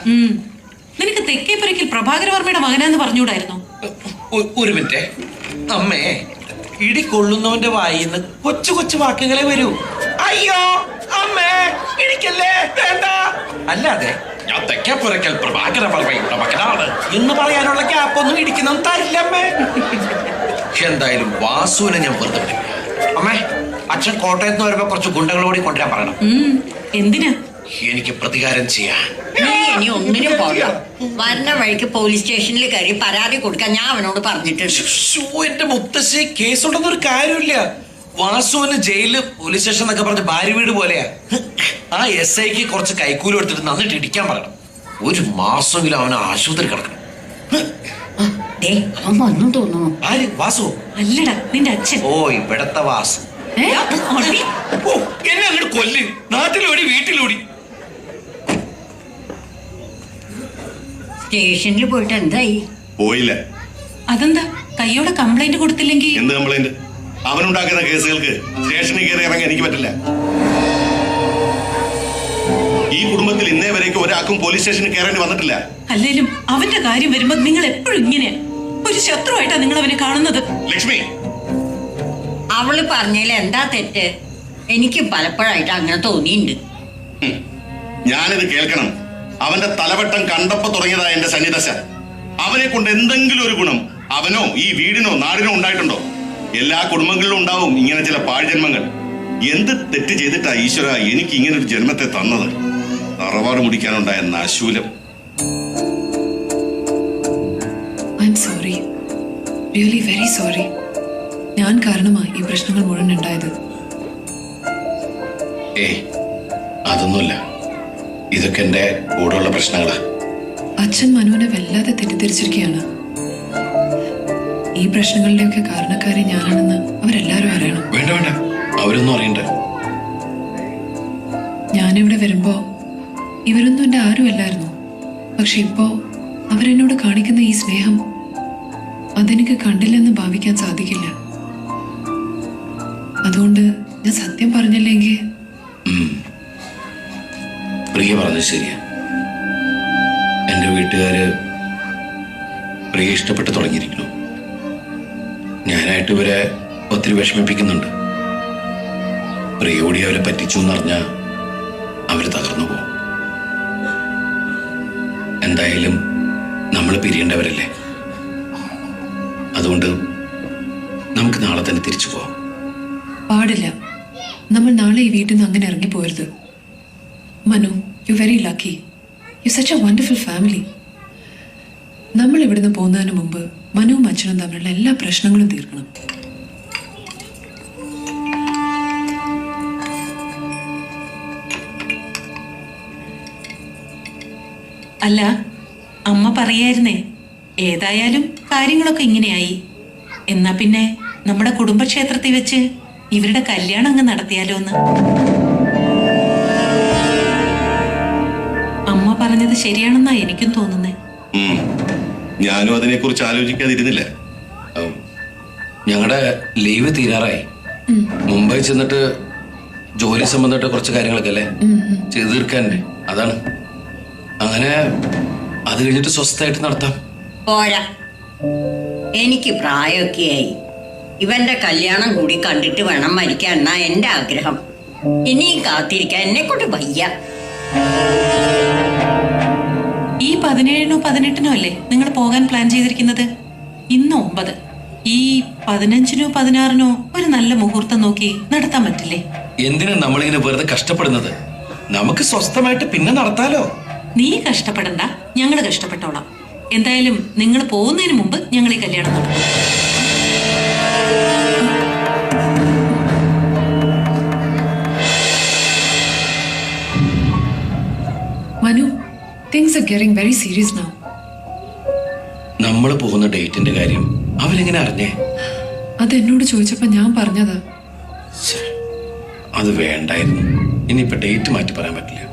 Speaker 5: നിനക്ക് തെക്കേപ്പുരയ്ക്കൽ പ്രഭാകരവർമ്മയുടെ മകനാന്ന് പറഞ്ഞുകൂടായിരുന്നു?
Speaker 2: ഒരു മിനിറ്റ് അമ്മേ. ഇടി കൊള്ളുന്നവന്റെ വായിന്ന് കൊച്ചു കൊച്ചു വാക്കുകളെ വരൂ. അയ്യോ അമ്മേ, ഇടിക്കല്ലേ, വേണ്ട. അല്ലാതെ ഞാൻ തെക്കേപ്പുരയ്ക്കൽ പ്രഭാകരവർമ്മയുടെ മകനാണ് എന്ന് പറയാനുള്ള ഗ്യാപ്പൊന്നും ഇടിക്കുന്നവൻ തരില്ലമ്മേ. എന്തായാലും വാസുവിനെ ഞാൻ വെറുതെ വിടില്ല. അമ്മേ, അച്ഛൻ കോട്ടയത്ത് നിന്ന് വരുമ്പോ കുറച്ച് ഗുണ്ടകളോടി കൊണ്ടുവരാൻ പറയണം.
Speaker 5: എന്തിനാ?
Speaker 2: എനിക്ക് പ്രതികാരം ചെയ്യാൻ.
Speaker 12: നീ ഇനി ഒന്നിനും പോണ്ട. വരുന്ന വഴിക്ക് പോലീസ് സ്റ്റേഷനിൽ കയറി പരാതി കൊടുക്കാൻ ഞാൻ അവനോട് പറഞ്ഞിട്ടുണ്ട്.
Speaker 2: എന്റെ മുത്തശ്ശി, കേസുണ്ടെന്നൊരു കാര്യമില്ല. വാസുവിന് ജയിലില് പോലീസ് സ്റ്റേഷൻ എന്നൊക്കെ പറഞ്ഞ ഭാര്യ വീട് പോലെയാ. ആ SIക്ക് കുറച്ച് കൈക്കൂലി എടുത്തിട്ട് നന്നിട്ട് ഇടിക്കാൻ പറയണം. ഒരു മാസമെങ്കിലും അവന് ആശുപത്രി കിടക്കണം.
Speaker 12: അവൻ വന്നു തോന്നുന്നു.
Speaker 2: ആര്? വാസു?
Speaker 5: അല്ലടാ, നിന്റെ അച്ഛൻ.
Speaker 2: ഓ, ഇവിടത്തെ വാസു. ഓ, എന്നെ അങ്ങോട്ട് കൊല്ല്. നാട്ടിലോടി വീട്ടിലോടി.
Speaker 12: സ്റ്റേഷനിൽ പോയിട്ട് എന്തായി?
Speaker 10: പോയില്ല.
Speaker 5: അതെന്താ? കയ്യോടെ കംപ്ലൈന്റ് കൊടുത്തില്ലെങ്കിൽ?
Speaker 10: എന്ത് കംപ്ലൈന്റ്? അവനുണ്ടാക്കുന്ന കേസുകൾക്ക് സ്റ്റേഷനിൽ കയറി ഇറങ്ങാൻ എനിക്ക് പറ്റില്ല. ഈ കുടുംബത്തിൽ ഇന്നേ വരേക്കും ഒരാൾക്കും പോലീസ് സ്റ്റേഷനിൽ കയറേണ്ടി വന്നിട്ടില്ല.
Speaker 5: അല്ലേലും അവന്റെ കാര്യം വരുമ്പോ നിങ്ങൾ എപ്പോഴും ഇങ്ങനെ ഒരു ശത്രുവായിട്ടാ നിങ്ങൾ അവനെ കാണുന്നത്.
Speaker 10: ലക്ഷ്മി,
Speaker 12: അവള് പറഞ്ഞതിൽ എന്താ തെറ്റ്? എനിക്ക് പലപ്പോഴായിട്ട് അങ്ങനെ തോന്നിയിട്ടുണ്ട്.
Speaker 10: ഞാനിത് കേൾക്കണം. അവന്റെ തലവട്ടം കണ്ടപ്പോ തുടങ്ങിയതാ എന്റെ സന്നിദശ. അവനെ കൊണ്ട് എന്തെങ്കിലും ഒരു ഗുണം അവനോ ഈ വീടിനോ നാടിനോ ഉണ്ടായിട്ടുണ്ടോ? എല്ലാ കുടുംബങ്ങളിലും ഉണ്ടാവും ഇങ്ങനെ ചില പാഴ്ജന്മങ്ങൾ. എന്ത് തെറ്റ് ചെയ്തിട്ടാ ഈശ്വര എനിക്ക് ഇങ്ങനെ ഒരു ജന്മത്തെ തന്നത്? തറവാട് മുടിക്കാനുണ്ടായ നാശൂലം.
Speaker 4: I'm sorry, really very sorry. ഞാൻ കാരണമായി ഈ പ്രശ്നങ്ങൾ മുഴുവൻ ഉണ്ടായത്.
Speaker 2: അതൊന്നുമില്ല, ഇതൊക്കെ എന്റെ കൂടെയുള്ള പ്രശ്നങ്ങളാ.
Speaker 4: അച്ഛൻ മനുവിനെ വല്ലാതെ തെറ്റിദ്ധരിച്ചിരിക്കുകയാണ്. ഈ പ്രശ്നങ്ങളുടെയൊക്കെ കാരണക്കാരി ഞാനാണെന്ന് അവരെല്ലാരും അറിയണം.
Speaker 2: വേണ്ട വേണ്ട, അവരൊന്നും അറിയണ്ട.
Speaker 4: ഞാനിവിടെ വരുമ്പോ ഇവരൊന്നും എന്റെ ആരുമല്ലായിരുന്നു. പക്ഷെ ഇപ്പോ അവരെന്നോട് കാണിക്കുന്ന ഈ സ്നേഹം അതെനിക്ക് കണ്ടില്ലെന്ന് ഭാവിക്കാൻ സാധിക്കില്ല. അതുകൊണ്ട് ഞാൻ സത്യം പറഞ്ഞില്ലെങ്കിൽ.
Speaker 2: പ്രിയ പറഞ്ഞത് ശരിയാ. എന്റെ വീട്ടുകാര് പ്രിയ ഇഷ്ടപ്പെട്ട് തുടങ്ങിയിരിക്കുന്നു. ഞാനായിട്ട് ഇവരെ ഒത്തിരി വിഷമിപ്പിക്കുന്നുണ്ട്. പ്രിയോടി അവരെ പറ്റിച്ചു എന്നറിഞ്ഞാൽ അവര് തകർന്നു പോകും. എന്തായാലും നമ്മൾ പിരിയേണ്ടവരല്ലേ. അതുകൊണ്ട് നമുക്ക് നാളെ തന്നെ തിരിച്ചു പോവാം.
Speaker 4: പാടില്ല. നമ്മൾ നാളെ ഈ വീട്ടിൽ നിന്ന് അങ്ങനെ ഇറങ്ങിപ്പോരുത്. Manu, you very lucky. You such a wonderful family. നമ്മൾ ഇവിടുന്ന് പോകുന്നതിന് മുമ്പ് മനുവും അച്ഛനും തമ്മിലുള്ള എല്ലാ പ്രശ്നങ്ങളും തീർക്കണം.
Speaker 5: അല്ല, അമ്മ പറയായിരുന്നേ, ഏതായാലും കാര്യങ്ങളൊക്കെ ഇങ്ങനെയായി. എന്നാ പിന്നെ നമ്മുടെ കുടുംബക്ഷേത്രത്തിൽ വെച്ച് ഇവരുടെ കല്യാണം അങ്ങ് നടത്തിയാലോ എന്ന്. അമ്മ പറഞ്ഞത് ശരിയാണെന്നാ എനിക്കും തോന്നുന്നേ.
Speaker 10: ഞാനും അതിനെ കുറിച്ച് ആലോചിക്കാതിരുന്നില്ല.
Speaker 2: ഞങ്ങളുടെ ലീവ് തീരാറായി. മുംബൈ ചെന്നിട്ട് ജോലി സംബന്ധമായിട്ട് കുറച്ച് കാര്യങ്ങളൊക്കെ അല്ലേ ചെയ്തു തീർക്കാനുണ്ട്. അതാണ്. അങ്ങനെ അത് കഴിഞ്ഞിട്ട് സ്വസ്ഥമായിട്ട് നടത്താം.
Speaker 12: പോരാ, എനിക്ക് പ്രായമൊക്കെയായി. ഇവന്റെ കല്യാണം കൂടി കണ്ടിട്ട് വേണം മരിക്കാൻ എന്നാ എന്റെ ആഗ്രഹം. ഇനിയും കാത്തിരിക്കാൻ എന്നെ കൊണ്ട് വയ്യ.
Speaker 5: ഈ 17-നോ 18-നോ അല്ലേ നിങ്ങൾ പോകാൻ പ്ലാൻ ചെയ്തിരിക്കുന്നത്? ഇന്ന് 9. ഈ 15-നോ 16-നോ ഒരു നല്ല മുഹൂർത്തം നോക്കി നടത്താൻ പറ്റില്ലേ?
Speaker 2: എന്തിനാണ് നമ്മളിങ്ങനെ വെറുതെ കഷ്ടപ്പെടുന്നത്? നമുക്ക് സ്വസ്ഥമായിട്ട് പിന്നെ നടത്താലോ.
Speaker 5: നീ കഷ്ടപ്പെടണ്ട, ഞങ്ങൾ കഷ്ടപ്പെട്ടോളാം. എന്തായാലും നിങ്ങൾ പോകുന്നതിന് മുമ്പ് ഞങ്ങൾ ഈ കല്യാണം നടത്തും.
Speaker 4: Manu, things are getting very serious now.
Speaker 2: നമ്മൾ പോകുന്ന ഡേറ്റിന്റെ കാര്യം അവരെങ്ങനെ അറിഞ്ഞേ?
Speaker 4: അത് എന്നോട് ചോദിച്ചപ്പോ ഞാൻ പറഞ്ഞതാ.
Speaker 2: അത് വേണ്ടായിരുന്നു. ഇനിയിപ്പോ ഡേറ്റ് മാറ്റി പറയാൻ പറ്റില്ല.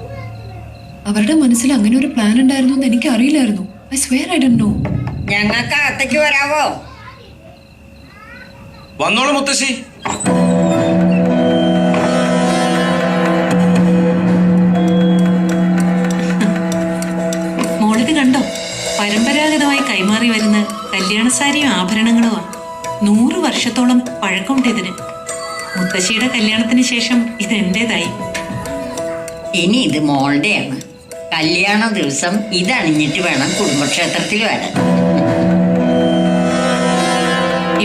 Speaker 4: അവരുടെ മനസ്സിൽ അങ്ങനെ ഒരു പ്ലാൻ ഉണ്ടായിരുന്നു എന്ന് എനിക്ക് അറിയില്ലായിരുന്നു. I swear I didn't know.
Speaker 12: ഞങ്ങൾക്ക് അകത്തേക്ക് വരാവോ?
Speaker 2: വന്നോളൂ മുത്തശ്ശി.
Speaker 5: മോളിത് കണ്ടോ? പരമ്പരാഗതമായി കൈമാറി വരുന്ന കല്യാണസാരിയും ആഭരണങ്ങളുമാണ്. 100 വർഷത്തോളം പഴക്കമുണ്ട് ഇതിന്. മുത്തശ്ശിയുടെ കല്യാണത്തിന് ശേഷം ഇത് എന്റേതായി.
Speaker 12: ഇനി ഇത് മോളുടെയാണ്. കല്യാണ ദിവസം ഇതണിഞ്ഞിട്ട് വേണം കുടുംബക്ഷേത്രത്തിൽ വരാൻ.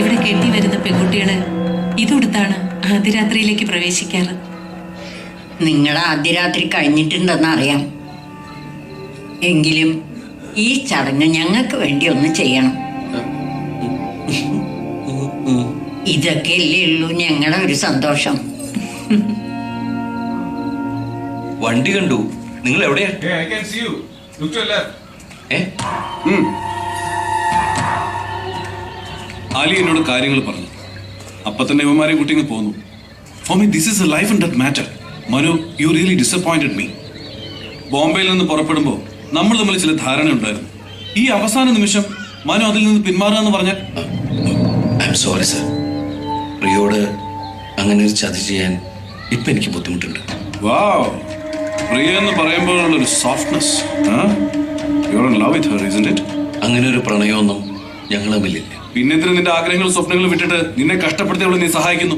Speaker 5: ഇവിടെ കെട്ടി വരുന്ന പെൺകുട്ടികള് ഇതുടുത്താണ് ആദ്യരാത്രിയിലേക്ക് പ്രവേശിക്കാറ്.
Speaker 12: നിങ്ങളുടെ ആദ്യരാത്രി കഴിഞ്ഞിട്ടുണ്ടെന്ന് അറിയാം. എങ്കിലും ഈ ചടങ്ങ് ഞങ്ങൾക്ക് വേണ്ടി ഒന്ന് ചെയ്യണം. ഇതൊക്കെയല്ലേ ഉള്ളൂ ഞങ്ങളുടെ ഒരു സന്തോഷം.
Speaker 2: വണ്ടി കണ്ടു. നിങ്ങൾ എവിടെയാ?
Speaker 6: ആലി എന്നോട് കാര്യങ്ങൾ പറഞ്ഞു. അപ്പൊ തന്നെ ഇവന്മാരെ കുട്ടിങ്ങൾ പോന്നു. For me this is A life and death matter. Manu, you really disappointed me. ബോംബെയിൽ നിന്ന് പുറപ്പെടുമ്പോൾ നമ്മൾ തമ്മിൽ ചില ധാരണ ഉണ്ടായിരുന്നു. ഈ അവസാന നിമിഷം മനു അതിൽ നിന്ന് പിന്മാറുക എന്ന് പറഞ്ഞാൽ
Speaker 2: ഐ എം സോറി സർ. പ്രിയോട് അങ്ങനെ ഒരു ചതി ചെയ്യാൻ ഇപ്പൊ എനിക്ക് ബുദ്ധിമുട്ടുണ്ട്.
Speaker 6: വാവ്, പ്രിയ എന്ന് പറയുമ്പോഴുള്ള ഒരു softness. You are in love with Har, isn't it?
Speaker 2: അങ്ങനെ ഒരു പ്രണയമൊന്നും ഞങ്ങൾ തമ്മിലില്ല.
Speaker 6: പിന്നെ എന്തിനാ നിന്റെ ആഗ്രഹങ്ങളും സ്വപ്നങ്ങളും വിട്ടിട്ട് നിന്നെ കഷ്ടപ്പെടുത്തി അവളെ നീ സഹായിക്കുന്നു?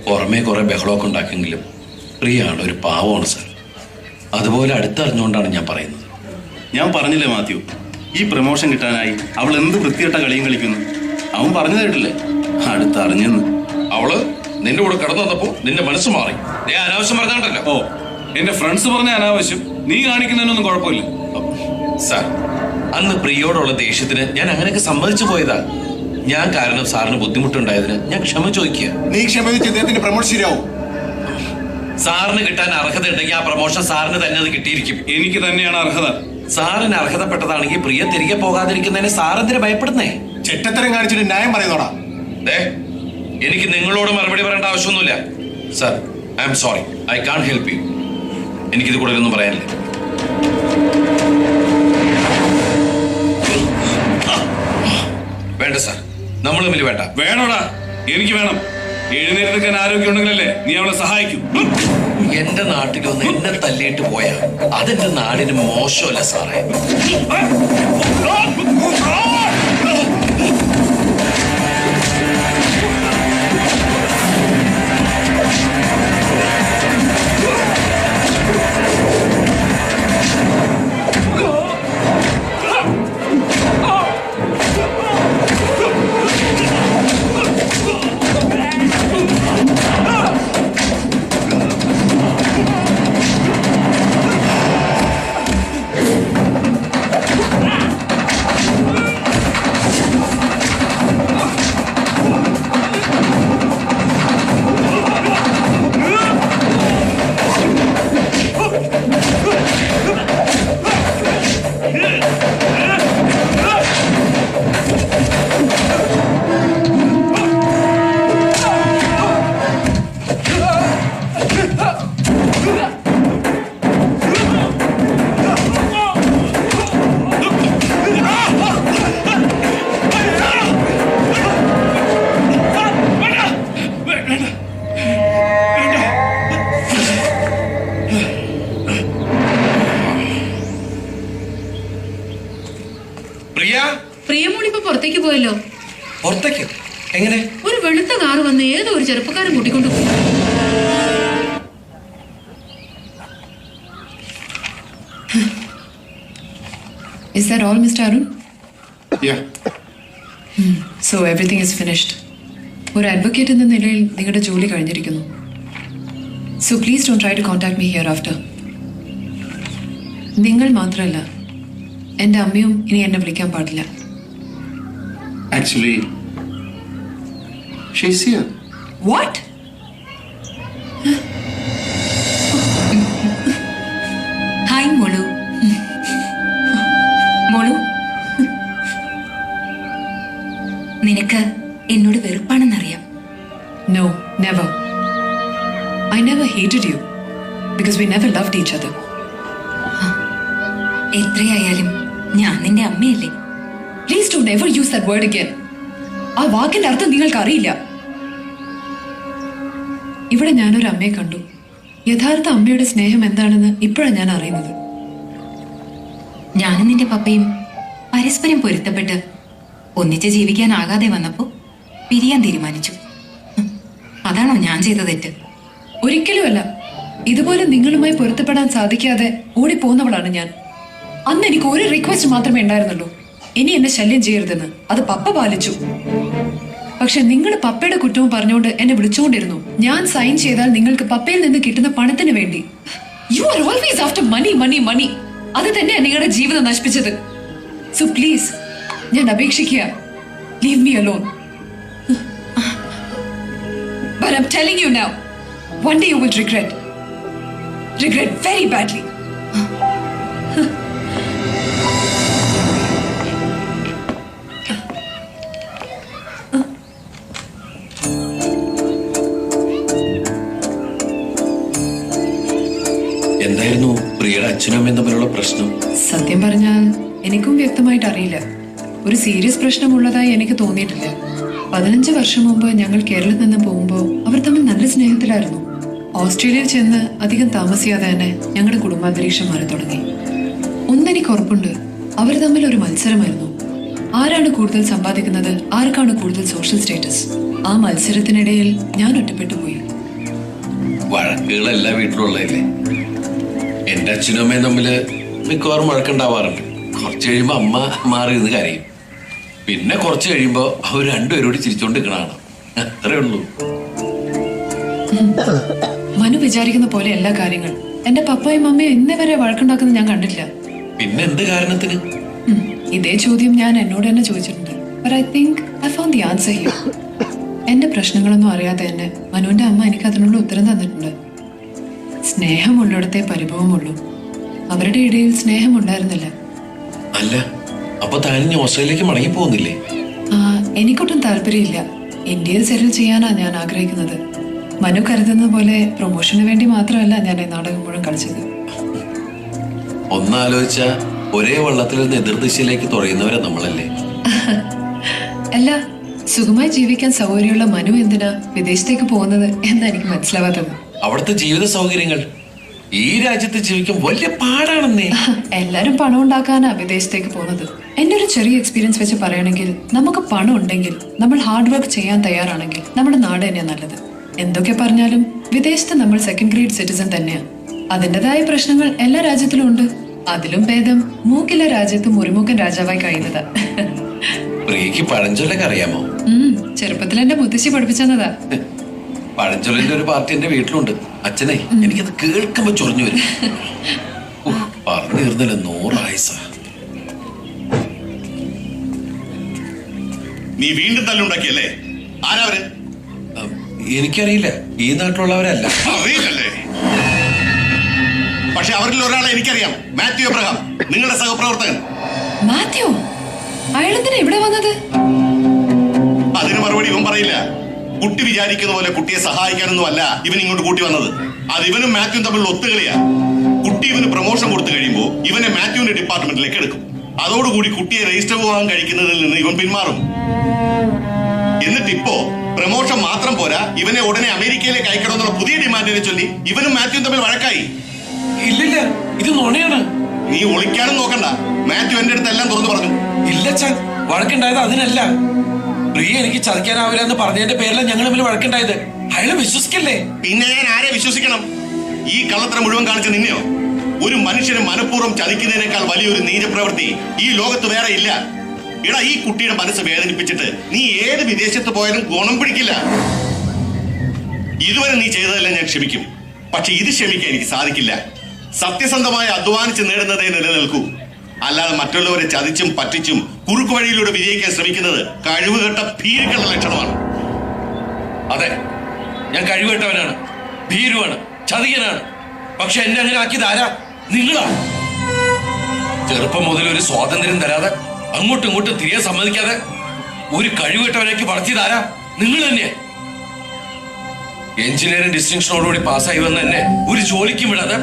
Speaker 2: പുറമേ കുറെ ബഹളമൊക്കെ ഉണ്ടാക്കെങ്കിലും പ്രിയ ആണ് ഒരു പാവമാണ് സർ. അതുപോലെ അടുത്തറിഞ്ഞുകൊണ്ടാണ് ഞാൻ പറയുന്നത്.
Speaker 9: ഞാൻ പറഞ്ഞില്ലേ മാത്യു, ഈ പ്രൊമോഷൻ കിട്ടാനായി അവൾ എന്ത് വൃത്തികെട്ട കളിയും കളിക്കുന്നു. അവൻ പറഞ്ഞു കേട്ടില്ലേ, അടുത്തറിഞ്ഞെന്ന്.
Speaker 2: അവള് നിന്റെ കൂടെ കടന്നു വന്നപ്പോ നിന്റെ മനസ്സ് മാറി. നീ അനാവശ്യം പറഞ്ഞാണ്ടല്ലോ.
Speaker 6: ഓ, എന്റെ ഫ്രണ്ട്സ് പറഞ്ഞ അനാവശ്യം, നീ കാണിക്കുന്നതിനൊന്നും കുഴപ്പമില്ല.
Speaker 2: സാർ, അന്ന് പ്രിയോടുള്ള ദേഷ്യത്തിന് ഞാൻ അങ്ങനെയൊക്കെ സമ്മതിച്ചു പോയതാ. ഞാൻ കാരണം സാറിന് ബുദ്ധിമുട്ടുണ്ടായതിന് ഞാൻ ക്ഷമ ചോദിക്കുക.
Speaker 10: നീ ക്ഷമിച്ച് പ്രൊമോഷൻ ശരിയാവും.
Speaker 2: സാറിന് കിട്ടാൻ അർഹത ഉണ്ടെങ്കിൽ ആ പ്രൊമോഷൻ സാറിന് തന്നെ അത് കിട്ടിയിരിക്കും.
Speaker 6: എനിക്ക് തന്നെയാണ് അർഹത.
Speaker 2: സാറിന് അർഹതപ്പെട്ടതാണെങ്കിൽ പ്രിയ തിരികെ പോകാതിരിക്കുന്നതിന് സാറെന്തിനെ ഭയപ്പെടുന്നേ?
Speaker 10: ചെറ്റത്തരം കാണിച്ചിട്ട് ന്യായം പറയുന്നോടാ.
Speaker 2: എനിക്ക് നിങ്ങളോട് മറുപടി പറയേണ്ട ആവശ്യമൊന്നുമില്ല. Sir, I am sorry, I can't help you. എനിക്കിത് കൂടുതലൊന്നും പറയാനില്ല. വേണ്ട സാർ, നമ്മൾ തമ്മിൽ വേണ്ട.
Speaker 6: വേണോടാ, എനിക്ക് വേണം. എഴുന്നേൽക്കാൻ ആരോഗ്യം ഉണ്ടെങ്കിലല്ലേ നീ അവളെ സഹായിക്കും.
Speaker 2: എന്റെ നാട്ടിലൊന്ന് എന്നെ തല്ലിയിട്ട് പോയാ അതെന്റെ നാടിന് മോശമല്ല സാറേ.
Speaker 5: പ്രിയമോളിപ്പോ പുറത്തേക്ക് പോയല്ലോ.
Speaker 2: പുറത്തേക്ക് എങ്ങനെ?
Speaker 5: ഒരു വെളുത്ത കാറ് വന്ന് ഏതോ ഒരു ചെറുപ്പക്കാരൻ കൂട്ടിക്കൊണ്ടുപോയി.
Speaker 4: Is that all, Mr. Arun?
Speaker 10: Yeah.
Speaker 4: So everything is finished. ഒരു അഡ്വക്കേറ്റ് എന്ന നിലയിൽ നിങ്ങളുടെ ജോലി കഴിഞ്ഞിരിക്കുന്നു. So please don't try to contact me hereafter. നിങ്ങൾ മാത്രമല്ല, എൻ്റെ അമ്മയും ഇനി എന്നെ വിളിക്കാൻ പാടില്ല.
Speaker 7: Actually, she's here.
Speaker 4: What?
Speaker 1: Hi മോളു. മോളു, നിനക്ക് എന്നോട് വെറുപ്പാണെന്നറിയാം.
Speaker 4: No, never. I never hated you because we never loved each other.
Speaker 1: എത്രയായാലും ഞാൻ നിന്റെ അമ്മയല്ലേ.
Speaker 4: Please don't ever use that word again. ആ വാക്കിന്റെ അർത്ഥം നിങ്ങൾക്ക് അറിയില്ല. ഇവിടെ ഞാനൊരു അമ്മയെ കണ്ടു. യഥാർത്ഥ അമ്മയുടെ സ്നേഹം എന്താണെന്ന് ഇപ്പോഴാണ് ഞാൻ അറിയുന്നത്.
Speaker 1: ഞാനും നിന്റെ പപ്പയും പരസ്പരം പൊരുത്തപ്പെട്ട് ഒന്നിച്ച് ജീവിക്കാനാകാതെ വന്നപ്പോ പിരിയാൻ തീരുമാനിച്ചു. അതാണോ ഞാൻ ചെയ്ത തെറ്റ്?
Speaker 4: ഒരിക്കലുമല്ല. ഇതുപോലെ നിങ്ങളുമായി പൊരുത്തപ്പെടാൻ സാധിക്കാതെ ഓടിപ്പോന്നവളാണ് ഞാൻ. അന്ന് എനിക്ക് ഒരു റിക്വസ്റ്റ് മാത്രമേ ഉണ്ടായിരുന്നുള്ളൂ, ഇനി എന്നെ ശല്യം ചെയ്യരുതെന്ന്. അത് പപ്പ പാലിച്ചു. പക്ഷെ നിങ്ങൾ പപ്പയുടെ കുറ്റവും പറഞ്ഞുകൊണ്ട് എന്നെ വിളിച്ചുകൊണ്ടിരുന്നു. ഞാൻ സൈൻ ചെയ്താൽ നിങ്ങൾക്ക് പപ്പയിൽ നിന്ന് കിട്ടുന്ന പണത്തിന് വേണ്ടി. You are always after money money money. അത് തന്നെയാണ് നിങ്ങളുടെ ജീവിതം നശിപ്പിച്ചത്. സോ പ്ലീസ്, ഞാൻ അപേക്ഷിക്കുക, leave me alone. But I'm telling you now, one day you will regret very badly.
Speaker 2: എന്തായിരുന്നു പ്രിയയുടെ അച്ഛനും അമ്മയും തമ്മിലുള്ള പ്രശ്നം?
Speaker 4: സത്യം പറഞ്ഞാൽ എനിക്കും വ്യക്തമായിട്ട് അറിയില്ല. ഒരു സീരിയസ് പ്രശ്നമുള്ളതായി എനിക്ക് തോന്നിയിട്ടില്ല. 15 വർഷം മുമ്പ് ഞങ്ങൾ കേരളത്തിൽ നിന്ന് പോകുമ്പോൾ അവർ തമ്മിൽ നല്ല സ്നേഹത്തിലായിരുന്നു. ഓസ്ട്രേലിയയിൽ ചെന്ന് അധികം താമസിയാതെ തന്നെ ഞങ്ങളുടെ കുടുംബാന്തരീക്ഷം മാറി തുടങ്ങി. ഒന്നെനിക്ക് ഉറപ്പുണ്ട്, അവർ തമ്മിൽ ഒരു മത്സരമായിരുന്നു. ആരാണ് കൂടുതൽ സമ്പാദിക്കുന്നത്, ആർക്കാണ് കൂടുതൽ സോഷ്യൽ സ്റ്റേറ്റസ്. ആ മത്സരത്തിനിടയിൽ ഞാൻ ഒറ്റപ്പെട്ടു പോയി.
Speaker 2: വഴക്കുകൾ എല്ലാ വീട്ടിലുള്ളതല്ലേ. എന്റെ അച്ഛനും അമ്മയും തമ്മില് മിക്കവാറും വഴക്കുണ്ടാവാറുണ്ട്. കുറച്ച് കഴിയുമ്പോ അമ്മ മാറി നിന്ന് കരയും. പിന്നെ കുറച്ച് കഴിയുമ്പോ അവർ രണ്ടുപേരോട് ചിരിച്ചോണ്ട് നിൽക്കണതാണ്. അത്രേ ഉള്ളൂ.
Speaker 4: മനു വിചാരിക്കുന്ന പോലെ എല്ലാ കാര്യങ്ങളും എന്റെ പപ്പയും മമ്മയും ഇന്നേ വരെ വഴക്കുണ്ടാക്കുന്നത് ഞാൻ കണ്ടില്ല.
Speaker 2: പിന്നെ എന്ത് കാരണത്തിന്?
Speaker 4: ഇതേ ചോദ്യം ഞാൻ എന്നോട് തന്നെ ചോദിച്ചിട്ടുണ്ട്. But I think I found the answer here. എന്റെ പ്രശ്നങ്ങളൊന്നും അറിയാതെ തന്നെ മനുവിന്റെ അമ്മ എനിക്ക് അതിനുള്ള ഉത്തരം തന്നിട്ടുണ്ട്. സ്നേഹമുള്ളിടത്തെ പരിഭവമുള്ളൂ. അവരുടെ ഇടയിൽ സ്നേഹം ഉണ്ടായിരുന്നില്ല.
Speaker 2: അല്ല, അപ്പൊ താനിഞ്ഞ് ഓസ്ട്രേലിയക്ക് മടങ്ങി പോകുന്നില്ലേ?
Speaker 4: എനിക്കൊട്ടും താല്പര്യമില്ല. ഇന്ത്യയിൽ സെറ്റിൽ ചെയ്യാനാ ഞാൻ ആഗ്രഹിക്കുന്നത്. മനു കരുതുന്നത് പോലെ പ്രൊമോഷന് വേണ്ടി മാത്രമല്ല ഞാൻ ഈ നാടകം മുഴുവൻ കളിച്ചത്.
Speaker 2: ഒന്നാലോചിച്ച ഒരേ വള്ളത്തിൽ നിന്ന് എതിർദിശയിലേക്ക് തുഴയുന്നവരെ നമ്മളല്ലേ?
Speaker 4: അല്ല, സുഖമായി ജീവിക്കാൻ സൗകര്യമുള്ള മനു എന്തിനാ വിദേശത്തേക്ക് പോകുന്നത് എന്നാ എനിക്ക് മനസ്സിലാവാത്തത്.
Speaker 2: അവിടുത്തെ ജീവിത സൗകര്യങ്ങൾ ഈ രാജ്യത്ത് ജീവിക്കാൻ വലിയ പാടാണെന്നേ.
Speaker 4: എല്ലാരും പണം ഉണ്ടാക്കാനാ വിദേശത്തേക്ക് പോകുന്നത്. എന്റെ ഒരു ചെറിയ എക്സ്പീരിയൻസ് വെച്ച് പറയണമെങ്കിൽ, നമുക്ക് പണം ഉണ്ടെങ്കിൽ, നമ്മൾ ഹാർഡ് വർക്ക് ചെയ്യാൻ തയ്യാറാണെങ്കിൽ നമ്മുടെ നാട് തന്നെയാ നല്ലത്. എന്തൊക്കെ പറഞ്ഞാലും വിദേശത്ത് നമ്മൾ സെക്കൻഡ് ഗ്രേഡ് സിറ്റിസൺ തന്നെയാ. അതിൻ്റെതായ പ്രശ്നങ്ങൾ എല്ലാ രാജ്യത്തിലും ഉണ്ട്. അതിലും ഭേദം മൂക്കിലെ രാജ്യത്ത് മുറിമൂക്കൻ രാജാവായി കഴിയുന്നതാ.
Speaker 2: പ്രിയക്ക് പഴഞ്ചൊല്ലൊക്കെ അറിയാമോ?
Speaker 4: ചെറുപ്പത്തിൽ എന്റെ മുത്തശ്ശി പഠിപ്പിച്ചതാ.
Speaker 2: പഴഞ്ചൊല്ലിന്റെ ഒരു പാർട്ടി എന്റെ വീട്ടിലുണ്ട്. അച്ഛനെ എനിക്കത് കേൾക്കുമ്പോ ചൊറിഞ്ഞു വരും. പറഞ്ഞു തീർന്നില്ല 100 ആയുസ.
Speaker 10: നീ വീണ്ടും തല്ലുണ്ടാക്കിയല്ലേ? ആരാവര്?
Speaker 2: എനിക്കറിയില്ല. ഈ നാട്ടിലുള്ളവരല്ല.
Speaker 10: അറിയില്ലല്ലേ? പക്ഷെ അവരിൽ ഒരാളെ എനിക്കറിയാം. മാത്യു എബ്രഹാം, നിങ്ങളുടെ സഹപ്രവർത്തകൻ.
Speaker 4: മാത്യു? അയാളെന്തിനാ ഇവിടെ വന്നത്?
Speaker 10: അതിന് മറുപടി ഇവൻ പറയില്ല. കുട്ടി വിചാരിക്കുന്ന പോലെ കുട്ടിയെ സഹായിക്കാനൊന്നും അല്ല ഇവൻ ഇങ്ങോട്ട് കൂട്ടി വന്നത്. അത് ഇവനും മാത്യുവും തമ്മിലുള്ള ഒത്തുകളിയാ. കുട്ടി ഇവന് പ്രൊമോഷൻ കൊടുത്തു കഴിയുമ്പോ ഇവനെ മാത്യുവിന്റെ ഡിപ്പാർട്ട്മെന്റിലേക്ക് എടുക്കും. അതോടുകൂടി കുട്ടിയെ രജിസ്റ്റർ വിവാഹം കഴിക്കുന്നതിൽ നിന്ന് ഇവൻ പിന്മാറും. എന്നിട്ടിപ്പോ പ്രൊമോഷൻ മാത്രം പോരാ, ഇവനെ ഉടനെ അമേരിക്കയിലേക്ക് അയക്കണമെന്നുള്ള പുതിയ ഡിമാൻഡിനെ ചൊല്ലി ഇവനും മാത്യുവും തമ്മിൽ വഴക്കായി.
Speaker 2: ഇല്ലില്ല, ഇത് നുണയാണ്.
Speaker 10: നീ ഒളിക്കാനും നോക്കണ്ട. മാത്യു എന്റെ അടുത്ത് എല്ലാം തുറന്നു പറഞ്ഞു.
Speaker 2: ഇല്ല ചാൻ, വഴക്കുണ്ടായത് അതിനല്ല. പ്രിയ എനിക്ക് ചതിക്കാനാവില്ല എന്ന് പറഞ്ഞതിന്റെ പേരിലാണ് ഞങ്ങൾ തമ്മിൽ വഴക്കുണ്ടായത്. അയാളെ വിശ്വസിക്കല്ലേ?
Speaker 10: പിന്നെ ഞാൻ ആരെ വിശ്വസിക്കണം? ഈ കള്ളത്തരം മുഴുവൻ കാണിച്ച നിന്നെയോ? ഒരു മനുഷ്യനെ മനഃപൂർവ്വം ചതിക്കുന്നതിനേക്കാൾ വലിയൊരു നീചപ്രവൃത്തി ഈ ലോകത്ത് വേറെ ഇല്ല. എടാ, ഈ കുട്ടിയുടെ മനസ്സ് വേദനിപ്പിച്ചിട്ട് നീ ഏത് വിദേശത്ത് പോയാലും ഗുണം പിടിക്കില്ല. ഇതുവരെ നീ ചെയ്തതെല്ലാം ഞാൻ ക്ഷമിക്കും. പക്ഷെ ഇത് ക്ഷമിക്കാൻ എനിക്ക് സാധിക്കില്ല. സത്യസന്ധമായി അധ്വാനിച്ച് നേടുന്നതേ നിലനിൽക്കൂ. അല്ലാതെ മറ്റുള്ളവരെ ചതിച്ചും പറ്റിച്ചും കുറുക്കു വഴിയിലൂടെ വിജയിക്കാൻ ശ്രമിക്കുന്നത് കഴിവുകെട്ട ഭീരുക്കളുടെ ലക്ഷണമാണ്.
Speaker 2: അതെ, ഞാൻ കഴിവുകെട്ടവനാണ്, ഭീരുവാണ്, ചതിയനാണ്. പക്ഷെ എന്നെ അങ്ങനെ ആക്കിയത് ആരാ? നിങ്ങളാണ്. ചെറുപ്പം മുതൽ ഒരു സ്വാതന്ത്ര്യം തരാതെ, അങ്ങോട്ടും ഇങ്ങോട്ടും തിരികെ സമ്മതിക്കാതെ ഒരു കഴിവുകെട്ടവനേക്ക് വളർത്തിയത് ആരാ? നിങ്ങൾ തന്നെയാ. എഞ്ചിനീയറിംഗ് ഡിസ്റ്റിങ്ഷനോടുകൂടി പാസ്സായി വന്ന എന്നെ ഒരു ജോലിക്കും വിടാതെ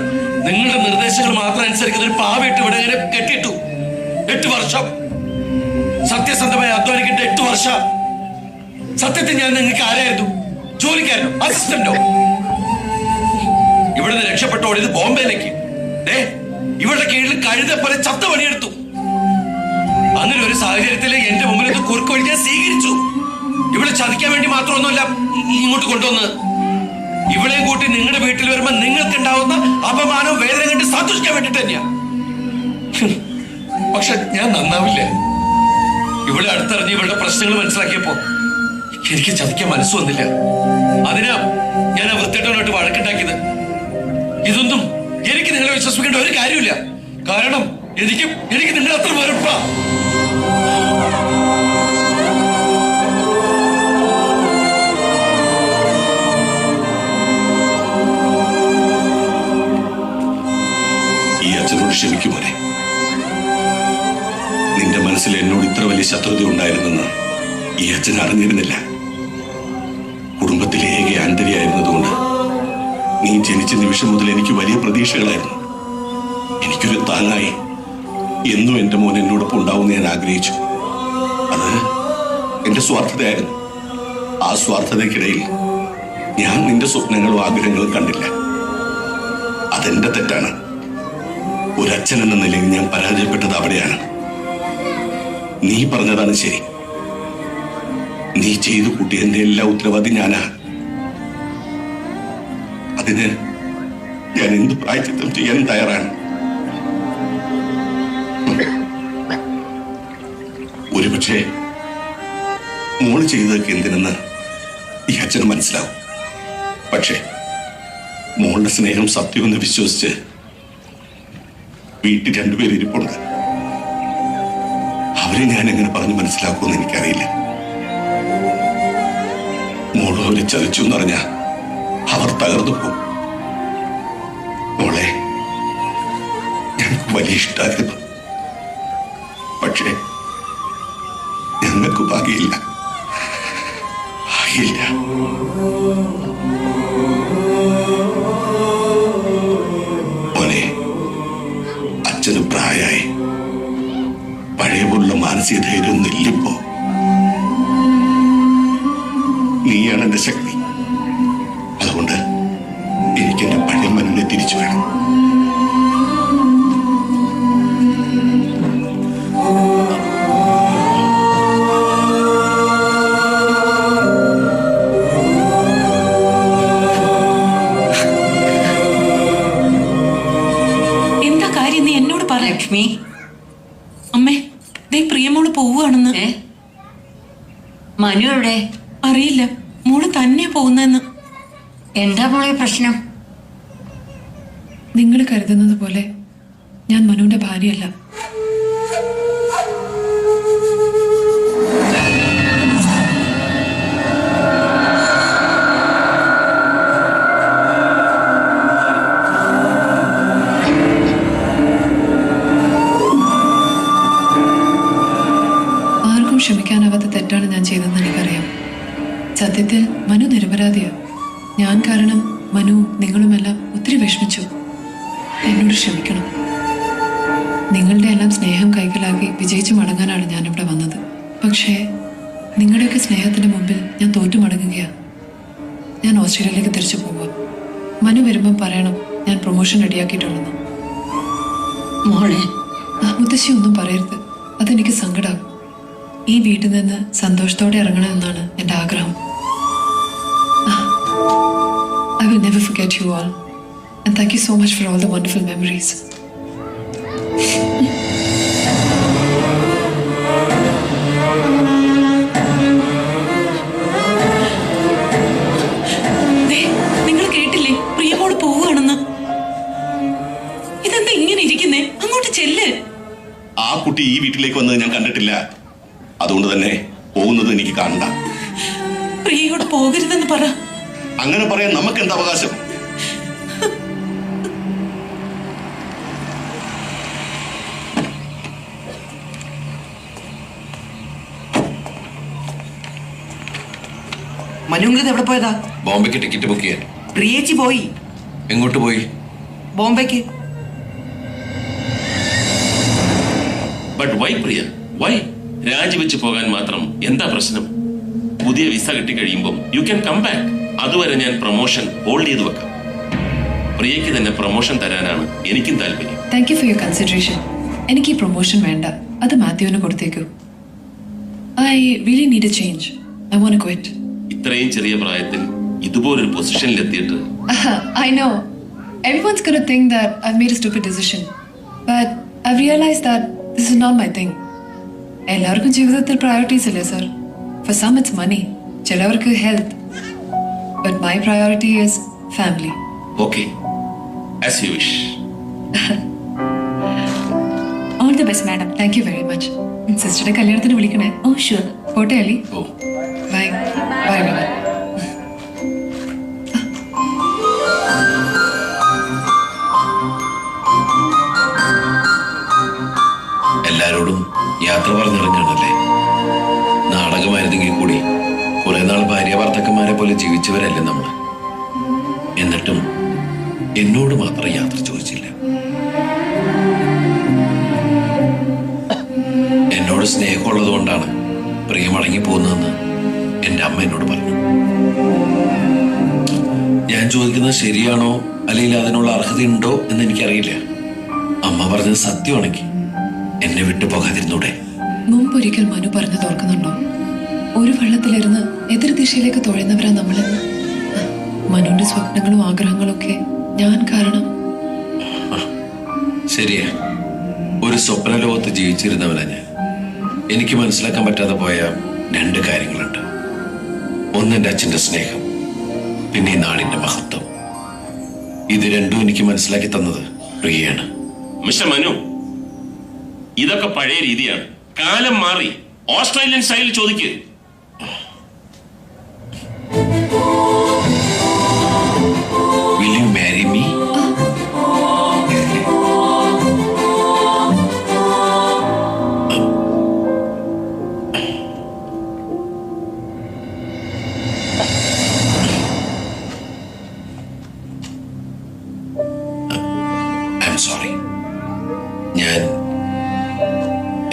Speaker 2: നിങ്ങളുടെ നിർദ്ദേശങ്ങൾ മാത്രം അനുസരിക്കുന്ന ഒരു പാവയിട്ട് ഇവിടെ ഇങ്ങനെ കെട്ടിയിട്ടു. 8 വർഷം സത്യസന്ധമായി അധ്വാനിക്കേണ്ട 8 വർഷം. സത്യത്തിൽ ഞാൻ നിങ്ങൾക്ക് ആരായിരുന്നു? ജോലിക്കാരനോ? അസിസ്റ്റന്റോ? ഇവിടുന്ന് രക്ഷപ്പെട്ടോടിയത് ബോംബെയിലേക്ക്. ഇവരുടെ കീഴിൽ കഴുതപ്പോലെ ചത്ത പണിയെടുത്തു. അങ്ങനെ ഒരു സാഹചര്യത്തിൽ എന്റെ മുമ്പിൽ നിന്ന് കുറുക്ക് വഴി ഞാൻ സ്വീകരിച്ചു. ഇവിടെ ചതിക്കാൻ വേണ്ടി മാത്രമൊന്നുമല്ല ഇങ്ങോട്ട് കൊണ്ടുവന്നത്. ഇവിടെയും കൂട്ടി നിങ്ങളുടെ വീട്ടിൽ വരുമ്പോ നിങ്ങൾക്ക് ഉണ്ടാവുന്ന അപമാനവും വേദന കണ്ട് സന്തോഷിക്കാൻ വേണ്ടിട്ട് തന്നെയാ. പക്ഷെ ഞാൻ നന്നാവില്ല. ഇവിടെ അടുത്തറിഞ്ഞ് ഇവരുടെ പ്രശ്നങ്ങൾ മനസ്സിലാക്കിയപ്പോ എനിക്ക് ചതിക്കാൻ മനസ്സ് വന്നില്ല. അതിനാ ഞാൻ ആ വൃത്തിട്ടവനായിട്ട് വഴക്കുണ്ടാക്കിയത്. ഇതൊന്നും എനിക്ക് നിങ്ങളെ വിശ്വസിക്കേണ്ട ഒരു കാര്യമില്ല. കാരണം എനിക്ക് നിങ്ങൾ അത്ര വെറുപ്പാ.
Speaker 10: ഈ അച്ഛനോട് ക്ഷമിക്കുമോനെ. നിന്റെ മനസ്സിൽ എന്നോട് ഇത്ര വലിയ ശത്രുത ഉണ്ടായിരുന്നെന്ന് ഈ അച്ഛൻ അറിഞ്ഞിരുന്നില്ല. കുടുംബത്തിലെ ഏക ആന്തരിയായിരുന്നതുകൊണ്ട് നീ ജനിച്ച നിമിഷം മുതൽ എനിക്ക് വലിയ പ്രതീക്ഷകളായിരുന്നു. എനിക്കൊരു താങ്ങായി എന്നും എന്റെ മോൻ എന്നോടൊപ്പം ഉണ്ടാവുമെന്ന് ഞാൻ ആഗ്രഹിച്ചു. അത് എന്റെ സ്വാർത്ഥതയായിരുന്നു. ആ സ്വാർത്ഥതയ്ക്കിടയിൽ ഞാൻ നിന്റെ സ്വപ്നങ്ങളും ആഗ്രഹങ്ങളും കണ്ടില്ല. അതെന്റെ തെറ്റാണ്. ഒരച്ഛൻ എന്ന നിലയിൽ ഞാൻ പരാജയപ്പെട്ടത് അവിടെയാണ്. നീ പറഞ്ഞതാണ് ശരി. നീ ചെയ്തു കൂട്ടിയ എന്റെ എല്ലാ ഉത്തരവാദി ഞാനാ. അതിന് ഞാൻ എന്ത് പ്രായച്ചിത്തം ചെയ്യാനും തയ്യാറാണ്. ഒരുപക്ഷെ മോള് ചെയ്തതൊക്കെ എന്തിനെന്ന് ഈ അച്ഛന് മനസ്സിലാവും. പക്ഷേ മോളുടെ സ്നേഹം സത്യമെന്ന് വിശ്വസിച്ച് വീട്ടിൽ രണ്ടുപേര് ഇരിപ്പുണ്ട്. അവരെ ഞാൻ എങ്ങനെ പറഞ്ഞു മനസ്സിലാക്കുമെന്ന് എനിക്കറിയില്ല. മോള് അവരെ ചതിച്ചു എന്നറിഞ്ഞ അവർ തകർന്നു പോകും. മോളെ ഞങ്ങൾക്ക് വലിയ ഇഷ്ടമായിരുന്നു. പക്ഷേ ഞങ്ങൾക്ക് ഭാഗ്യമില്ല. ഭാഗ്യമില്ല. മോനെ, അച്ഛന് പ്രായമായി. പഴയ പോലുള്ള മാനസിക ധൈര്യമൊന്നും ഇല്ലിപ്പോ. നീയാണ് എന്റെ ശക്തി. അതുകൊണ്ട് എനിക്ക് എന്റെ പഴയ മനുവിനെ തിരിച്ചു വേണം.
Speaker 5: എന്താ കാര്യം നീ എന്നോട് പറ.
Speaker 12: ലക്ഷ്മി,
Speaker 5: അമ്മേ, ദേ പ്രിയമോള് പോവുകയാണെന്ന്.
Speaker 12: മനു എവിടെ?
Speaker 5: അറിയില്ല, മോള് തന്നെ പോകുന്നെന്ന്.
Speaker 12: എന്താ മോളെ പ്രശ്നം?
Speaker 1: നിങ്ങൾ കരുതുന്നത് പോലെ ഞാൻ മനുവിന്റെ ഭാര്യയല്ല. ആർക്കും ക്ഷമിക്കാനാവാത്ത തെറ്റാണ് ഞാൻ ചെയ്തതെന്ന് എനിക്കറിയാം. സത്യത്തിൽ മനു നിരപരാധിയാ. ഞാൻ കാരണം മനു നിങ്ങളുമെല്ലാം ഒത്തിരി വിഷമിച്ചു. എന്നോട് ക്ഷമിക്കണം. നിങ്ങളുടെ എല്ലാം സ്നേഹം കൈക്കലാക്കി വിജയിച്ചു മടങ്ങാനാണ് ഞാനിവിടെ വന്നത്. പക്ഷേ നിങ്ങളുടെയൊക്കെ സ്നേഹത്തിന്റെ മുമ്പിൽ ഞാൻ തോറ്റു മടങ്ങുകയാണ്. ഞാൻ ഓസ്ട്രേലിയയിലേക്ക് തിരിച്ചു പോവുക. മനു വരുമ്പം പറയണം ഞാൻ പ്രൊമോഷൻ റെഡിയാക്കിയിട്ടുണ്ടെന്ന്.
Speaker 12: മോളെ,
Speaker 1: മുത്തശ്ശി ഒന്നും പറയരുത്, അതെനിക്ക് സങ്കടമാകും. ഈ വീട്ടിൽ നിന്ന് സന്തോഷത്തോടെ ഇറങ്ങണമെന്നാണ് എൻ്റെ ആഗ്രഹം. I will never forget you all. And thank you so much for all the wonderful memories.
Speaker 5: നിങ്ങൾ കേട്ടില്ലേ, പ്രിയമോള് പോവുകയാണെന്ന്. ഇതെന്താ ഇങ്ങനെ ഇരിക്കുന്നേ? അങ്ങോട്ട് ചെല്ല്.
Speaker 10: ആ കുട്ടി ഈ വീട്ടിലേക്ക് വന്നത് ഞാൻ കണ്ടിട്ടില്ല. അതുകൊണ്ട് തന്നെ പോകുന്നത് എനിക്ക് കാണണ്ട.
Speaker 5: പ്രിയയോട് പോകരുതെന്ന് പറ.
Speaker 10: അങ്ങനെ പറയാൻ നമുക്ക് എന്താ അവകാശം?
Speaker 11: മനുങ്കൾ എവിടെ പോയതാ?
Speaker 2: ബോംബെക്ക് ടിക്കറ്റ് ബുക്ക് ചെയ്യാൻ.
Speaker 11: പ്രിയേച്ചി പോയി.
Speaker 2: എങ്ങോട്ട് പോയി?
Speaker 11: ബോംബെക്ക്.
Speaker 8: But why Priya, why? രാജിവെച്ച് പോകാൻ മാത്രം എന്താ പ്രശ്നം? പുതിയ വിസ കിട്ടിക്കഴിയുമ്പോൾ യു ക്യാൻ കം ബാക്ക്. അതുവരെ ഞാൻ പ്രൊമോഷൻ ഹോൾഡ് ചെയ്ത് വെക്കാം. പ്രിയയ്ക്ക് തന്നെ പ്രൊമോഷൻ തരാനാണ് എനിക്കും താല്പര്യം.
Speaker 1: Thank you for your consideration. എനിക്ക് ഈ പ്രൊമോഷൻ വേണ്ട, അത് മാത്യുവിന് കൊടുത്തേക്കൂ. I really need a change. I want to quit.
Speaker 8: ഇത്രയും ചെറിയ പ്രായത്തിൽ ഇതുപോലൊരു പൊസിഷനിൽ എത്തിയിട്ട്
Speaker 1: I know everyone's going to think that I've made a stupid decision, but I've realized that this is not my thing. എല്ലാവർക്കും ജീവിതത്തിൽ പ്രയോറിറ്റീസ് അല്ലേ sir? For some it's money, ചിലവർക്ക് health, but my priority is family.
Speaker 8: Okay, as you wish.
Speaker 1: All the best, madam. Thank you very much. സിസ്റ്ററുടെ കല്യാണത്തിന് വിളിക്കണേ.
Speaker 5: Oh sure.
Speaker 1: പോട്ടെ അലി.
Speaker 2: ഓ,
Speaker 1: bye bye.
Speaker 2: എല്ലാരോടും യാത്ര പറഞ്ഞിറങ്ങാണല്ലേ. നാടകമായിരുന്നെങ്കിൽ കൂടി കുറെ നാൾ ഭാര്യ ഭർത്താക്കന്മാരെ പോലെ ജീവിച്ചവരല്ലേ നമ്മള്. എന്നിട്ടും എന്നോട് മാത്രം യാത്ര ചോദിച്ചില്ല. എന്നോട് സ്നേഹമുള്ളത് കൊണ്ടാണ് പ്രിയ മടങ്ങി പോകുന്നതെന്ന് എൻ്റെ അമ്മ എന്നോട് പറഞ്ഞു. ഞാൻ ചോദിക്കുന്നത് ശരിയാണോ അല്ലെങ്കിൽ അതിനുള്ള അർഹതയുണ്ടോ എന്ന് എനിക്കറിയില്ല. അമ്മ പറഞ്ഞത് സത്യമാണെങ്കിൽ എന്നെ വിട്ടു പോകാതിരുന്നൂടെ?
Speaker 1: മുമ്പൊരിക്കൽ മനു പറഞ്ഞത് ഓർക്കുന്നുണ്ടോ? ഒരു വെള്ളത്തിലിരുന്ന് എതിർ ദിശയിലേക്ക് തുഴയുന്നവരാ നമ്മളെന്ന്. മനുവിന്റെ സ്വപ്നങ്ങളും ആഗ്രഹങ്ങളും ഒക്കെ ഞാൻ കാരണം
Speaker 2: ശരിയാ, ഒരു സ്വപ്ന ലോകത്ത് ജീവിച്ചിരുന്നവനാ ഞാൻ. എനിക്ക് മനസ്സിലാക്കാൻ പറ്റാതെ പോയ രണ്ട് കാര്യങ്ങളുണ്ട്. ഒന്ന് എൻ്റെ അച്ഛൻ്റെ സ്നേഹം, പിന്നെ ഈ നാടിന്റെ മഹത്വം. ഇത് രണ്ടും എനിക്ക് മനസ്സിലാക്കി തന്നത് പ്രിയയാണ്.
Speaker 8: മിസ്റ്റർ മനു, ഇതൊക്കെ പഴയ രീതിയാണ്. കാലം മാറി. ഓസ്ട്രേലിയൻ സ്റ്റൈലിൽ ചോദിക്ക്.
Speaker 2: Will you marry me? I'm sorry. ഞാൻ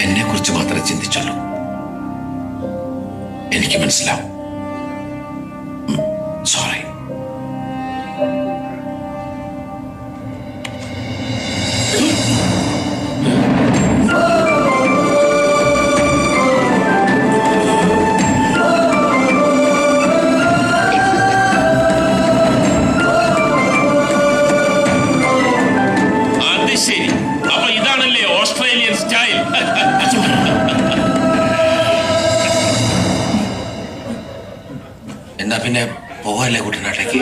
Speaker 2: എന്നെ കുറിച്ച് മാത്രമേ ചിന്തിച്ചുള്ളൂ. എനിക്ക് മനസ്സിലാവും. സോറി.
Speaker 8: അത് ശരി. അപ്പൊ ഇതാണല്ലേ ഓസ്ട്രേലിയൻ സ്റ്റൈൽ.
Speaker 2: എന്നാ പിന്നെ പോവല്ലേ കുട്ടനാട്ടിലേക്ക്?